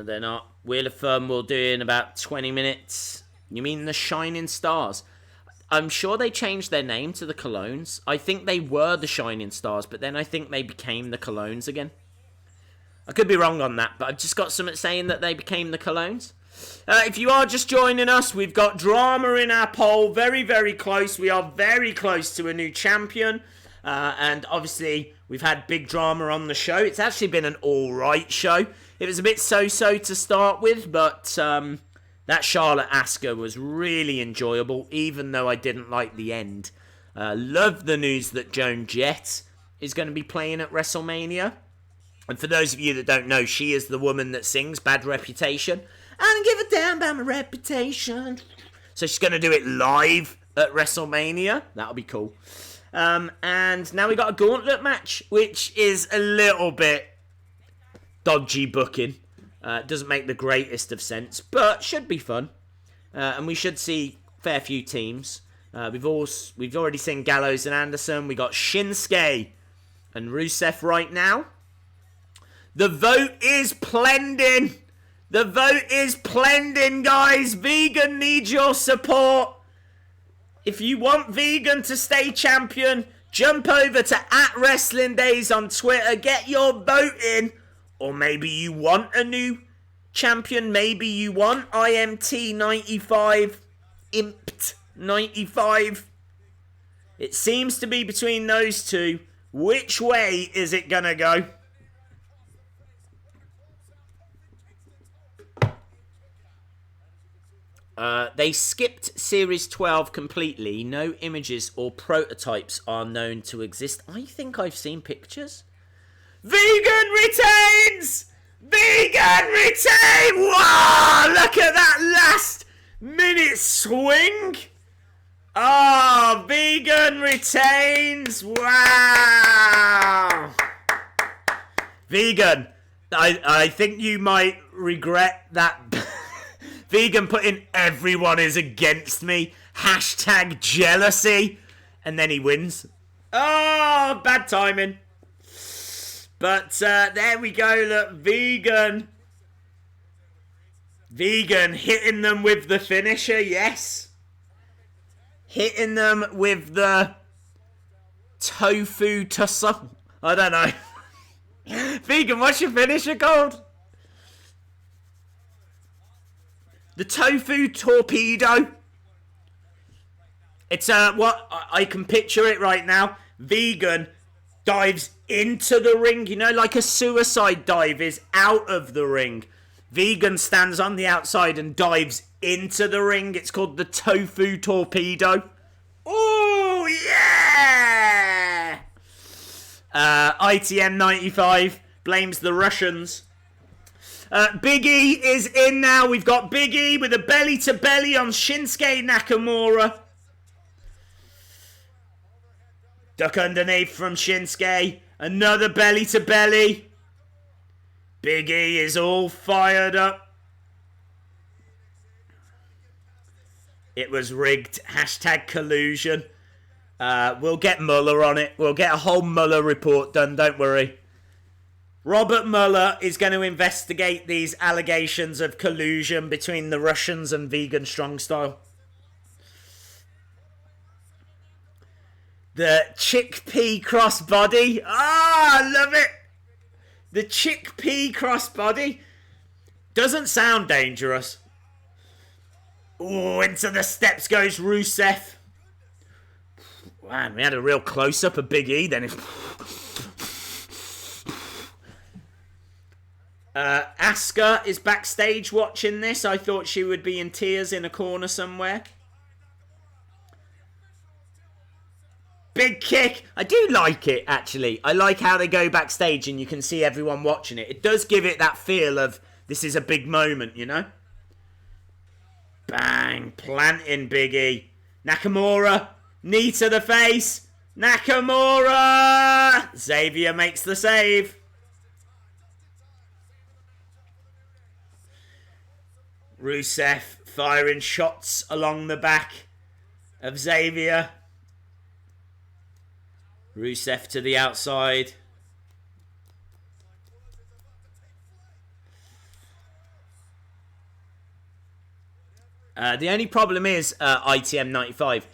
They're not. Wheel of Fun will do in about 20 minutes. You mean the Shining Stars? I'm sure they changed their name to the Colognes. I think they were the Shining Stars, but then I think they became the Colognes again. I could be wrong on that, but I've just got something saying that they became the Colognes. If you are just joining us, we've got drama in our poll. Very, very close. We are very close to a new champion. And obviously, we've had big drama on the show. It's actually been an alright show. It was a bit so-so to start with, but that Charlotte Asuka was really enjoyable, even though I didn't like the end. Love the news that Joan Jett is going to be playing at WrestleMania. And for those of you that don't know, she is the woman that sings Bad Reputation. I don't give a damn about my reputation. So she's going to do it live at WrestleMania. That'll be cool. And now we got a Gauntlet match, which is a little bit dodgy booking. Doesn't make the greatest of sense, but should be fun. And we should see a fair few teams. We've already seen Gallows and Anderson. We got Shinsuke and Rusev right now. The vote is plending. The vote is plending, guys. Vegan needs your support. If you want Vegan to stay champion, jump over to @WrestlingDays on Twitter. Get your vote in. Or maybe you want a new champion. Maybe you want IMT95. Impt95. It seems to be between those two. Which way is it gonna go? They skipped Series 12 completely. No images or prototypes are known to exist. I think I've seen pictures. Vegan retains! Vegan retain! Wow! Look at that last minute swing! Oh, Vegan retains! Wow! Vegan, I think you might regret that. Vegan putting everyone is against me. Hashtag jealousy. And then he wins. Oh, bad timing. But there we go. Look, Vegan. Vegan hitting them with the finisher. Yes. Hitting them with the tofu tussle. I don't know. Vegan, what's your finisher called? The tofu torpedo. It's what I can picture it right now. Vegan dives into the ring, you know, like a suicide dive is out of the ring. Vegan stands on the outside and dives into the ring. It's called the tofu torpedo. Oh yeah! ITM95 blames the Russians. Big E is in now. We've got Big E with a belly to belly on Shinsuke Nakamura. Duck underneath from Shinsuke. Another belly to belly. Big E is all fired up. It was rigged. Hashtag collusion. We'll get Mueller on it. We'll get a whole Mueller report done, don't worry. Robert Mueller is going to investigate these allegations of collusion between the Russians and Vegan Strong Style. The chickpea crossbody. Ah, I love it. The chickpea crossbody. Doesn't sound dangerous. Oh, into the steps goes Rusev. Man, we had a real close-up of Big E then. Asuka is backstage watching this. I thought she would be in tears in a corner somewhere. Big kick. I do like it, actually. I like how they go backstage and you can see everyone watching it. It does give it that feel of this is a big moment, you know? Bang. Planting Big E. Nakamura. Knee to the face. Nakamura. Xavier makes the save. Rusev firing shots along the back of Xavier. Rusev to the outside. The only problem is, ITM 95,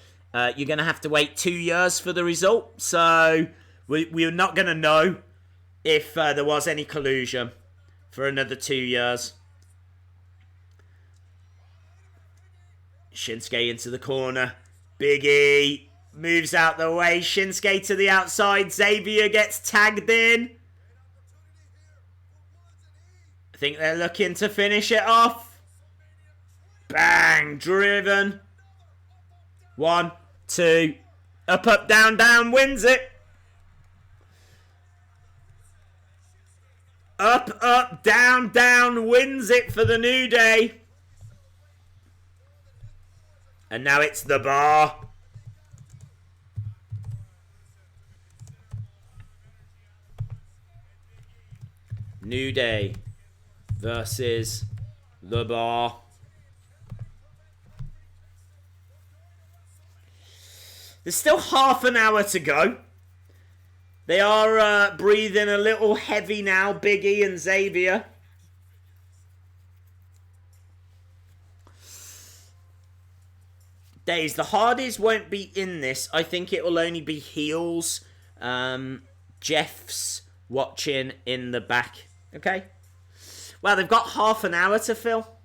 you're going to have to wait 2 years for the result. So we're not going to know if there was any collusion for another 2 years. Shinsuke into the corner. Big E moves out the way. Shinsuke to the outside. Xavier gets tagged in. I think they're looking to finish it off. Bang. Driven. 1, 2. Up, up, down, down. Wins it. Up, down, down. Wins it for the New Day. And now it's the bar. New Day versus the bar. There's still half an hour to go. They are breathing a little heavy now, Big E and Xavier. Days, the Hardys won't be in this. I think it will only be heels. Jeff's watching in the back. Okay? Well, they've got half an hour to fill.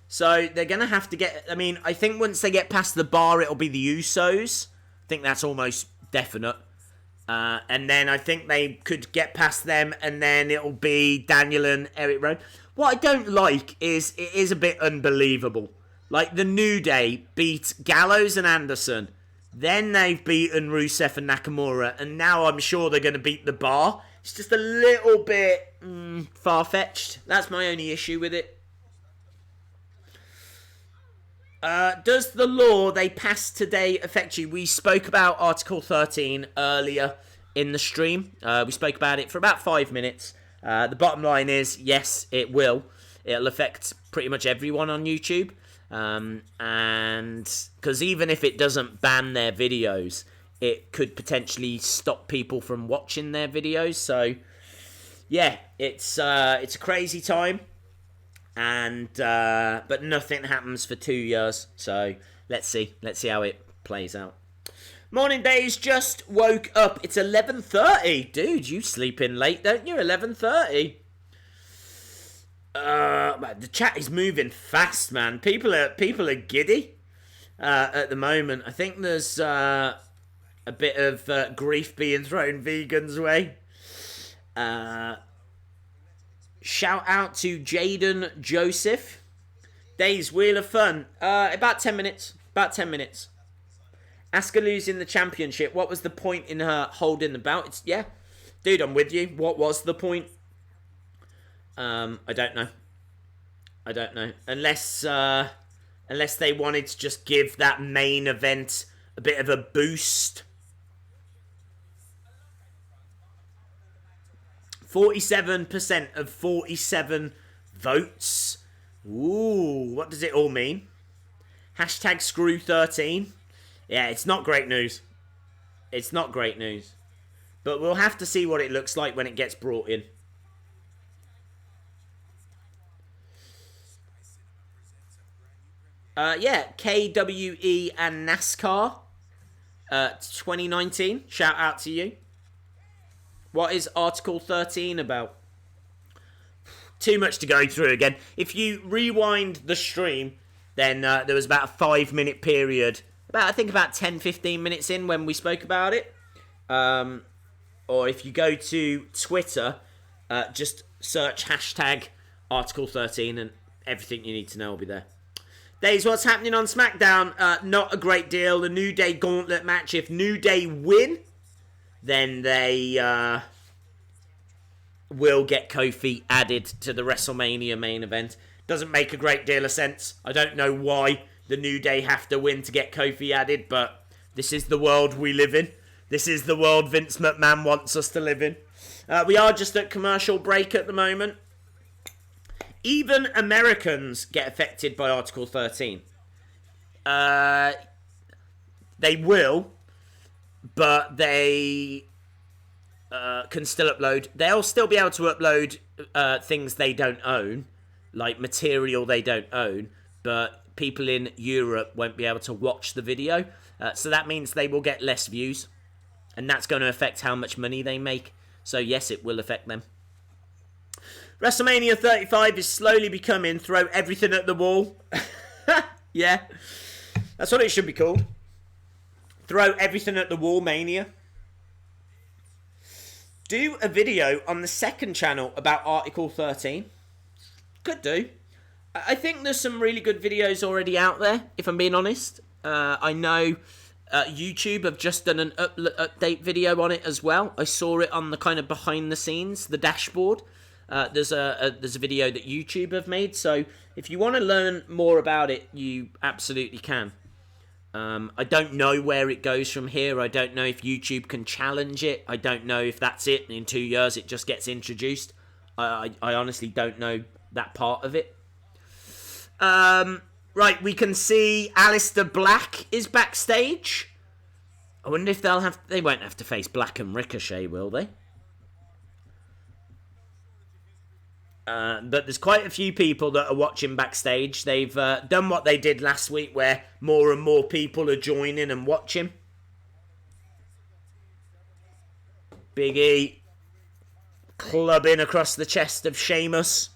So they're going to have to get... I mean, I think once they get past the bar, it'll be the Usos. I think that's almost definite. And then I think they could get past them, and then it'll be Daniel and Eric Rowan. What I don't like is it is a bit unbelievable. Like, the New Day beat Gallows and Anderson. Then they've beaten Rusev and Nakamura. And now I'm sure they're going to beat the bar. It's just a little bit far-fetched. That's my only issue with it. Does the law they passed today affect you? We spoke about Article 13 earlier in the stream. We spoke about it for about 5 minutes. The bottom line is, yes, it will. It'll affect pretty much everyone on YouTube. And because even if it doesn't ban their videos, it could potentially stop people from watching their videos. So yeah, it's a crazy time, and but nothing happens for 2 years. So let's see how it plays out. Morning days, just woke up. It's 11:30. Dude, you sleep in late, don't you? 11:30. The chat is moving fast, man. People are giddy at the moment. I think there's a bit of grief being thrown vegans' way. Shout out to Jaden Joseph. Days Wheel of Fun. About 10 minutes. Asuka losing the championship. What was the point in her holding the belt? Yeah, dude, I'm with you. What was the point? I don't know. Unless they wanted to just give that main event a bit of a boost. 47% of 47 votes. Ooh, what does it all mean? Hashtag screw 13. Yeah, it's not great news. But we'll have to see what it looks like when it gets brought in. KWE and NASCAR 2019. Shout out to you. What is Article 13 about? Too much to go through again. If you rewind the stream, then there was about a 5-minute period. I think about 10-15 minutes in when we spoke about it. Or if you go to Twitter, just search hashtag Article 13 and everything you need to know will be there. Days, what's happening on SmackDown? Not a great deal. The New Day Gauntlet match. If New Day win, then they will get Kofi added to the WrestleMania main event. Doesn't make a great deal of sense. I don't know why the New Day have to win to get Kofi added, but this is the world we live in. This is the world Vince McMahon wants us to live in. We are just at commercial break at the moment. Even Americans get affected by Article 13. They will, but they can still upload. They'll still be able to upload things they don't own, like material they don't own, but people in Europe won't be able to watch the video. So that means they will get less views, and that's going to affect how much money they make. So yes, it will affect them. WrestleMania 35 is slowly becoming throw everything at the wall. Yeah, that's what it should be called. Throw everything at the wall mania. Do a video on the second channel about Article 13. Could do. I think there's some really good videos already out there, if I'm being honest. I know YouTube have just done an update video on it as well. I saw it on the kind of behind the scenes, the dashboard. There's a video that YouTube have made, so if you want to learn more about it, you absolutely can. I don't know where it goes from here. I don't know if YouTube can challenge it. I don't know if that's it. In 2 years, it just gets introduced. I honestly don't know that part of it. Right, we can see Aleister Black is backstage. I wonder if they won't have to face Black and Ricochet, will they? But there's quite a few people that are watching backstage. They've done what they did last week, where more and more people are joining and watching. Big E clubbing across the chest of Sheamus.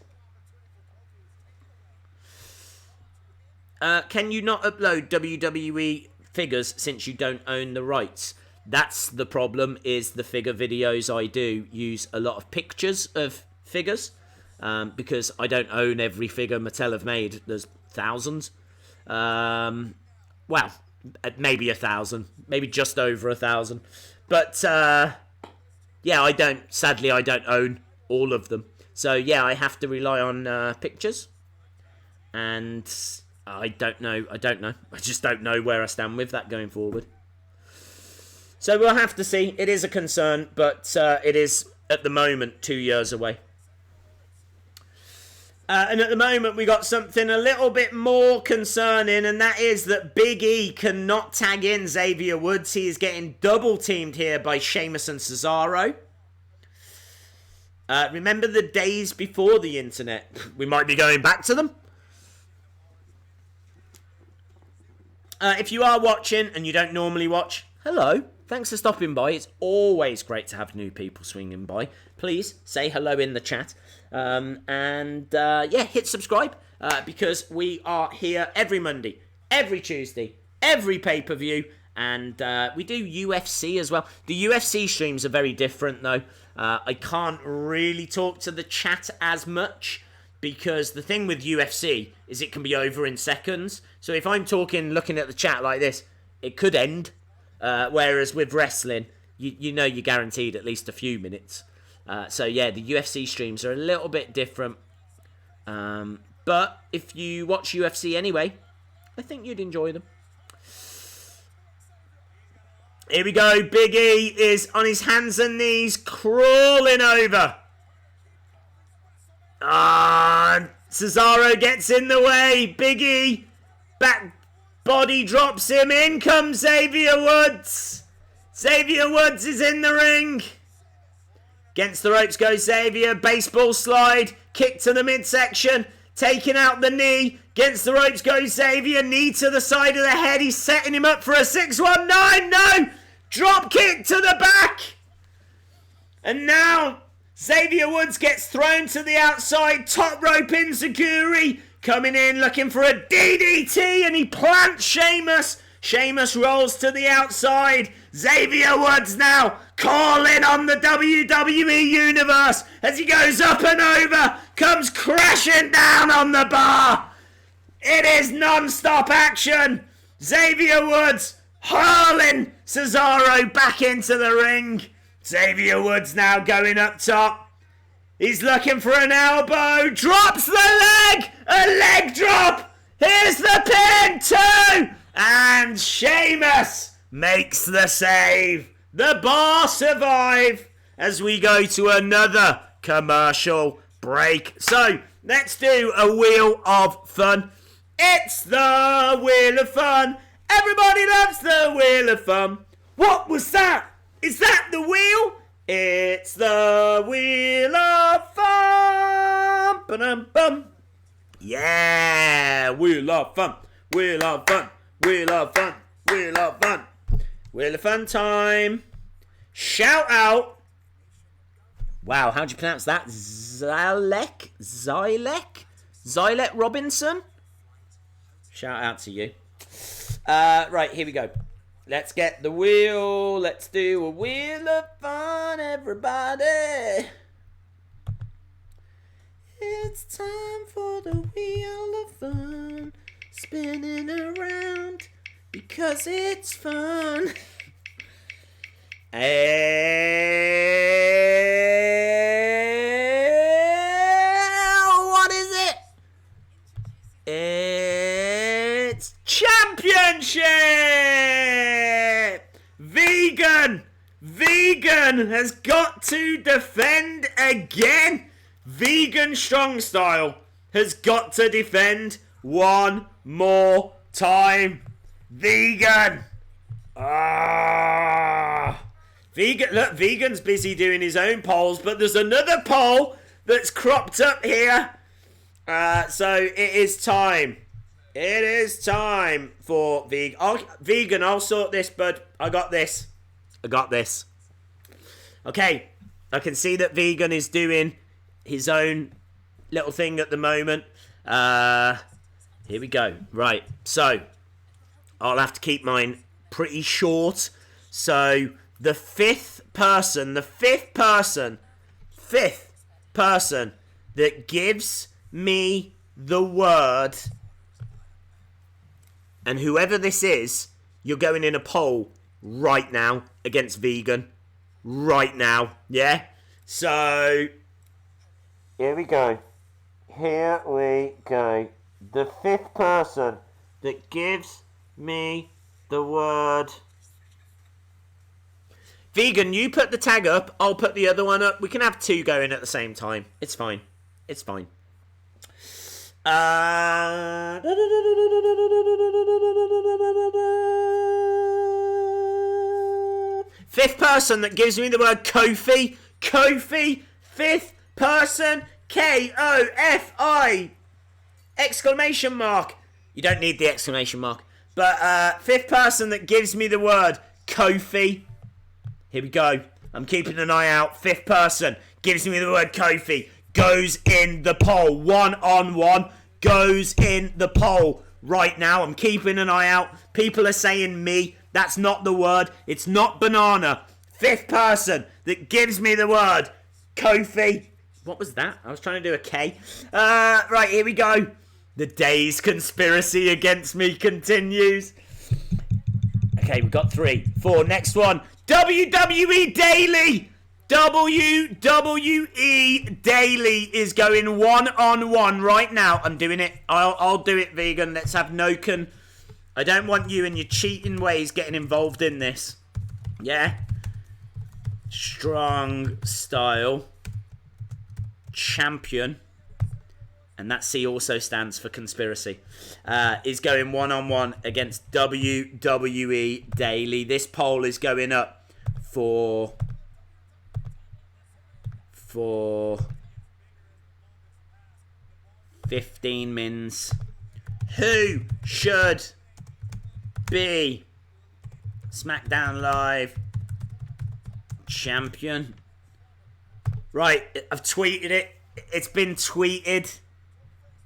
Can you not upload WWE figures since you don't own the rights? That's the problem, is the figure videos I do use a lot of pictures of figures. Because I don't own every figure Mattel have made. There's thousands. Well, maybe 1,000. Maybe just over 1,000. But, yeah, sadly, I don't own all of them. So, yeah, I have to rely on pictures. And I don't know. I just don't know where I stand with that going forward. So we'll have to see. It is a concern, but it is, at the moment, 2 years away. And at the moment, we got something a little bit more concerning, and that is that Big E cannot tag in Xavier Woods. He is getting double-teamed here by Sheamus and Cesaro. Remember the days before the internet? We might be going back to them. If you are watching and you don't normally watch, hello. Thanks for stopping by. It's always great to have new people swinging by. Please say hello in the chat. Hit subscribe because we are here every Monday, every Tuesday, every pay-per-view, and we do UFC as well. The UFC streams are very different, though. I can't really talk to the chat as much because the thing with UFC is it can be over in seconds. So if I'm looking at the chat like this, it could end. Whereas with wrestling, you know you're guaranteed at least a few minutes. The UFC streams are a little bit different. But if you watch UFC anyway, I think you'd enjoy them. Here we go. Big E is on his hands and knees, crawling over. Cesaro gets in the way. Big E, back body drops him. In comes Xavier Woods. Xavier Woods is in the ring. Against the ropes goes Xavier. Baseball slide. Kick to the midsection. Taking out the knee. Against the ropes goes Xavier. Knee to the side of the head. He's setting him up for a 619. No! Drop kick to the back. And now Xavier Woods gets thrown to the outside. Top rope enziguri. Coming in looking for a DDT. And he plants Sheamus. Sheamus rolls to the outside. Xavier Woods now calling on the WWE Universe as he goes up and over, comes crashing down on the bar. It is non-stop action. Xavier Woods hurling Cesaro back into the ring. Xavier Woods now going up top. He's looking for an elbow. Drops the leg. A leg drop. Here's the pin. 2. And Sheamus makes the save. The Bar survive as we go to another commercial break. So let's do a Wheel of Fun. It's the Wheel of Fun. Everybody loves the Wheel of Fun. What was that? Is that the wheel? It's the Wheel of Fun. Ba-dum-bum. Yeah, Wheel of Fun. Wheel of Fun. Wheel of Fun. Wheel of Fun. Wheel of Fun time. Shout out. Wow, how'd you pronounce that? Zylek Robinson? Shout out to you. Right, here we go. Let's get the wheel. Let's do a Wheel of Fun, everybody. It's time for the Wheel of Fun. Spinning around because it's fun. What is it? It's Championship! Vegan has got to defend again. Vegan Strong Style has got to defend one more time. Vegan. Look, Vegan's busy doing his own polls, but there's another poll that's cropped up here. So it is time. It is time for Vegan. I'll sort this, bud. I got this. Okay. I can see that Vegan is doing his own little thing at the moment. Here we go. Right. So I'll have to keep mine pretty short. So the fifth person that gives me the word, and whoever this is, you're going in a poll right now against Vegan. Right now. Yeah? So here we go. The fifth person that gives me the word. Vegan, you put the tag up, I'll put the other one up. We can have two going at the same time. It's fine. Fifth person that gives me the word Kofi. Fifth person. Kofi! Exclamation mark. You don't need the exclamation mark. But fifth person that gives me the word Kofi. Here we go. I'm keeping an eye out. Fifth person gives me the word Kofi. Goes in the poll. 1-on-1. Goes in the poll. Right now, I'm keeping an eye out. People are saying me. That's not the word. It's not banana. Fifth person that gives me the word Kofi. What was that? I was trying to do a K. Right, here we go. The day's conspiracy against me continues. Okay, we've got 3, 4. Next one. WWE Daily. WWE Daily is going 1-on-1 right now. I'm doing it. I'll do it, vegan. Let's have no I don't want you and your cheating ways getting involved in this. Yeah? Strong style. Champion. And that C also stands for conspiracy. Is going 1-on-1 against WWE Daily. This poll is going up for 15 mins. Who should be SmackDown Live champion? Right, I've tweeted it. It's been tweeted.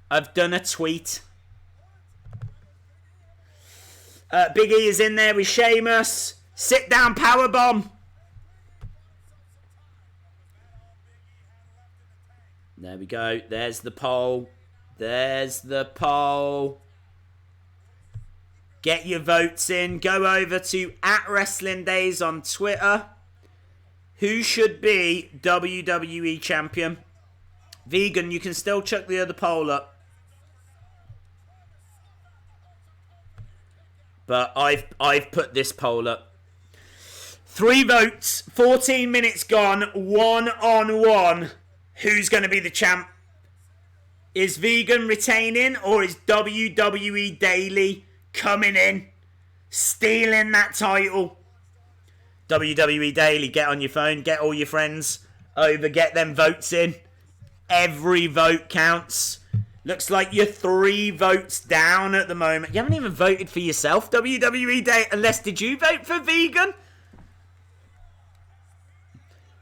I've done a tweet. Big E is in there with Sheamus. Sit down powerbomb. There we go. There's the poll. There's the poll. Get your votes in. Go over to @WrestlingDays on Twitter. Who should be WWE champion? Vegan, you can still chuck the other poll up. But I've put this poll up. 3 votes, 14 minutes gone, 1-on-1. Who's going to be the champ? Is Vegan retaining, or is WWE Daily coming in, stealing that title? WWE Daily, get on your phone, get all your friends over, get them votes in. Every vote counts. Looks like you're 3 votes down at the moment. You haven't even voted for yourself, WWE Daily, unless did you vote for Vegan?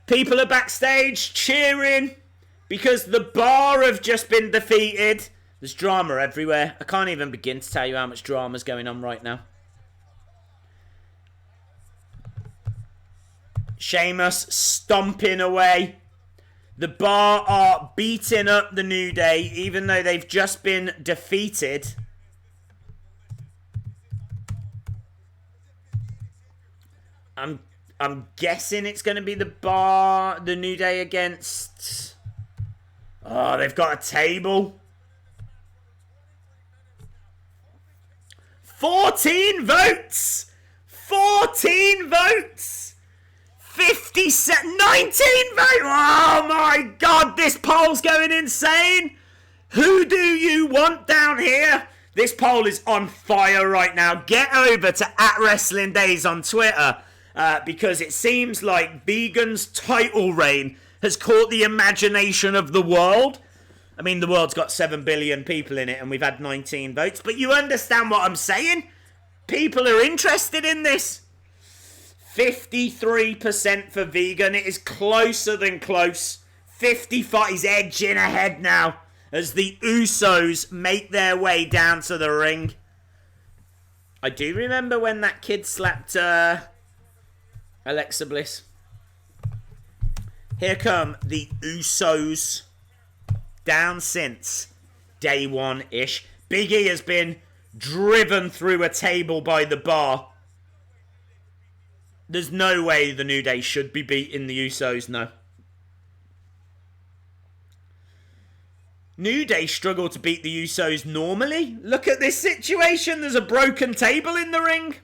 People are backstage cheering because the Bar have just been defeated. There's drama everywhere. I can't even begin to tell you how much drama's going on right now. Sheamus stomping away. The Bar are beating up the New Day, even though they've just been defeated. I'm guessing it's going to be the New Day against... Oh, they've got a table. 14 votes! 14 votes! 19 votes! Oh my god, this poll's going insane! Who do you want down here? This poll is on fire right now. Get over to @WrestlingDays on Twitter because it seems like Vegan's title reign has caught the imagination of the world. I mean, the world's got 7 billion people in it and we've had 19 votes, but you understand what I'm saying? People are interested in this. 53% for Vegan. It is closer than close. 55 is edging ahead now as the Usos make their way down to the ring. I do remember when that kid slapped Alexa Bliss. Here come the Usos. Down since day 1-ish. Big E has been driven through a table by the Bar. There's no way the New Day should be beating the Usos, no. New Day struggle to beat the Usos normally. Look at this situation. There's a broken table in the ring.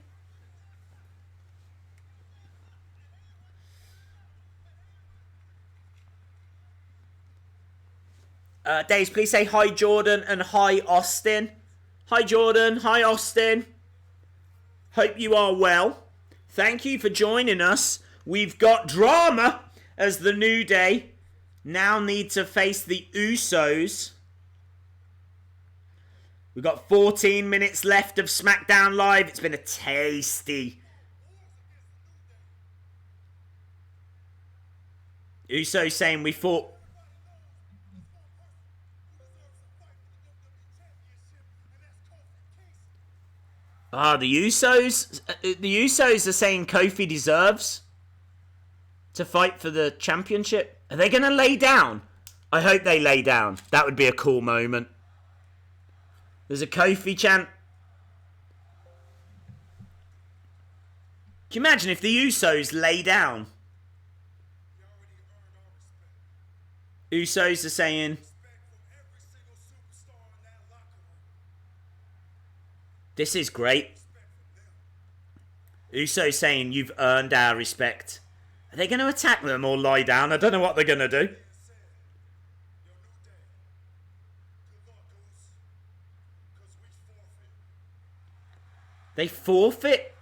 Days, please say hi Jordan and hi Austin. Hi Jordan, hi Austin. Hope you are well. Thank you for joining us. We've got drama as the New Day now need to face the Usos. We've got 14 minutes left of SmackDown Live. It's been a tasty Uso saying we fought. The Usos are saying Kofi deserves to fight for the championship. Are they going to lay down? I hope they lay down. That would be a cool moment. There's a Kofi chant. Can you imagine if the Usos lay down? Usos are saying, this is great. Usos saying, you've earned our respect. Are they going to attack them or lie down? I don't know what they're going to do. They forfeit?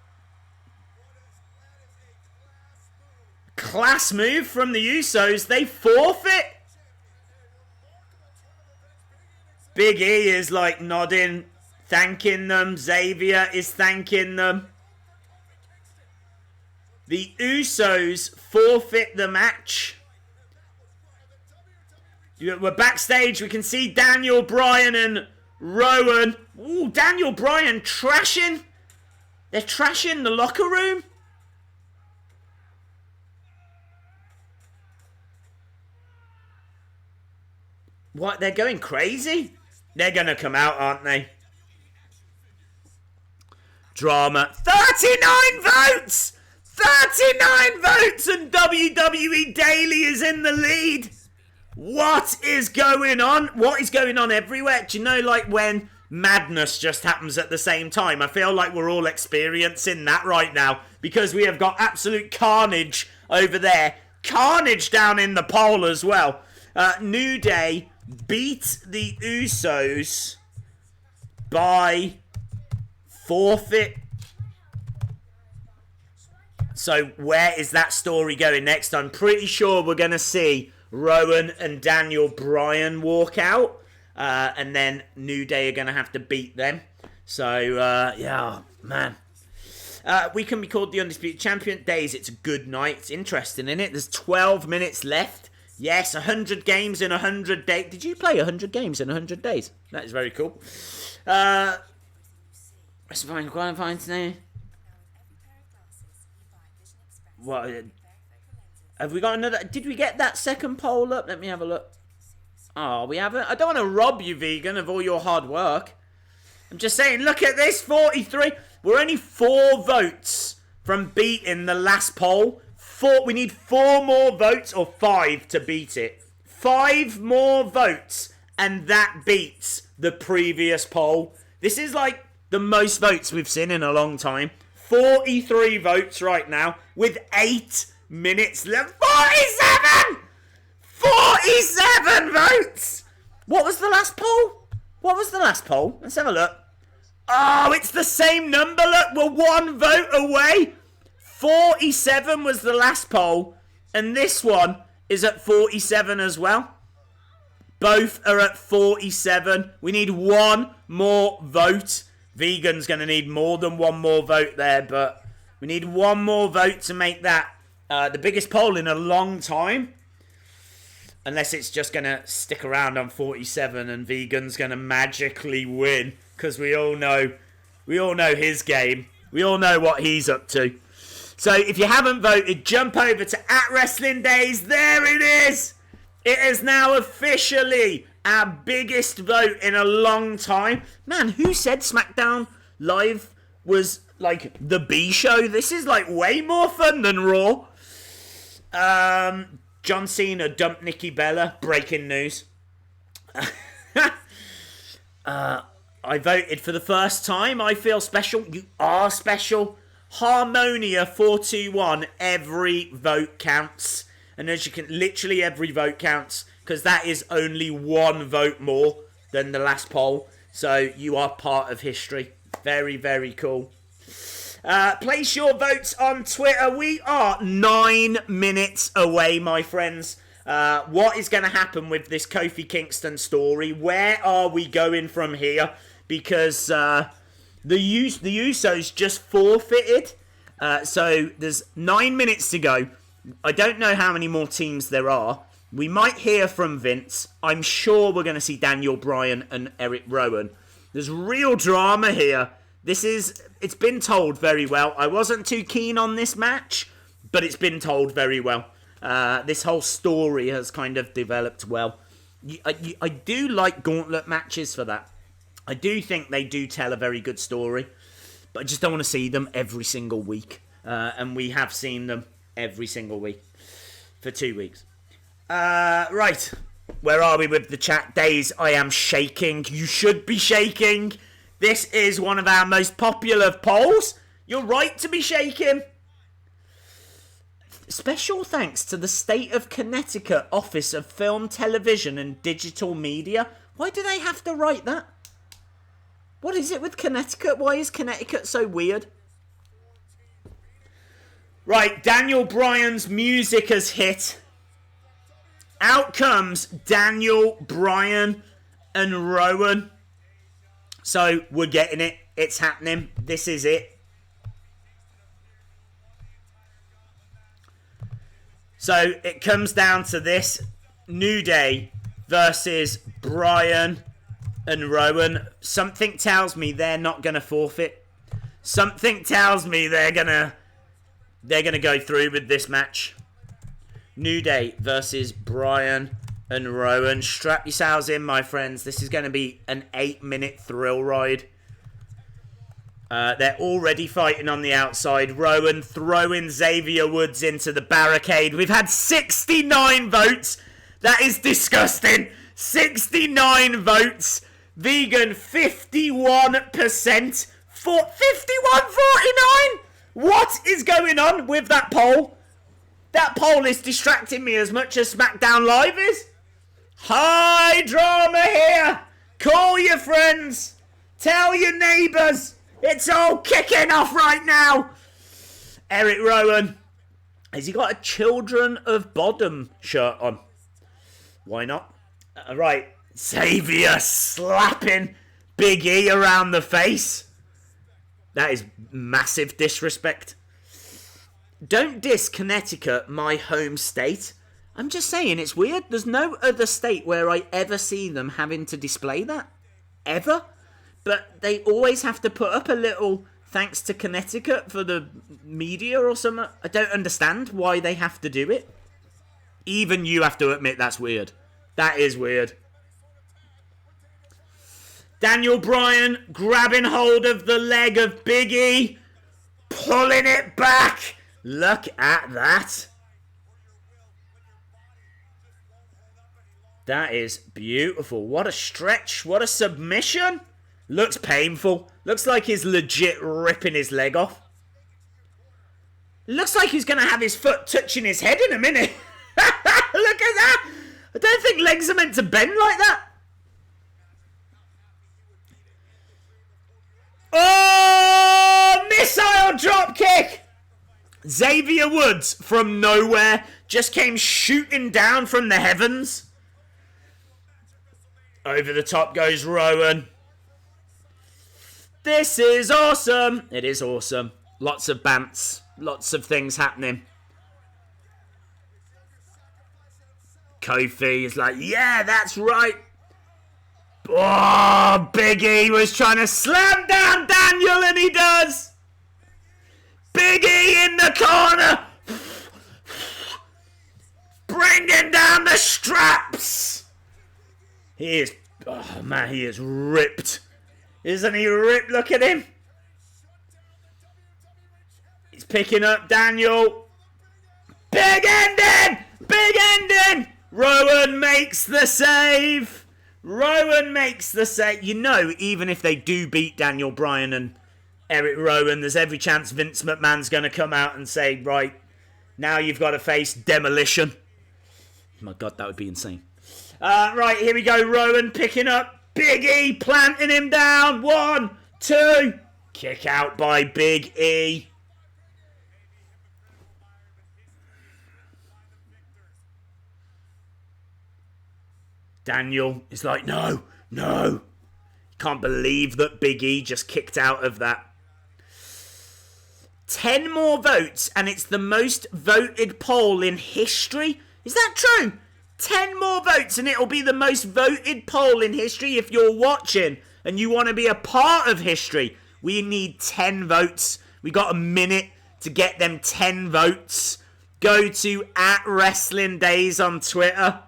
Class move from the Usos. They forfeit? Big E is like nodding, thanking them. Xavier is thanking them. The Usos forfeit the match. We're backstage. We can see Daniel Bryan and Rowan. Ooh, Daniel Bryan trashing. They're trashing the locker room. What? They're going crazy? They're going to come out, aren't they? Drama. 39 votes! 39 votes and WWE Daily is in the lead. What is going on? What is going on everywhere? Do you know, like, when madness just happens at the same time? I feel like we're all experiencing that right now because we have got absolute carnage over there. Carnage down in the poll as well. New Day beat the Usos by forfeit. So where is that story going next? I'm pretty sure we're going to see Rowan and Daniel Bryan walk out. And then New Day are going to have to beat them. So, yeah, man. We can be called the Undisputed Champion. Days, it's a good night. It's interesting, isn't it? There's 12 minutes left. Yes, 100 games in 100 days. Did you play 100 games in 100 days? That is very cool. WrestleMania qualifying today. What? Have we got another? Did we get that second poll up? Let me have a look. Oh, we haven't. I don't want to rob you, Vegan, of all your hard work. I'm just saying, look at this, 43. We're only 4 votes from beating the last poll. We need 4 more votes, or 5 to beat it. 5 more votes, and that beats the previous poll. This is like the most votes we've seen in a long time. 43 votes right now, with 8 minutes left. 47! 47 votes! What was the last poll? What was the last poll? Let's have a look. Oh, it's the same number. Look, we're 1 vote away. 47 was the last poll, and this one is at 47 as well. Both are at 47. We need 1 more vote. Vegan's going to need more than 1 more vote there, but we need 1 more vote to make that the biggest poll in a long time. Unless it's just going to stick around on 47 and Vegan's going to magically win. Because we all know his game. We all know what he's up to. So if you haven't voted, jump over to @WrestlingDays. There it is. It is now officially our biggest vote in a long time. Man, who said SmackDown Live was like the B show? This is like way more fun than Raw. John Cena dumped Nikki Bella. Breaking news. I voted for the first time. I feel special. You are special. Harmonia 421. Every vote counts. And as you can, literally every vote counts. Because that is only 1 vote more than the last poll. So you are part of history. Very, very cool. Place your votes on Twitter. We are 9 minutes away, my friends. What is going to happen with this Kofi Kingston story? Where are we going from here? Because the Usos just forfeited. So there's 9 minutes to go. I don't know how many more teams there are. We might hear from Vince. I'm sure we're going to see Daniel Bryan and Eric Rowan. There's real drama here. It's been told very well. I wasn't too keen on this match, but it's been told very well. This whole story has kind of developed well. I do like Gauntlet matches for that. I do think they do tell a very good story, but I just don't want to see them every single week. And we have seen them every single week for 2 weeks. Right. Where are we with the chat days? I am shaking. You should be shaking. This is one of our most popular polls. You're right to be shaking. Special thanks to the State of Connecticut Office of Film, Television and Digital Media. Why do they have to write that? What is it with Connecticut? Why is Connecticut so weird? Right, Daniel Bryan's music has hit. Out comes Daniel Bryan and Rowan. So we're getting it. It's happening. This is it. So it comes down to this. New Day versus Bryan and Rowan. Something tells me they're not going to forfeit. Something tells me they're gonna go through with this match. New Day versus Bryan and Rowan. Strap yourselves in, my friends. This is going to be an 8-minute thrill ride. They're already fighting on the outside. Rowan throwing Xavier Woods into the barricade. We've had 69 votes. That is disgusting. 69 votes. Vegan 51%. 51-49. What is going on with that poll? That poll is distracting me as much as SmackDown Live is. High drama here. Call your friends. Tell your neighbours. It's all kicking off right now. Eric Rowan. Has he got a Children of Bodom shirt on? Why not? Right. Xavier slapping Big E around the face. That is massive disrespect. Don't diss Connecticut, my home state. I'm just saying, it's weird. There's no other state where I ever see them having to display that. Ever. But they always have to put up a little thanks to Connecticut for the media or something. I don't understand why they have to do it. Even you have to admit that's weird. That is weird. Daniel Bryan grabbing hold of the leg of Big E. Pulling it back. Look at that. That is beautiful. What a stretch. What a submission. Looks painful. Looks like he's legit ripping his leg off. Looks like he's going to have his foot touching his head in a minute. Look at that. I don't think legs are meant to bend like that. Oh, missile drop kick. Xavier Woods from nowhere just came shooting down from the heavens. Over the top goes Rowan. This is awesome. It is awesome. Lots of bants. Lots of things happening. Kofi is like, yeah, that's right. Oh, Big E was trying to slam down Daniel and he does. Big E in the corner. Bringing down the straps. He is, oh man, he is ripped. Isn't he ripped? Look at him. He's picking up Daniel. Big ending. Big ending. Rowan makes the save. Rowan makes the save. You know, even if they do beat Daniel Bryan and Eric Rowan, there's every chance Vince McMahon's going to come out and say, right, now you've got to face Demolition. Oh my God, that would be insane. Right, here we go. Rowan picking up Big E, planting him down. 1, 2. Kick out by Big E. Daniel is like, no. Can't believe that Big E just kicked out of that. 10 more votes, and it's the most voted poll in history. Is that true? 10 more votes, and it'll be the most voted poll in history. If you're watching and you want to be a part of history, we need 10 votes. We got a minute to get them 10 votes. Go to @WrestlingDays on Twitter.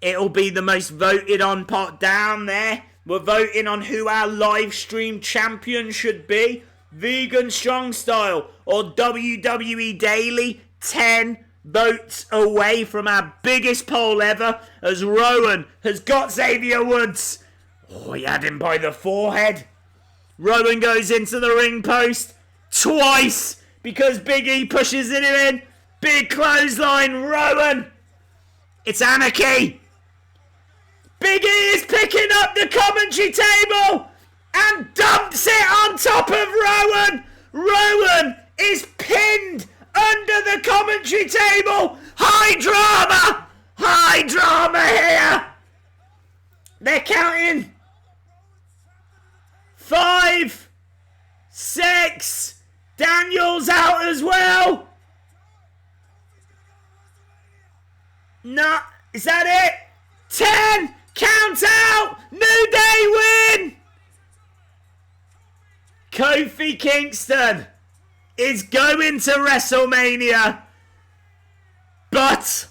It'll be the most voted on pot down there. We're voting on who our live stream champion should be. Vegan Strong Style or WWE Daily. 10 votes away from our biggest poll ever, as Rowan has got Xavier Woods. Oh, he had him by the forehead. Rowan goes into the ring post twice because Big E pushes it in. Big clothesline, Rowan. It's anarchy. Big E is picking up the commentary table and dumps it on top of Rowan. Rowan is pinned under the commentary table. High drama. High drama here. They're counting. 5, 6. Daniel's out as well. No, is that it? 10. Count out. New Day win. Kofi Kingston is going to WrestleMania. But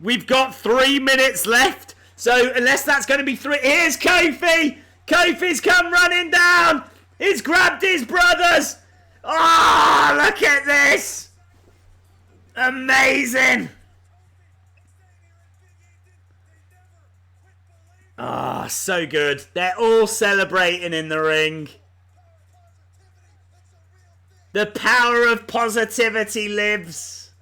we've got 3 minutes left. So unless that's going to be 3. Here's Kofi. Kofi's come running down. He's grabbed his brothers. Oh, look at this. Amazing. Ah, so good. They're all celebrating in the ring. The power of positivity lives.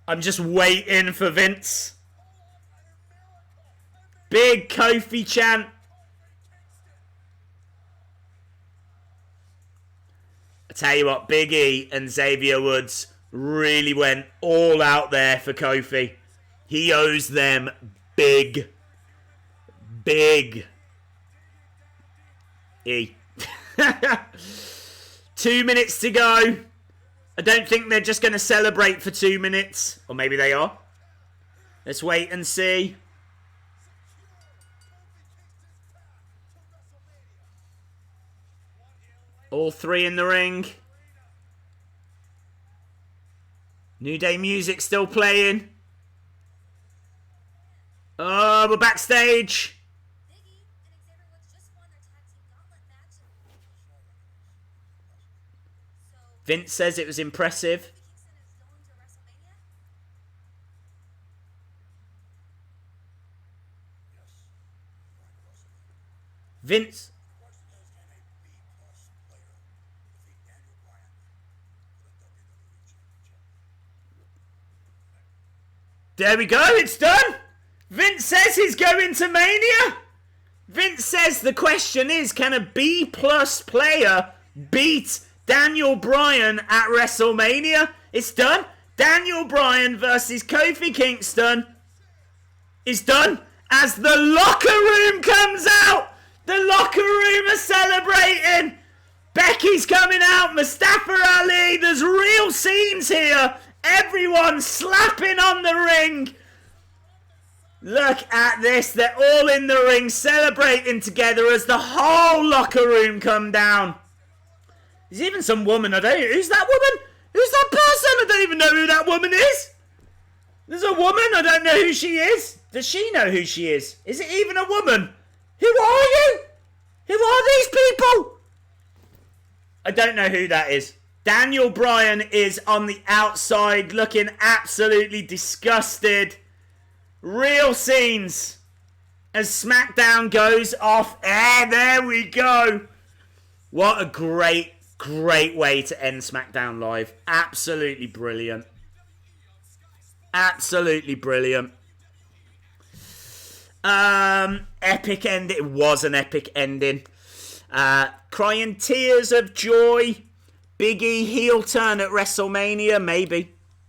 I'm just waiting for Vince. Big Kofi chant. I tell you what, Big E and Xavier Woods really went all out there for Kofi. He owes them big. 2 minutes to go. I don't think they're just going to celebrate for 2 minutes. Or maybe they are. Let's wait and see. All 3 in the ring. New Day music still playing. Oh, we're backstage. Vince says it was impressive. Vince. There we go, it's done. Vince says he's going to Mania. Vince says the question is, can a B+ player beat Daniel Bryan at WrestleMania? It's done. Daniel Bryan versus Kofi Kingston is done. As the locker room comes out, the locker room are celebrating. Becky's coming out, Mustafa Ali. There's real scenes here. Everyone slapping on the ring. Look at this. They're all in the ring celebrating together as the whole locker room come down. There's even some woman. I don't know. Who's that woman? Who's that person? I don't even know who that woman is. There's a woman. I don't know who she is. Does she know who she is? Is it even a woman? Who are you? Who are these people? I don't know who that is. Daniel Bryan is on the outside looking absolutely disgusted. Real scenes as SmackDown goes off air. There we go. What a great way to end SmackDown Live. Absolutely brilliant. Absolutely brilliant. Epic end. It was an epic ending. Crying tears of joy. Big E heel turn at WrestleMania.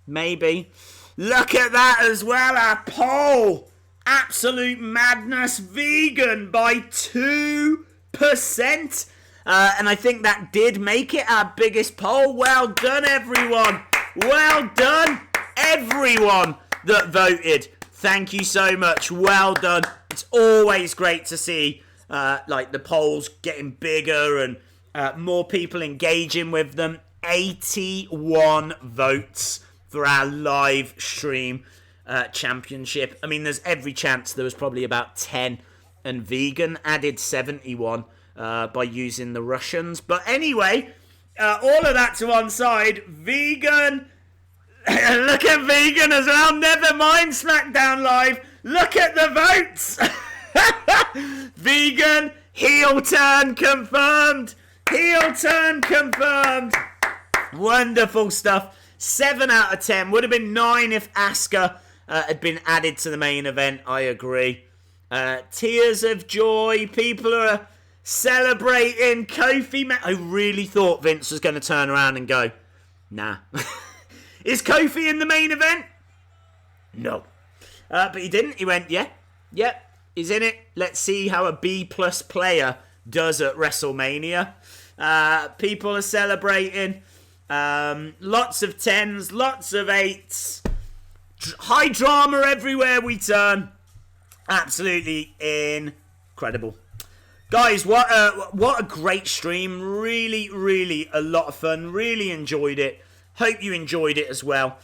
Maybe. Look at that as well. Our poll. Absolute madness. Vegan by 2%. And I think that did make it our biggest poll. Well done, everyone. Well done, everyone that voted. Thank you so much. Well done. It's always great to see like the polls getting bigger and more people engaging with them. 81 votes for our live stream championship. I mean, there's every chance there was probably about 10, and Vegan added 71 by using the Russians. But anyway, all of that to one side. Vegan, look at Vegan as well. Never mind SmackDown Live. Look at the votes. Vegan, heel turn confirmed. Heel turn confirmed. Wonderful stuff. 7 out of 10. Would have been 9 if Asuka had been added to the main event. I agree. Tears of joy. People are celebrating. I really thought Vince was going to turn around and go, nah. Is Kofi in the main event? No. But he didn't. He went, yeah. Yep. He's in it. Let's see how a B+ player does at WrestleMania. People are celebrating. Lots of 10s, lots of 8s. High drama everywhere we turn. Absolutely incredible. Guys, what a great stream. Really, really a lot of fun. Really enjoyed it. Hope you enjoyed it as well.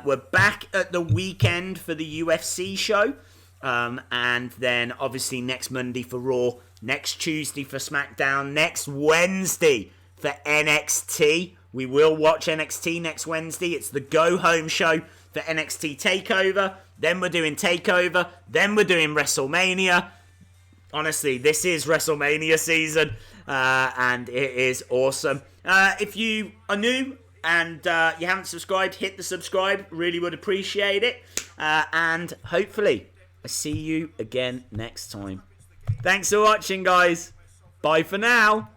We're back at the weekend for the UFC show. And then obviously next Monday for Raw. Next Tuesday for SmackDown. Next Wednesday for NXT. We will watch NXT next Wednesday. It's the go-home show for NXT TakeOver. Then we're doing TakeOver. Then we're doing WrestleMania. Honestly, this is WrestleMania season. And it is awesome. If you are new and you haven't subscribed, hit the subscribe. Really would appreciate it. And hopefully, I see you again next time. Thanks for watching, guys. Bye for now.